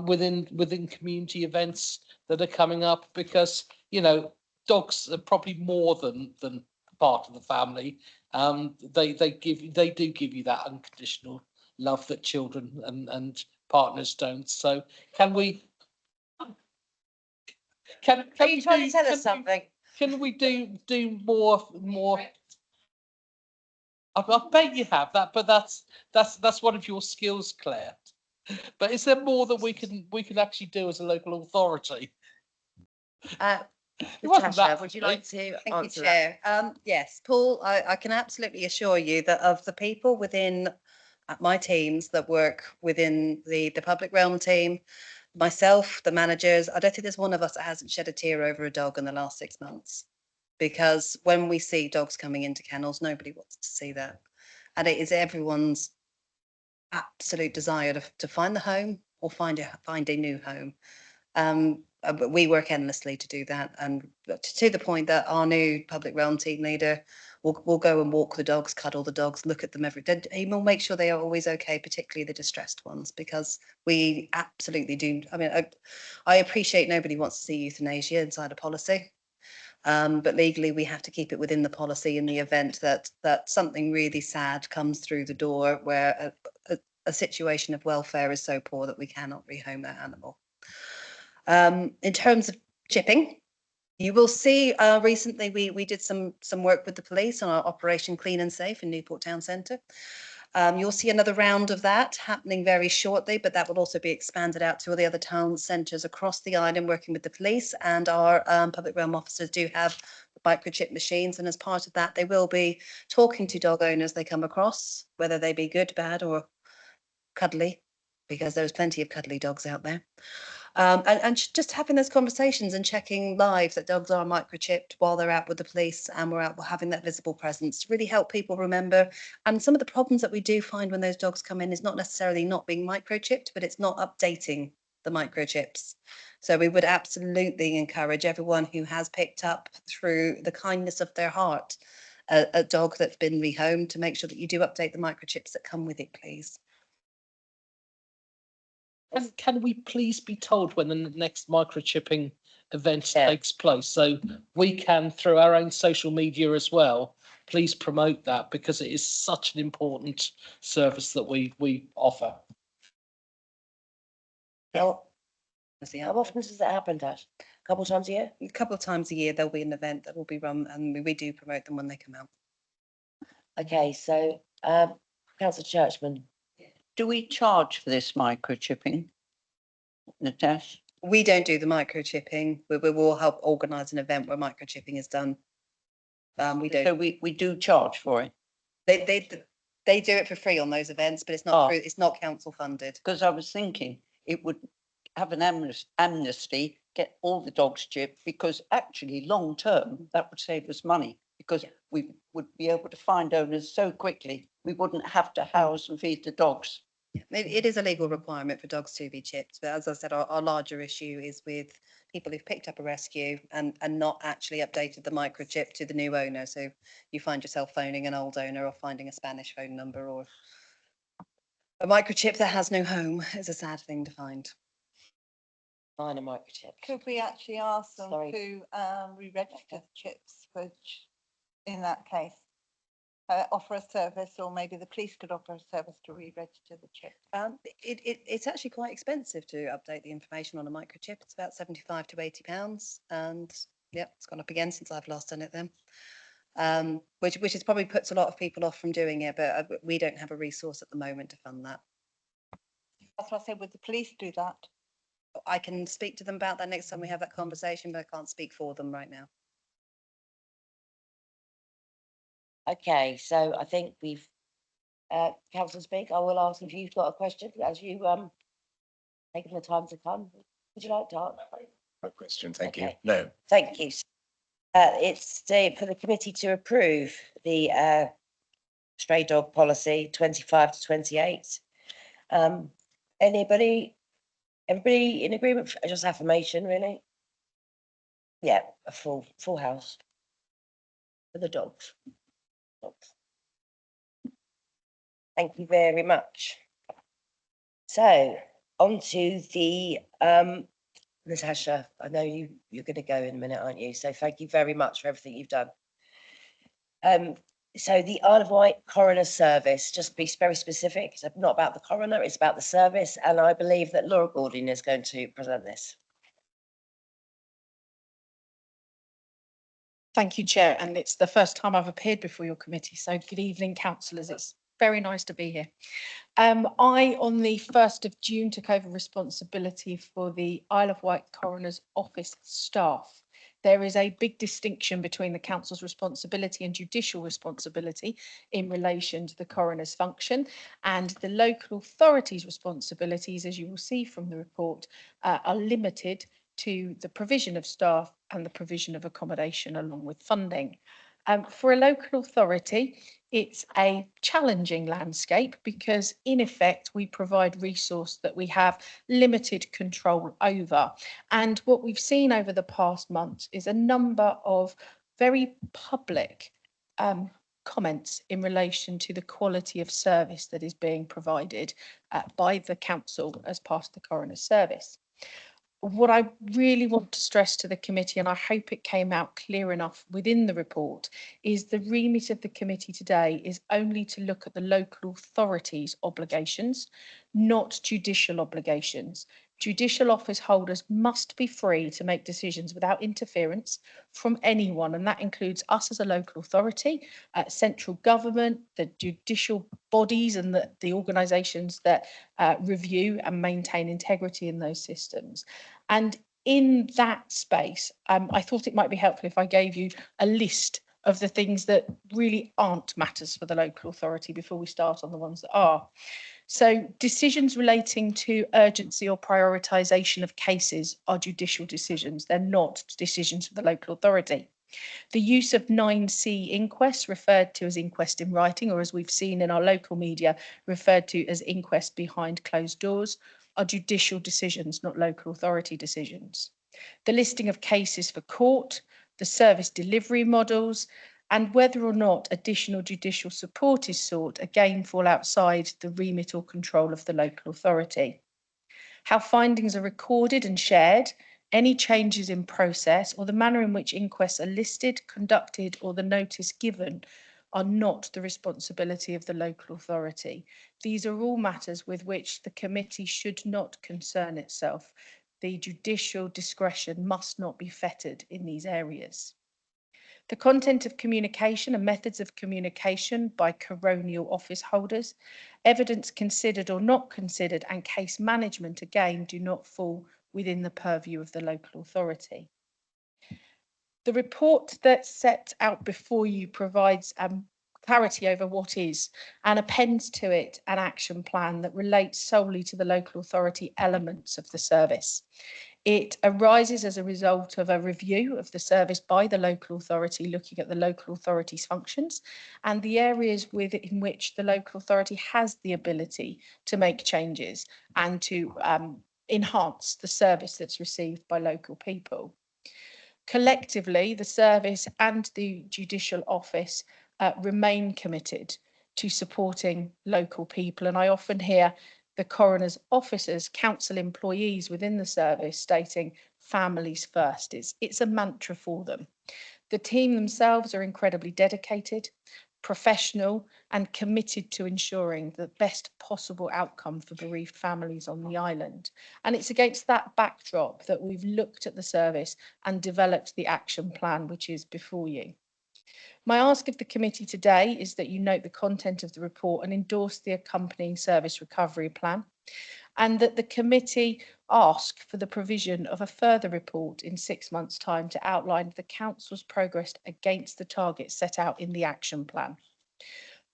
within community events that are coming up? Because, you know, dogs are probably more than part of the family. They do give you that unconditional love that children and partners don't. So can we? Are you trying to tell us something? Can we do more? I bet you have that, but that's one of your skills, Claire. But is there more that we can actually do as a local authority? Natasha, would you like to Thank you, answer that? Chair. Yes, Paul, I can absolutely assure you that of the people within my teams that work within the public realm team, myself, the managers, I don't think there's one of us that hasn't shed a tear over a dog in the last 6 months. Because when we see dogs coming into kennels, nobody wants to see that. And it is everyone's absolute desire to find the home or find a new home. But we work endlessly to do that, and to the point that our new public realm team leader will go and walk the dogs, cuddle the dogs, look at them every day. He will make sure they are always okay, particularly the distressed ones, because we absolutely do. I mean, I appreciate nobody wants to see euthanasia inside a policy, but legally we have to keep it within the policy in the event that something really sad comes through the door where a situation of welfare is so poor that we cannot rehome that animal. In terms of chipping, you will see recently we did some work with the police on our Operation Clean and Safe in Newport Town Centre. You'll see another round of that happening very shortly, but that will also be expanded out to all the other town centres across the island, working with the police, and our public realm officers do have microchip machines, and as part of that they will be talking to dog owners they come across, whether they be good, bad or cuddly, because there's plenty of cuddly dogs out there. And just having those conversations and checking live that dogs are microchipped while they're out with the police, and we're out having that visible presence to really help people remember. And some of the problems that we do find when those dogs come in is not necessarily not being microchipped, but it's not updating the microchips. So we would absolutely encourage everyone who has picked up through the kindness of their heart a dog that's been rehomed to make sure that you do update the microchips that come with it, please. And can we please be told when the next microchipping event takes place, so we can, through our own social media as well, please promote that, because it is such an important service that we offer. How often does that happen, Dash? A couple of times a year? A couple of times a year there'll be an event that will be run, and we do promote them when they come out. Okay, so Councillor Churchman. Do we charge for this microchipping, Natasha? We don't do the microchipping. We will help organise an event where microchipping is done. We So don't, we do charge for it, they do it for free on those events, but it's not Oh. through, it's not council funded. because I was thinking it would have an amnesty, get all the dogs chipped, because actually, long term, that would save us money, because we would be able to find owners so quickly, we wouldn't have to house and feed the dogs. It is a legal requirement for dogs to be chipped, but as I said, our larger issue is with people who've picked up a rescue and not actually updated the microchip to the new owner. So you find yourself phoning an old owner or finding a Spanish phone number, or a microchip that has no home is a sad thing to find. Mine are microchips. Could we actually ask them Sorry. to re-register the chips for, in that case? Offer a service, or maybe the police could offer a service to re-register the chip. It's actually quite expensive to update the information on a microchip. It's about 75 to 80 pounds, and yeah, it's gone up again since I've last done it then. Which is probably puts a lot of people off from doing it, but we don't have a resource at the moment to fund that. That's what I said, would the police do that? I can speak to them about that next time we have that conversation, but I can't speak for them right now. Okay, so I think we've, councillor Speak, I will ask if you've got a question as you, taking the time to come. Would you like to ask? No question, thank you. Okay. No. Thank you. It's for the committee to approve the stray dog policy 25 to 28. Everybody in agreement? Just affirmation, really? Yeah, a full house for the dogs. Thank you very much. So on to the Natasha, I know you're going to go in a minute, aren't you? So thank you very much for everything you've done. So the Isle of Wight Coroner Service, just be very specific, it's not about the coroner, it's about the service, and I believe that Laura Gordon is going to present this. Thank you, Chair, and it's the first time I've appeared before your committee, so good evening, councillors. It's very nice to be here. I, on the 1st of June, took over responsibility for the Isle of Wight Coroner's Office staff. There is a big distinction between the council's responsibility and judicial responsibility in relation to the coroner's function, and the local authority's responsibilities, as you will see from the report, are limited to the provision of staff and the provision of accommodation along with funding. For a local authority, it's a challenging landscape because in effect we provide resource that we have limited control over. And what we've seen over the past months is a number of very public comments in relation to the quality of service that is being provided by the council as part of the coroner's service. What I really want to stress to the committee, and I hope it came out clear enough within the report, is the remit of the committee today is only to look at the local authorities' obligations, not judicial obligations. Judicial office holders must be free to make decisions without interference from anyone, and that includes us as a local authority, central government, the judicial bodies and the organisations that review and maintain integrity in those systems. And in that space, I thought it might be helpful if I gave you a list of the things that really aren't matters for the local authority before we start on the ones that are. So decisions relating to urgency or prioritisation of cases are judicial decisions. They're not decisions for the local authority. The use of 9C inquests, referred to as inquest in writing, or as we've seen in our local media, referred to as inquest behind closed doors, are judicial decisions, not local authority decisions. The listing of cases for court, the service delivery models, and whether or not additional judicial support is sought, again fall outside the remit or control of the local authority. How findings are recorded and shared, any changes in process, or the manner in which inquests are listed, conducted, or the notice given are not the responsibility of the local authority. These are all matters with which the committee should not concern itself. The judicial discretion must not be fettered in these areas. The content of communication and methods of communication by coronial office holders, evidence considered or not considered, and case management, again, do not fall within the purview of the local authority. The report that's set out before you provides clarity over what is and appends to it an action plan that relates solely to the local authority elements of the service. It arises as a result of a review of the service by the local authority, looking at the local authority's functions and the areas within which the local authority has the ability to make changes and to enhance the service that's received by local people. Collectively, the service and the judicial office remain committed to supporting local people. And I often hear the coroner's officers, council employees within the service stating families first. It's a mantra for them. The team themselves are incredibly dedicated, professional and committed to ensuring the best possible outcome for bereaved families on the island. And it's against that backdrop that we've looked at the service and developed the action plan which is before you. My ask of the committee today is that you note the content of the report and endorse the accompanying service recovery plan, and that the committee ask for the provision of a further report in 6 months' time to outline the council's progress against the targets set out in the action plan.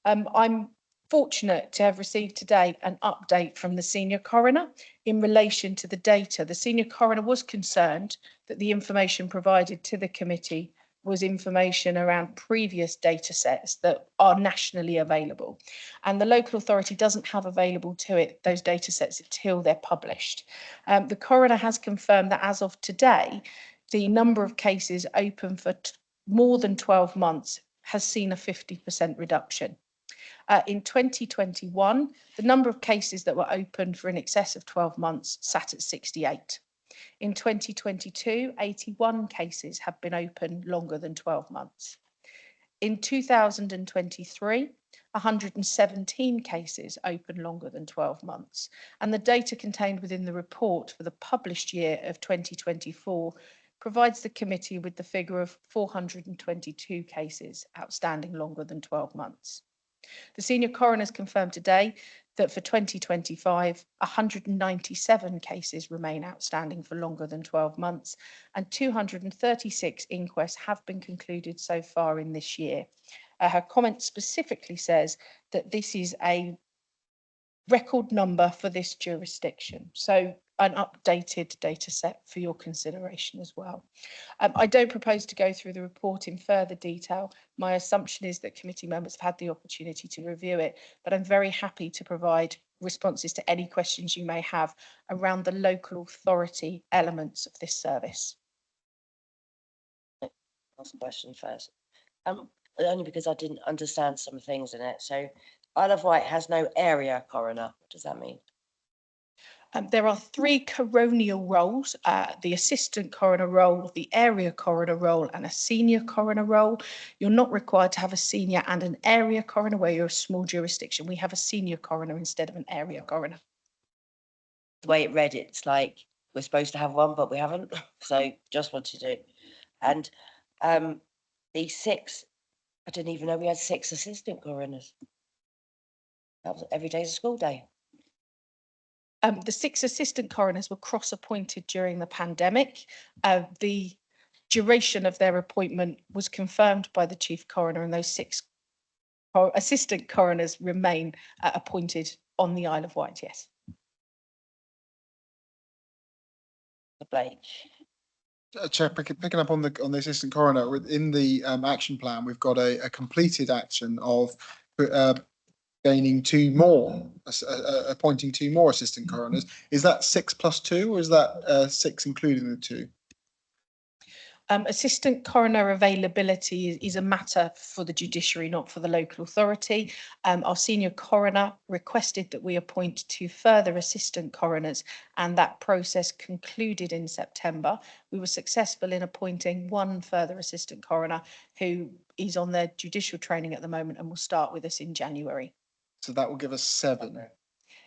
I'm fortunate to have received today an update from the senior coroner in relation to the data. The senior coroner was concerned that the information provided to the committee was information around previous data sets that are nationally available. And the local authority doesn't have available to it those data sets until they're published. The coroner has confirmed that as of today, the number of cases open for more than 12 months has seen a 50% reduction. In 2021, the number of cases that were open for in excess of 12 months sat at 68. In 2022, 81 cases have been open longer than 12 months. In 2023, 117 cases open longer than 12 months. And the data contained within the report for the published year of 2024 provides the committee with the figure of 422 cases outstanding longer than 12 months. The senior coroner has confirmed today that for 2025, 197 cases remain outstanding for longer than 12 months and 236 inquests have been concluded so far in this year. Her comment specifically says that this is a record number for this jurisdiction. So an updated data set for your consideration as well. I don't propose to go through the report in further detail. My assumption is that committee members have had the opportunity to review it, but I'm very happy to provide responses to any questions you may have around the local authority elements of this service. Ask a question first. Only because I didn't understand some things in it. So Isle of Wight has no area coroner. What does that mean? There are 3 coronial roles, the assistant coroner role, the area coroner role and a senior coroner role. You're not required to have a senior and an area coroner where you're a small jurisdiction. We have a senior coroner instead of an area coroner. The way it read, it's like we're supposed to have one, but we haven't. So just wanted to. And the 6, I didn't even know we had 6 assistant coroners. That was every day's a school day. The 6 assistant coroners were cross-appointed during the pandemic. The duration of their appointment was confirmed by the chief coroner, and those 6 assistant coroners remain appointed on the Isle of Wight, yes. Blake. Chair, picking up on the assistant coroner, within the action plan, we've got a completed action of gaining 2 more, appointing 2 more assistant coroners. Is that 6 plus 2, or is that 6 including the 2? Assistant coroner availability is a matter for the judiciary, not for the local authority. Our senior coroner requested that we appoint 2 further assistant coroners, and that process concluded in September. We were successful in appointing 1 further assistant coroner who is on their judicial training at the moment and will start with us in January. So that will give us 7.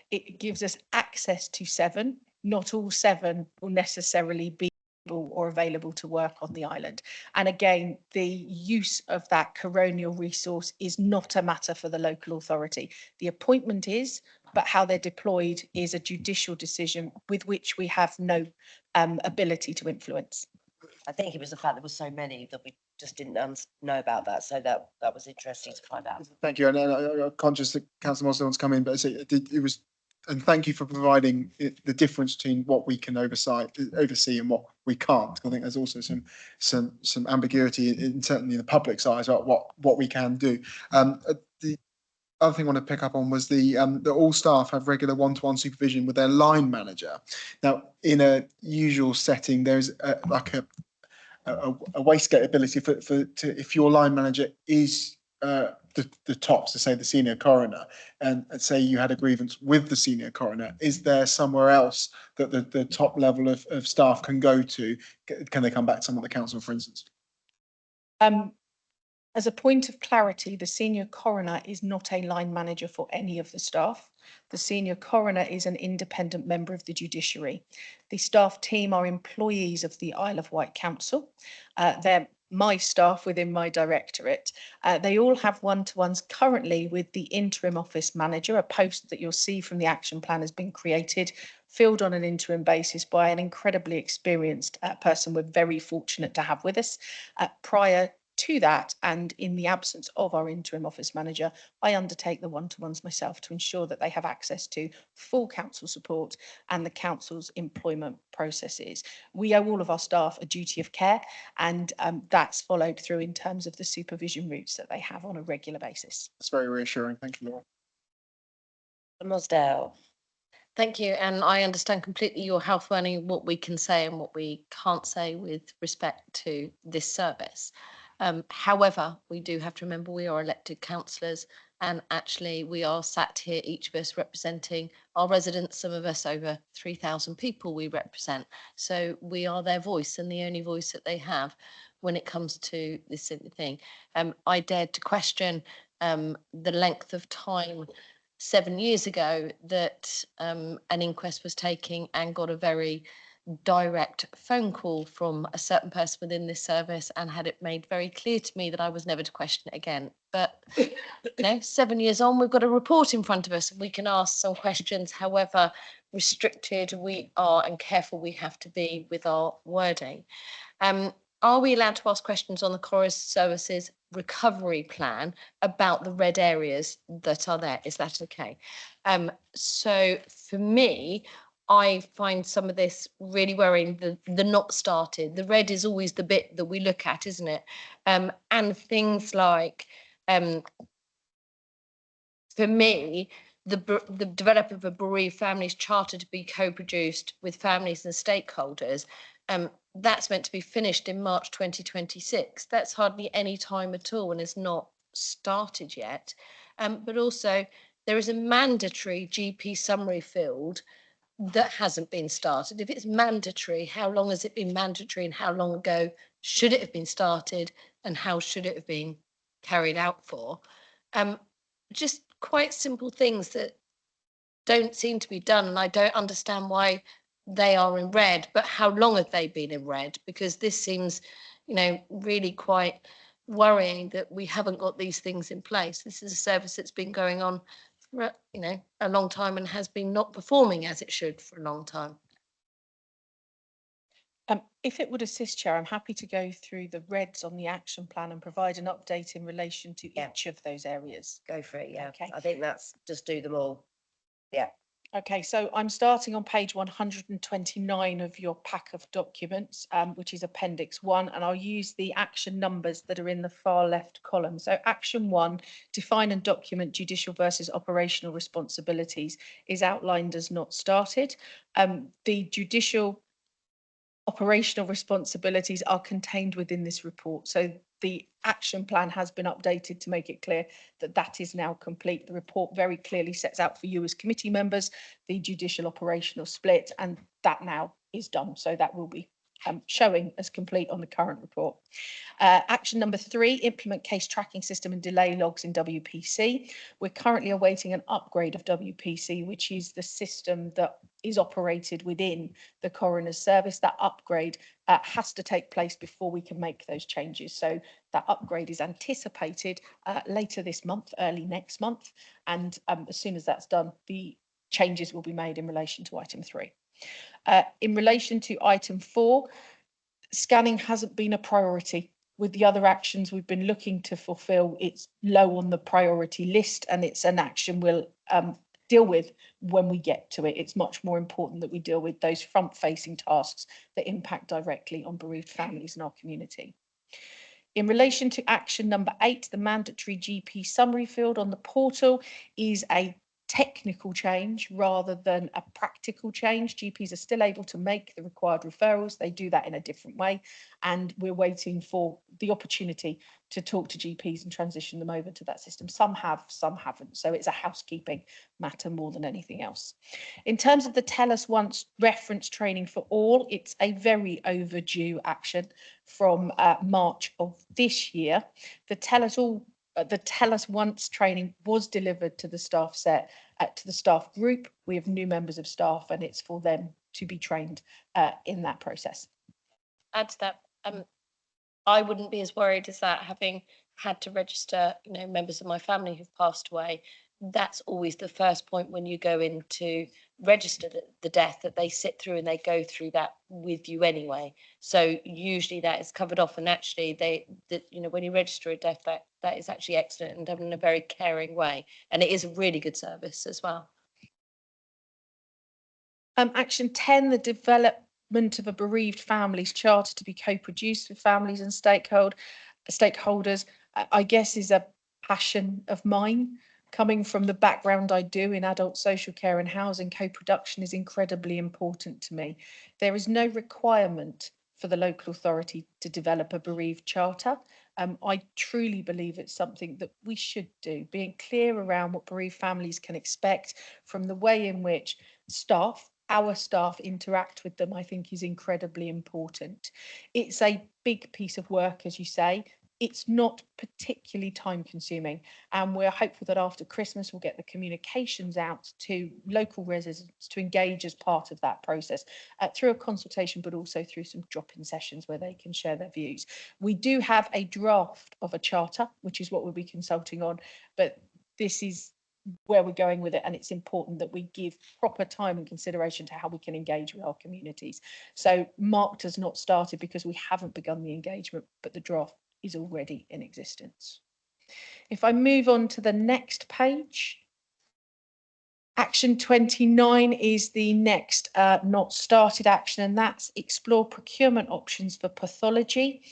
It gives us access to 7. Not all 7 will necessarily be or available to work on the island. And again, the use of that coronial resource is not a matter for the local authority. The appointment is, but how they're deployed is a judicial decision with which we have no ability to influence. I think it was the fact there were so many that we just didn't know about that. So that was interesting to find out. Thank you. And I'm conscious that Councillor Mosley wants to come in, but it was, and thank you for providing the difference between what we can oversee and what we can't. I think there's also some ambiguity in certainly in the public's eyes about what we can do. The other thing I want to pick up on was the all staff have regular one-to-one supervision with their line manager. Now, in a usual setting, there's like a wastegate ability to if your line manager is the top, so say the senior coroner, and say you had a grievance with the senior coroner, is there somewhere else that the top level of staff can go to? Can they come back to someone at the council, for instance? As a point of clarity, the senior coroner is not a line manager for any of the staff. The senior coroner is an independent member of the judiciary. The staff team are employees of the Isle of Wight Council. They're my staff within my directorate. They all have one-to-ones currently with the interim office manager, a post that you'll see from the action plan has been created, filled on an interim basis by an incredibly experienced person we're very fortunate to have with us. Prior to that, and in the absence of our interim office manager, I undertake the one-to-ones myself to ensure that they have access to full council support and the council's employment processes. We owe all of our staff a duty of care, and that's followed through in terms of the supervision routes that they have on a regular basis. That's very reassuring. Thank you, Laura. Mosdale. Thank you, and I understand completely your health warning, what we can say and what we can't say with respect to this service. However, we do have to remember we are elected councillors, and actually we are sat here, each of us representing our residents, some of us over 3,000 people we represent. So we are their voice and the only voice that they have when it comes to this sort of thing. I dared to question the length of time 7 years ago that an inquest was taking, and got a very direct phone call from a certain person within this service, and had it made very clear to me that I was never to question it again. But you know, 7 years on, we've got a report in front of us and we can ask some questions, however restricted we are and careful we have to be with our wording. Are we allowed to ask questions on the Coroner Services recovery plan about the red areas that are there? Is that okay? So for me, I find some of this really worrying, the not started. The red is always the bit that we look at, isn't it? And things like, for me, the development of a bereaved families charter to be co-produced with families and stakeholders, that's meant to be finished in March 2026. That's hardly any time at all and is not started yet. But also, there is a mandatory GP summary field that hasn't been started. If it's mandatory, how long has it been mandatory, and how long ago should it have been started, and how should it have been carried out for? Just quite simple things that don't seem to be done, and I don't understand why they are in red, but how long have they been in red? Because this seems, you know, really quite worrying that we haven't got these things in place. This is a service that's been going on for, you know, a long time and has been not performing as it should for a long time. If it would assist, Chair, I'm happy to go through the reds on the action plan and provide an update in relation to each of those areas. Go for it, yeah. Okay. I think that's just do them all. Yeah. Okay, so I'm starting on page 129 of your pack of documents, which is Appendix 1, and I'll use the action numbers that are in the far left column. So Action 1, define and document judicial versus operational responsibilities, is outlined as not started. The judicial operational responsibilities are contained within this report. So the action plan has been updated to make it clear that that is now complete. The report very clearly sets out for you as committee members the judicial operational split, and that now is done. So that will be showing as complete on the current report. Action number 3, implement case tracking system and delay logs in WPC. We're currently awaiting an upgrade of WPC, which is the system that is operated within the Coroner Service. That upgrade has to take place before we can make those changes. So that upgrade is anticipated later this month, early next month. And as soon as that's done, the changes will be made in relation to item 3. In relation to item 4, scanning hasn't been a priority. With the other actions we've been looking to fulfil, it's low on the priority list, and it's an action we'll deal with when we get to it. It's much more important that we deal with those front-facing tasks that impact directly on bereaved families in our community. In relation to action number 8, the mandatory GP summary field on the portal is a technical change rather than a practical change. GPs are still able to make the required referrals. They do that in a different way, and we're waiting for the opportunity to talk to GPs and transition them over to that system. Some have, some haven't. So it's a housekeeping matter more than anything else. In terms of the Tell Us Once reference training for all, it's a very overdue action from March of this year. The Tell Us Once training was delivered to the staff set, to the staff group. We have new members of staff, and it's for them to be trained in that process. Add to that, I wouldn't be as worried as that, having had to register, members of my family who've passed away. That's always the first point when you go in to register the death, that they sit through and they go through that with you anyway. So usually that is covered off, and actually when you register a death, that is actually excellent and done in a very caring way, and it is a really good service as well. Action 10, the development of a bereaved families charter to be co-produced with families and stakeholders, I guess is a passion of mine. Coming from the background I do in adult social care and housing, co-production is incredibly important to me. There is no requirement for the local authority to develop a bereaved charter. I truly believe it's something that we should do. Being clear around what bereaved families can expect from the way in which our staff interact with them, I think is incredibly important. It's a big piece of work, as you say. It's not particularly time consuming, and we're hopeful that after Christmas we'll get the communications out to local residents to engage as part of that process through a consultation, but also through some drop-in sessions where they can share their views. We do have a draft of a charter, which is what we'll be consulting on, but this is where we're going with it, and it's important that we give proper time and consideration to how we can engage with our communities. So Marked has not started because we haven't begun the engagement, but the draft is already in existence. If I move on to the next page, action 29 is the next not started action, and that's explore procurement options for pathology.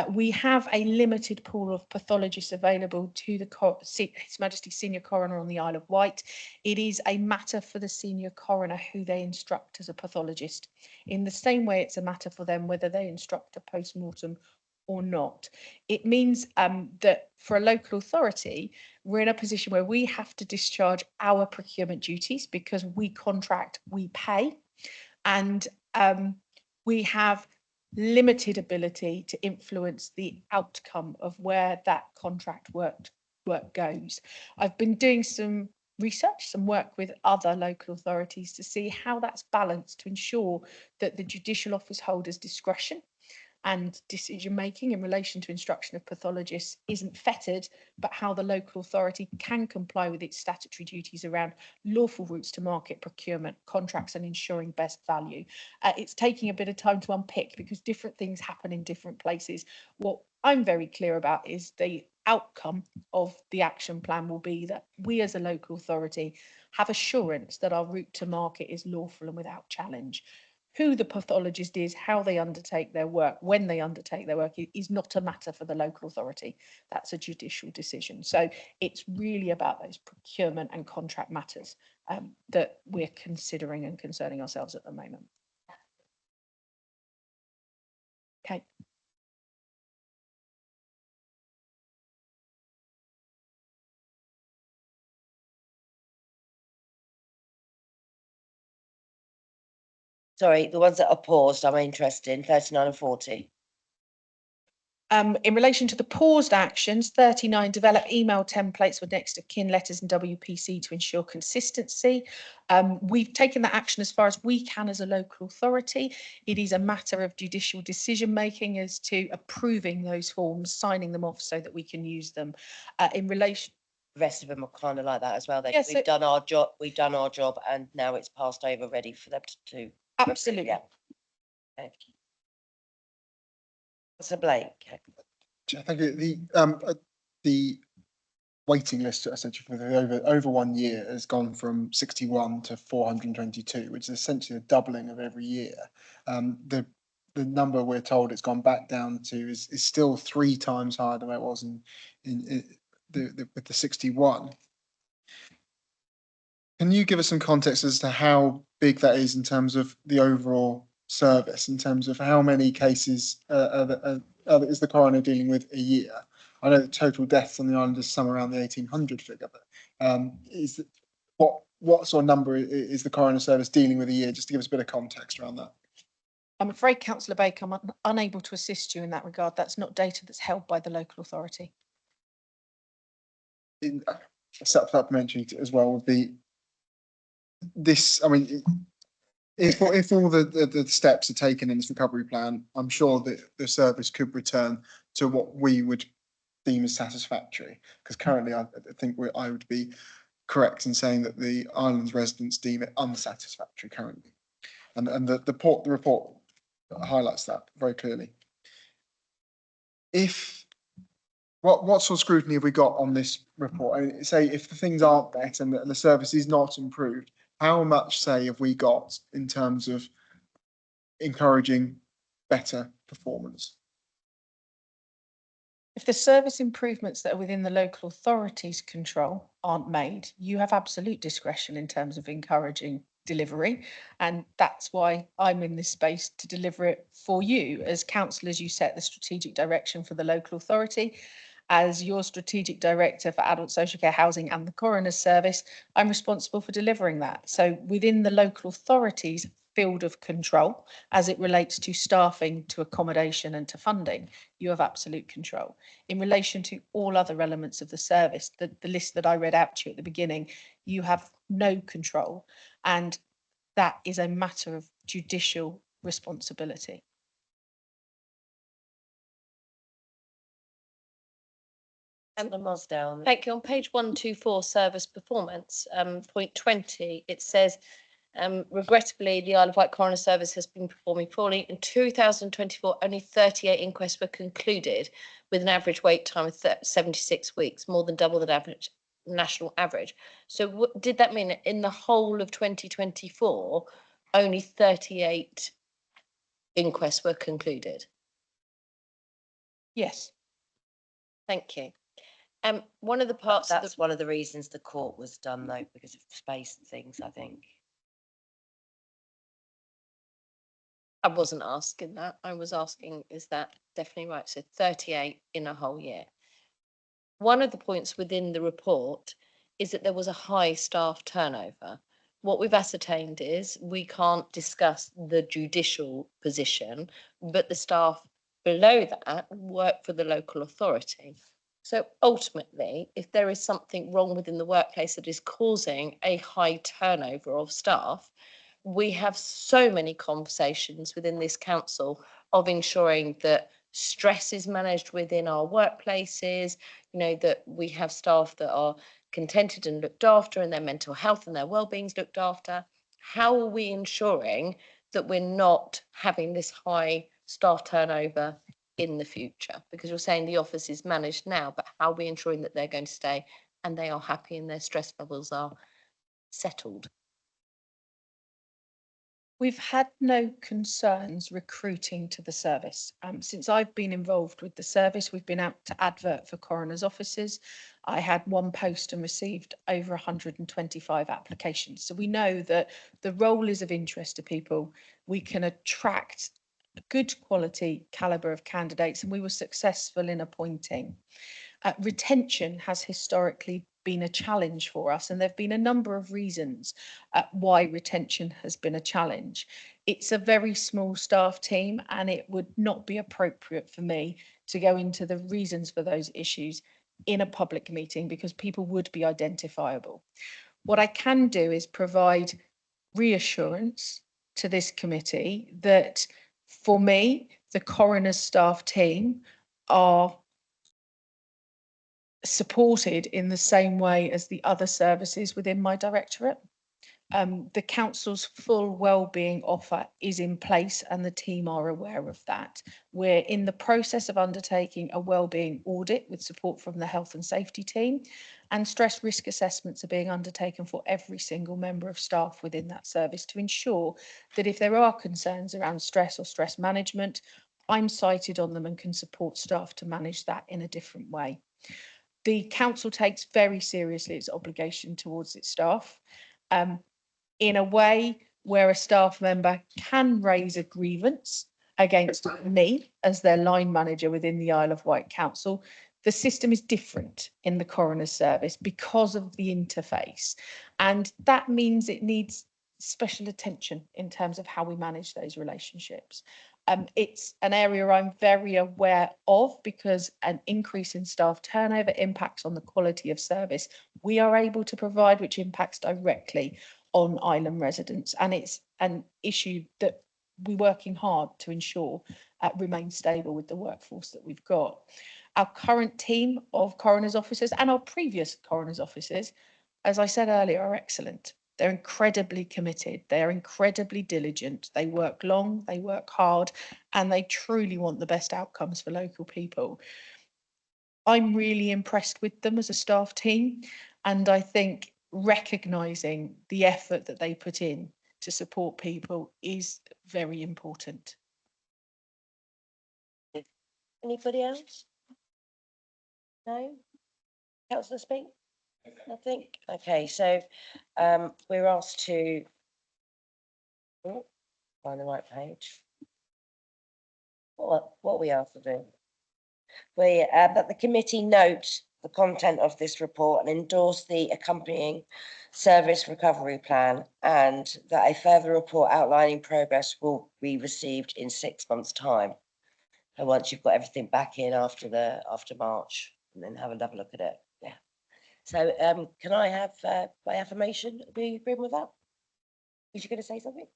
We have a limited pool of pathologists available to His Majesty Senior Coroner on the Isle of Wight. It is a matter for the Senior Coroner who they instruct as a pathologist. In the same way, it's a matter for them whether they instruct a post-mortem or not. It means that for a local authority, we're in a position where we have to discharge our procurement duties because we contract, we pay, and we have limited ability to influence the outcome of where that contract work goes. I've been doing some research, some work with other local authorities to see how that's balanced to ensure that the judicial office holder's discretion and decision making in relation to instruction of pathologists isn't fettered, but how the local authority can comply with its statutory duties around lawful routes to market, procurement, contracts, and ensuring best value. It's taking a bit of time to unpick because different things happen in different places. What I'm very clear about is the outcome of the action plan will be that we as a local authority have assurance that our route to market is lawful and without challenge. Who the pathologist is, how they undertake their work, when they undertake their work is not a matter for the local authority. That's a judicial decision. So it's really about those procurement and contract matters that we're considering and concerning ourselves at the moment. Okay. Sorry, the ones that are paused, I'm interested in 39 and 40. In relation to the paused actions, 39, develop email templates with next of kin letters and WPC to ensure consistency. We've taken that action as far as we can as a local authority. It is a matter of judicial decision making as to approving those forms, signing them off so that we can use them. In relation, The rest of them are kind of like that as well. Yes, We've done our job, and now it's passed over, ready for them to absolutely. Yeah. Okay. Councillor Blake. Thank you. The waiting list essentially for the over 1 year has gone from 61 to 422, which is essentially a doubling of every year. The number we're told it's gone back down to is still 3 times higher than it was with the 61. Can you give us some context as to how big that is in terms of the overall service, in terms of how many cases is the coroner dealing with a year? I know the total deaths on the island is somewhere around the 1,800 figure, but what sort of number is the Coroner Service dealing with a year, just to give us a bit of context around that? I'm afraid, Councillor Baker, I'm unable to assist you in that regard. That's not data that's held by the local authority. Supplementary as well would be this. I mean, if all the steps are taken in this recovery plan, I'm sure that the service could return to what we would deem as satisfactory. Because currently, I think I would be correct in saying that the island's residents deem it unsatisfactory currently, and the report highlights that very clearly. What sort of scrutiny have we got on this report? I mean, say if the things aren't met and the service is not improved, how much say have we got in terms of encouraging better performance? If the service improvements that are within the local authority's control aren't made, you have absolute discretion in terms of encouraging delivery. And that's why I'm in this space, to deliver it for you. As councillors, you set the strategic direction for the local authority. As your strategic director for adult social care housing and the Coroner Service, I'm responsible for delivering that. So within the local authority's field of control, as it relates to staffing, to accommodation and to funding, you have absolute control. In relation to all other elements of the service, the list that I read out to you at the beginning, you have no control. And that is a matter of judicial responsibility. And the Mosdale. Thank you. On page 124, service performance, point 20, it says, regrettably, the Isle of Wight Coroner Service has been performing poorly. In 2024, only 38 inquests were concluded with an average wait time of 76 weeks, more than double the average national average. So what did that mean? In the whole of 2024, only 38 inquests were concluded? Yes. Thank you. One of the parts that's one of the reasons the court was done, though, because of space and things, I think. I wasn't asking that. I was asking, is that definitely right? So 38 in a whole year. One of the points within the report is that there was a high staff turnover. What we've ascertained is we can't discuss the judicial position, but the staff below that work for the local authority. So ultimately, if there is something wrong within the workplace that is causing a high turnover of staff, we have so many conversations within this council of ensuring that stress is managed within our workplaces, you know, that we have staff that are contented and looked after, and their mental health and their well-being is looked after. How are we ensuring that we're not having this high staff turnover in the future? Because you're saying the office is managed now, but how are we ensuring that they're going to stay and they are happy and their stress levels are settled? We've had no concerns recruiting to the service. Since I've been involved with the service, we've been out to advert for coroners' offices. I had one post and received over 125 applications. So we know that the role is of interest to people. We can attract a good quality calibre of candidates, and we were successful in appointing. Retention has historically been a challenge for us, and there have been a number of reasons why retention has been a challenge. It's a very small staff team, and it would not be appropriate for me to go into the reasons for those issues in a public meeting, because people would be identifiable. What I can do is provide reassurance to this committee that for me, the coroner's staff team are supported in the same way as the other services within my directorate. The council's full wellbeing offer is in place and the team are aware of that. We're in the process of undertaking a wellbeing audit with support from the health and safety team, and stress risk assessments are being undertaken for every single member of staff within that service to ensure that if there are concerns around stress or stress management, I'm cited on them and can support staff to manage that in a different way. The council takes very seriously its obligation towards its staff. In a way where a staff member can raise a grievance against me as their line manager within the Isle of Wight Council, the system is different in the Coroner Service because of the interface. And that means it needs special attention in terms of how we manage those relationships. It's an area I'm very aware of because an increase in staff turnover impacts on the quality of service we are able to provide, which impacts directly on island residents, and it's an issue that we're working hard to ensure remains stable with the workforce that we've got. Our current team of coroners officers and our previous coroners officers, as I said earlier, are excellent. They're incredibly committed, they're incredibly diligent, they work long, they work hard, and they truly want the best outcomes for local people. I'm really impressed with them as a staff team, and I think recognising the effort that they put in to support people is very important. Anybody else? No? Councillor Spink? Nothing? Okay, so we're asked to find the right page. What we asked to do? That the committee note the content of this report and endorse the accompanying service recovery plan, and that a further report outlining progress will be received in 6 months' time. So once you've got everything back in after March, and then have another look at it. Yeah. So can I have by affirmation? Do you agree with that? Was you going to say something?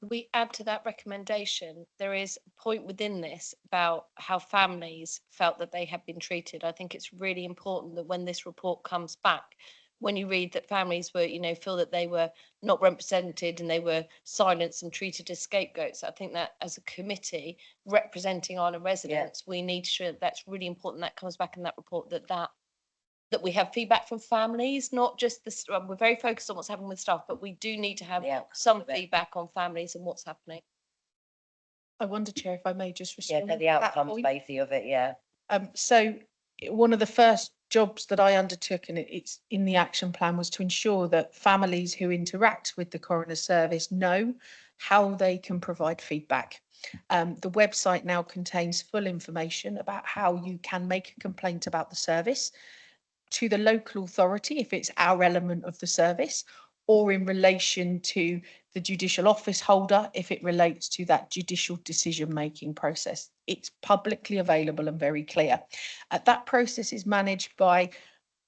We add to that recommendation, there is a point within this about how families felt that they had been treated. I think it's really important that when this report comes back, when you read that families were, feel that they were not represented and they were silenced and treated as scapegoats. I think that as a committee representing island residents, we need to show that that's really important. That comes back in that report, that we have feedback from families, not just the, we're very focused on what's happening with staff, but we do need to have some feedback on families and what's happening. I wonder, Chair, if I may just respond. Yeah, the outcomes basically of it, yeah. So one of the first jobs that I undertook, and it's in the action plan, was to ensure that families who interact with the Coroner Service know how they can provide feedback. The website now contains full information about how you can make a complaint about the service to the local authority if it's our element of the service, or in relation to the judicial office holder if it relates to that judicial decision-making process. It's publicly available and very clear. That process is managed by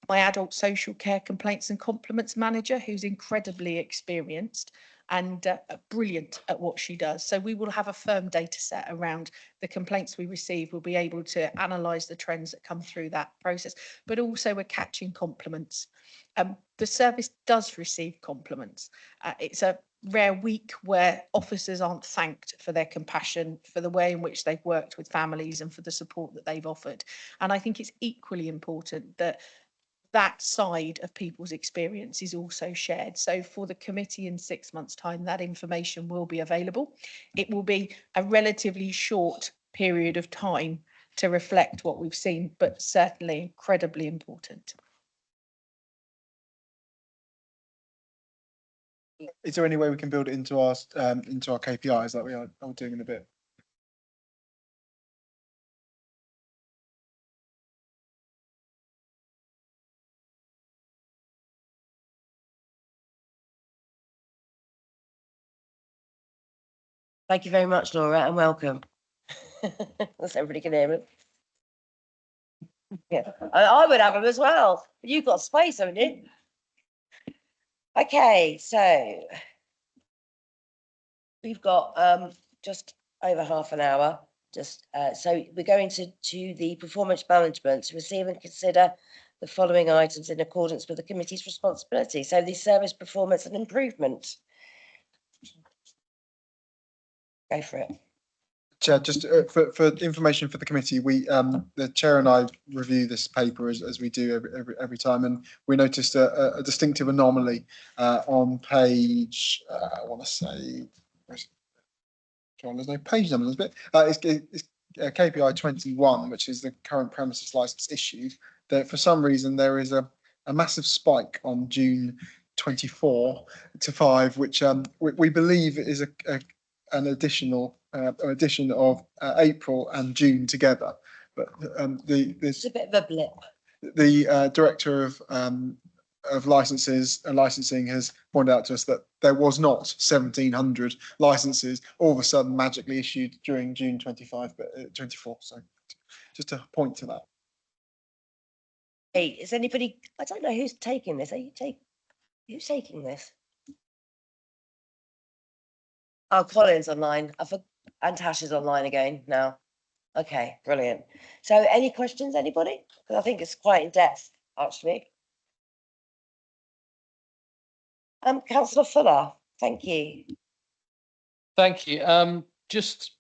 my adult social care complaints and compliments manager, who's incredibly experienced and brilliant at what she does. So we will have a firm data set around the complaints we receive. We'll be able to analyse the trends that come through that process, but also we're catching compliments. The service does receive compliments. It's a rare week where officers aren't thanked for their compassion, for the way in which they've worked with families and for the support that they've offered. And I think it's equally important that that side of people's experience is also shared. So for the committee in 6 months' time, that information will be available. It will be a relatively short period of time to reflect what we've seen, but certainly incredibly important. Is there any way we can build it into our KPIs like we are doing in a bit? Thank you very much, Laura, and welcome. That's everybody can hear it. Yeah, I would have them as well. You've got space, haven't you? Okay, so we've got just over half an hour. So we're going to the performance management to receive and consider the following items in accordance with the committee's responsibility. So the service performance and improvement. Go for it. Chair, just for information for the committee, the chair and I review this paper as we do every time, and we noticed a distinctive anomaly on page. I want to say, John, there's no page numbers, but it's KPI 21, which is the current premises license issued. That for some reason there is a massive spike on June 24 to 5, which we believe is an addition of April and June together. But It's a bit of a blip. The director of licenses and licensing has pointed out to us that there was not 1,700 licenses all of a sudden magically issued during June 25, but 24. So just to point to that. Hey, is anybody? I don't know who's taking this. Who's taking this? Oh, Colin's online. And Tash is online again now. Okay, brilliant. So any questions, anybody? Because I think it's quite in depth, actually. Councillor Fuller, thank you. Thank you. Just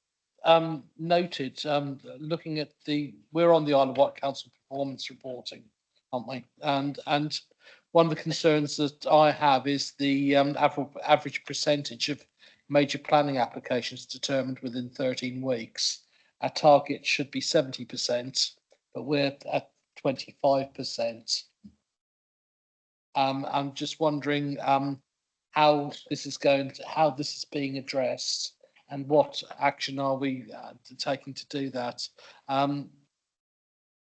noted, looking at we're on the Isle of Wight Council performance reporting, aren't we? And one of the concerns that I have is the average percentage of major planning applications determined within 13 weeks. Our target should be 70%, but we're at 25%. I'm just wondering how this is being addressed, and what action are we taking to do that?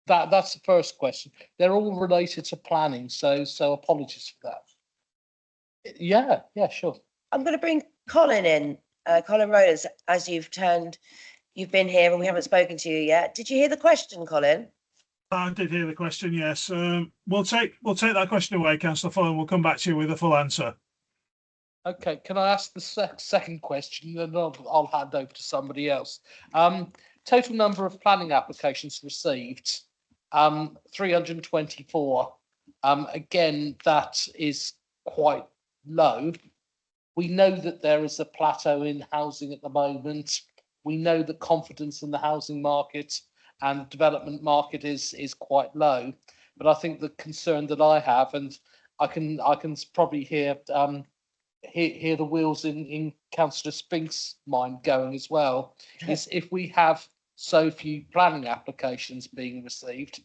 That's the first question. They're all related to planning, so apologies for that. Yeah, sure. I'm going to bring Colin in. Colin Rowlands, as you've been here and we haven't spoken to you yet. Did you hear the question, Colin? I did hear the question, yes. We'll take that question away, Councillor Fuller, and we'll come back to you with a full answer. Okay, can I ask the second question, then I'll hand over to somebody else. Total number of planning applications received, 324. Again, that is quite low. We know that there is a plateau in housing at the moment. We know that confidence in the housing market and development market is quite low. But I think the concern that I have, and I can probably hear the wheels in Councillor Spink's mind going as well, is if we have so few planning applications being received,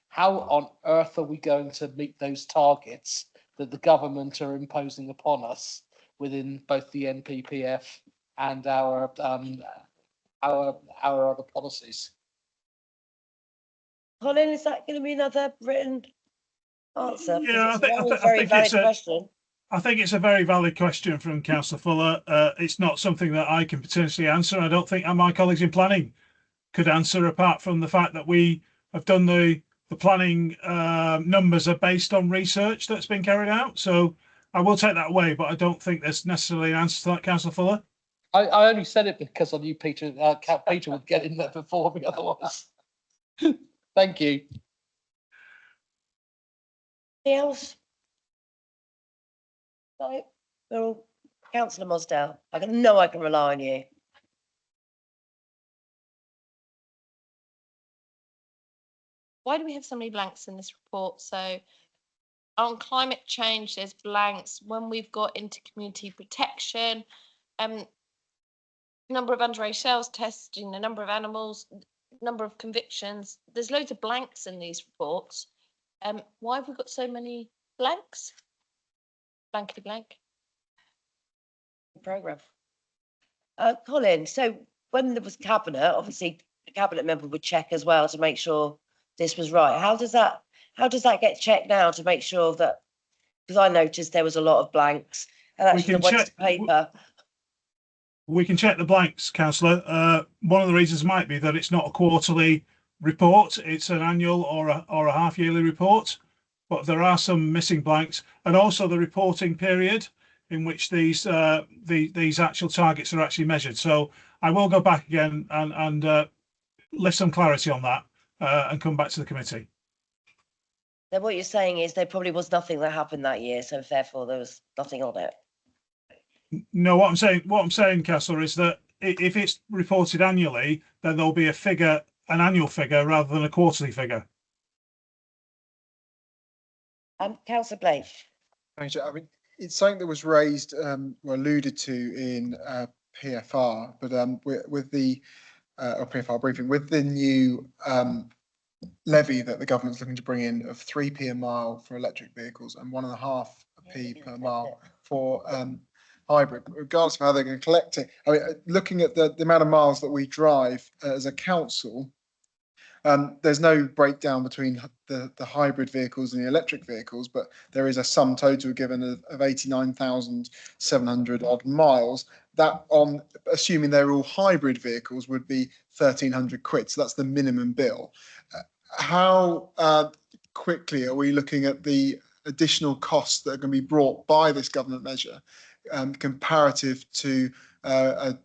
how on earth are we going to meet those targets that the government are imposing upon us within both the NPPF and our other policies? Colin, is that going to be another written answer? Yeah, I think it's a very valid question from Councillor Fuller. It's not something that I can potentially answer. I don't think my colleagues in planning could answer, apart from the fact that we have done the planning numbers are based on research that's been carried out. So I will take that away, but I don't think there's necessarily an answer to that, Councillor Fuller. I only said it because I knew Peter would get in there before me otherwise. Thank you. Anything else? No, we're all. Councillor Mosdale, I know I can rely on you. Why do we have so many blanks in this report? So on climate change, there's blanks. When we've got into community protection, number of underage sales testing, the number of animals, number of convictions, there's loads of blanks in these reports. Why have we got so many blanks? Blankety blank. Programme. Colin, so when there was cabinet, obviously the cabinet member would check as well to make sure this was right. How does that get checked now to make sure that, because I noticed there was a lot of blanks and actually the ones to paper. We can check the blanks, Councillor. One of the reasons might be that it's not a quarterly report, it's an annual or a half yearly report, but there are some missing blanks, and also the reporting period in which these actual targets are actually measured. So I will go back again and lift some clarity on that and come back to the committee. So what you're saying is there probably was nothing that happened that year, so therefore there was nothing on it. No, what I'm saying, Councillor, is that if it's reported annually, then there'll be a figure, an annual figure rather than a quarterly figure. Councillor Blake. Thanks, Chair. I mean, it's something that was raised or alluded to in PFR, but with the or PFR briefing, with the new levy that the government's looking to bring in of 3p a mile for electric vehicles and 1.5p per mile for hybrid, regardless of how they're going to collect it. I mean, looking at the amount of miles that we drive as a council, there's no breakdown between the hybrid vehicles and the electric vehicles, but there is a sum total given of 89,700 odd miles. That, on assuming they're all hybrid vehicles, would be 1,300 quid. So that's the minimum bill. How quickly are we looking at the additional costs that are going to be brought by this government measure comparative to the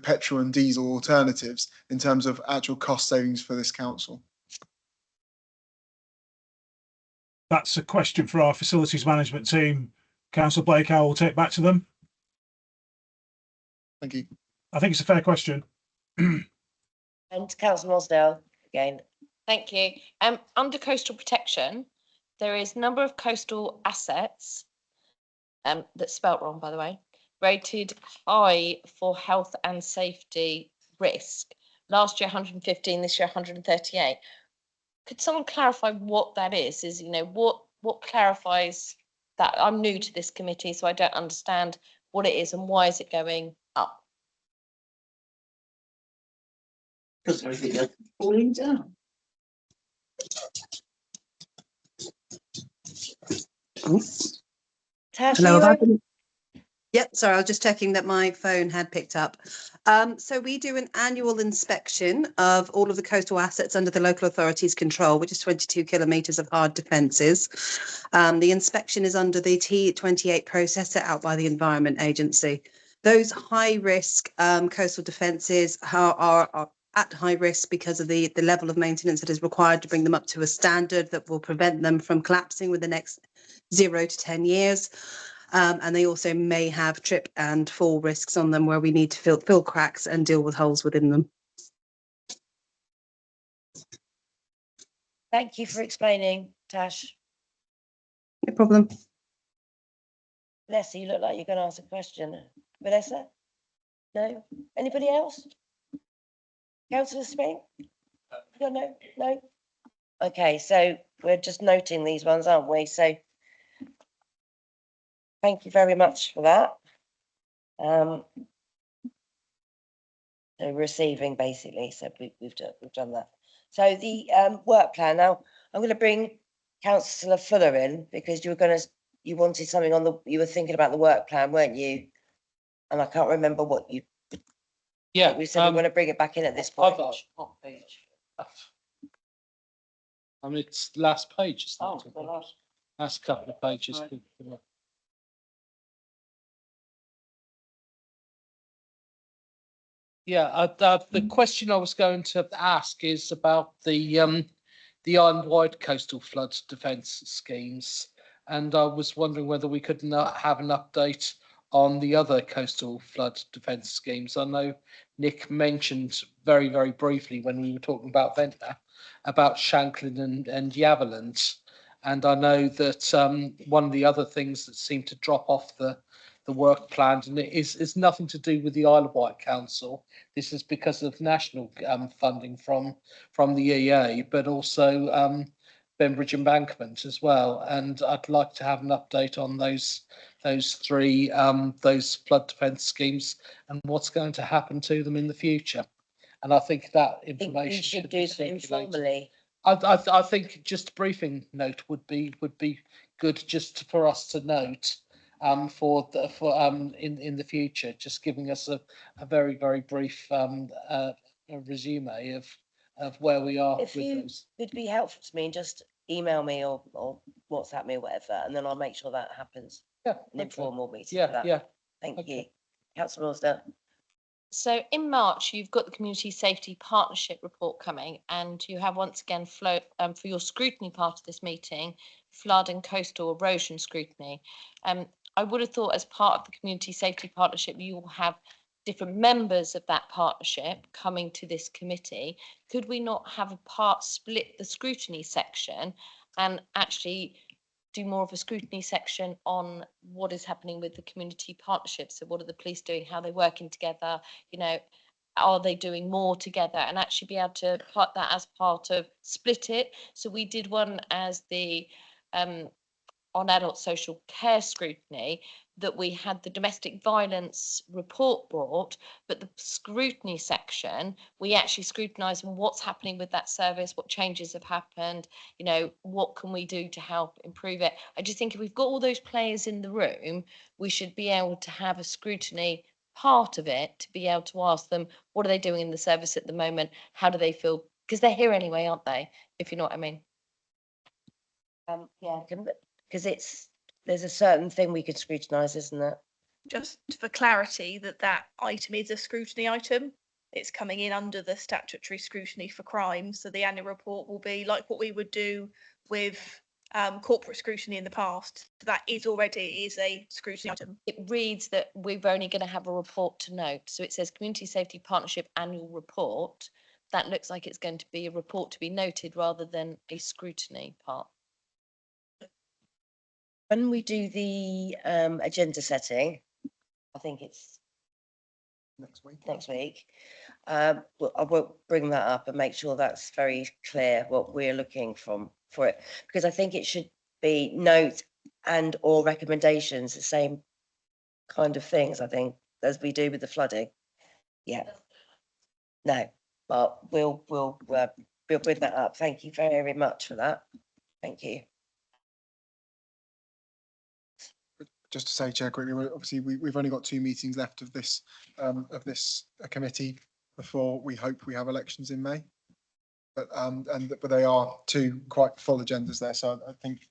petrol and diesel alternatives in terms of actual cost savings for this council? That's a question for our facilities management team. Councillor Blake, I will take back to them. Thank you. I think it's a fair question. And Councillor Mosdale again. Thank you. Under coastal protection, there is a number of coastal assets, that's spelt wrong, by the way, rated high for health and safety risk. Last year 115, this year 138. Could someone clarify what that is? You know, what clarifies that? I'm new to this committee, so I don't understand what it is and why is it going up? Because everything else is falling down. Tash, Hello, are you Yep, sorry, I was just checking that my phone had picked up. So we do an annual inspection of all of the coastal assets under the local authority's control, which is 22 kilometres of hard defences. The inspection is under the T28 process set out by the Environment Agency. Those high-risk coastal defences are at high risk because of the level of maintenance that is required to bring them up to a standard that will prevent them from collapsing within the next 0 to 10 years. And they also may have trip and fall risks on them where we need to fill cracks and deal with holes within them. Thank you for explaining, Tash. No problem. Vanessa, you look like you're going to ask a question. Vanessa? No? Anybody else? Councillor Spring? No? No? Okay, so we're just noting these ones, aren't we? So thank you very much for that. So receiving basically, so we've done that. So the work plan. Now I'm going to bring Councillor Fuller in because you wanted something on you were thinking about the work plan, weren't you? And I can't remember what you. Yeah, we said we're going to bring it back in at this point. I mean, it's the last page, isn't Oh, it? the last. Last couple of pages. Right. Yeah, the question I was going to ask is about the island-wide coastal flood defence schemes, and I was wondering whether we could have an update on the other coastal flood defence schemes. I know Nick mentioned very, very briefly when we were talking about Ventnor, about Shanklin and Yaverland, and I know that one of the other things that seemed to drop off the work plan, and it is nothing to do with the Isle of Wight Council. This is because of national funding from the EA, but also Bembridge Embankment as well. And I'd like to have an update on those three those flood defence schemes and what's going to happen to them in the future. And I think that information should do so informally. I think just a briefing note would be good just for us to note in the future, just giving us a very, very brief resume of where we are. If it'd be helpful to me, just email me or WhatsApp me or whatever, and then I'll make sure that happens. Yeah, an informal meeting. Yeah, for that. yeah. Thank you, Councillor Rosdale. So in March, you've got the Community Safety Partnership report coming, and you have once again for your scrutiny part of this meeting, flood and coastal erosion scrutiny. I would have thought as part of the Community Safety Partnership, you will have different members of that partnership coming to this committee. Could we not have a split the scrutiny section and actually do more of a scrutiny section on what is happening with the community partnerships? So what are the police doing? How are they working together? You know, are they doing more together? And actually be able to put that as part of split it. So we did one as the on adult social care scrutiny, that we had the domestic violence report brought, but the scrutiny section, we actually scrutinise on what's happening with that service, what changes have happened, you know, what can we do to help improve it. I just think if we've got all those players in the room, we should be able to have a scrutiny part of it to be able to ask them, what are they doing in the service at the moment? How do they feel? Because they're here anyway, aren't they? If you know what I mean. Yeah, because there's a certain thing we could scrutinise, isn't it? Just for clarity, that item is a scrutiny item. It's coming in under the statutory scrutiny for crime. So the annual report will be like what we would do with corporate scrutiny in the past. So that is a scrutiny item. It reads that we're only going to have a report to note. So it says Community Safety Partnership Annual Report. That looks like it's going to be a report to be noted rather than a scrutiny part. When we do the agenda setting, I think it's next week. I will bring that up and make sure that's very clear what we're looking for it, because I think it should be note and or recommendations, the same kind of things, I think, as we do with the flooding. Yeah. No, but we'll bring that up. Thank you very much for that. Thank you. Just to say, Chair, quickly, obviously we've only got 2 meetings left of this committee before we hope we have elections in May. But they are 2 quite full agendas there. So I think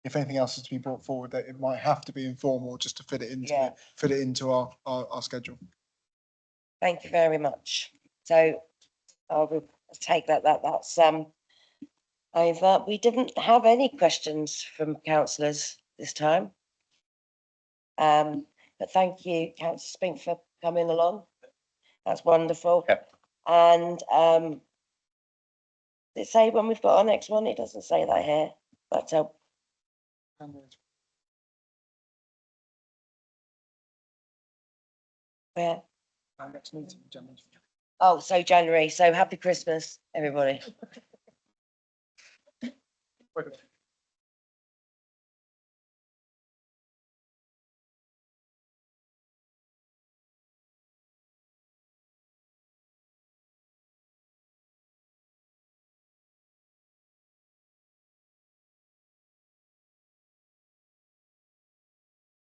if anything else is to be brought forward, that it might have to be informal just to fit it into our schedule. Thank you very much. So I will take that's over. We didn't have any questions from councillors this time. But thank you, Councillor Spink, for coming along. That's wonderful. Yep. And does it say when we've got our next one? It doesn't say that here, but where? Our next meeting, January. Oh, so January. So happy Christmas, everybody.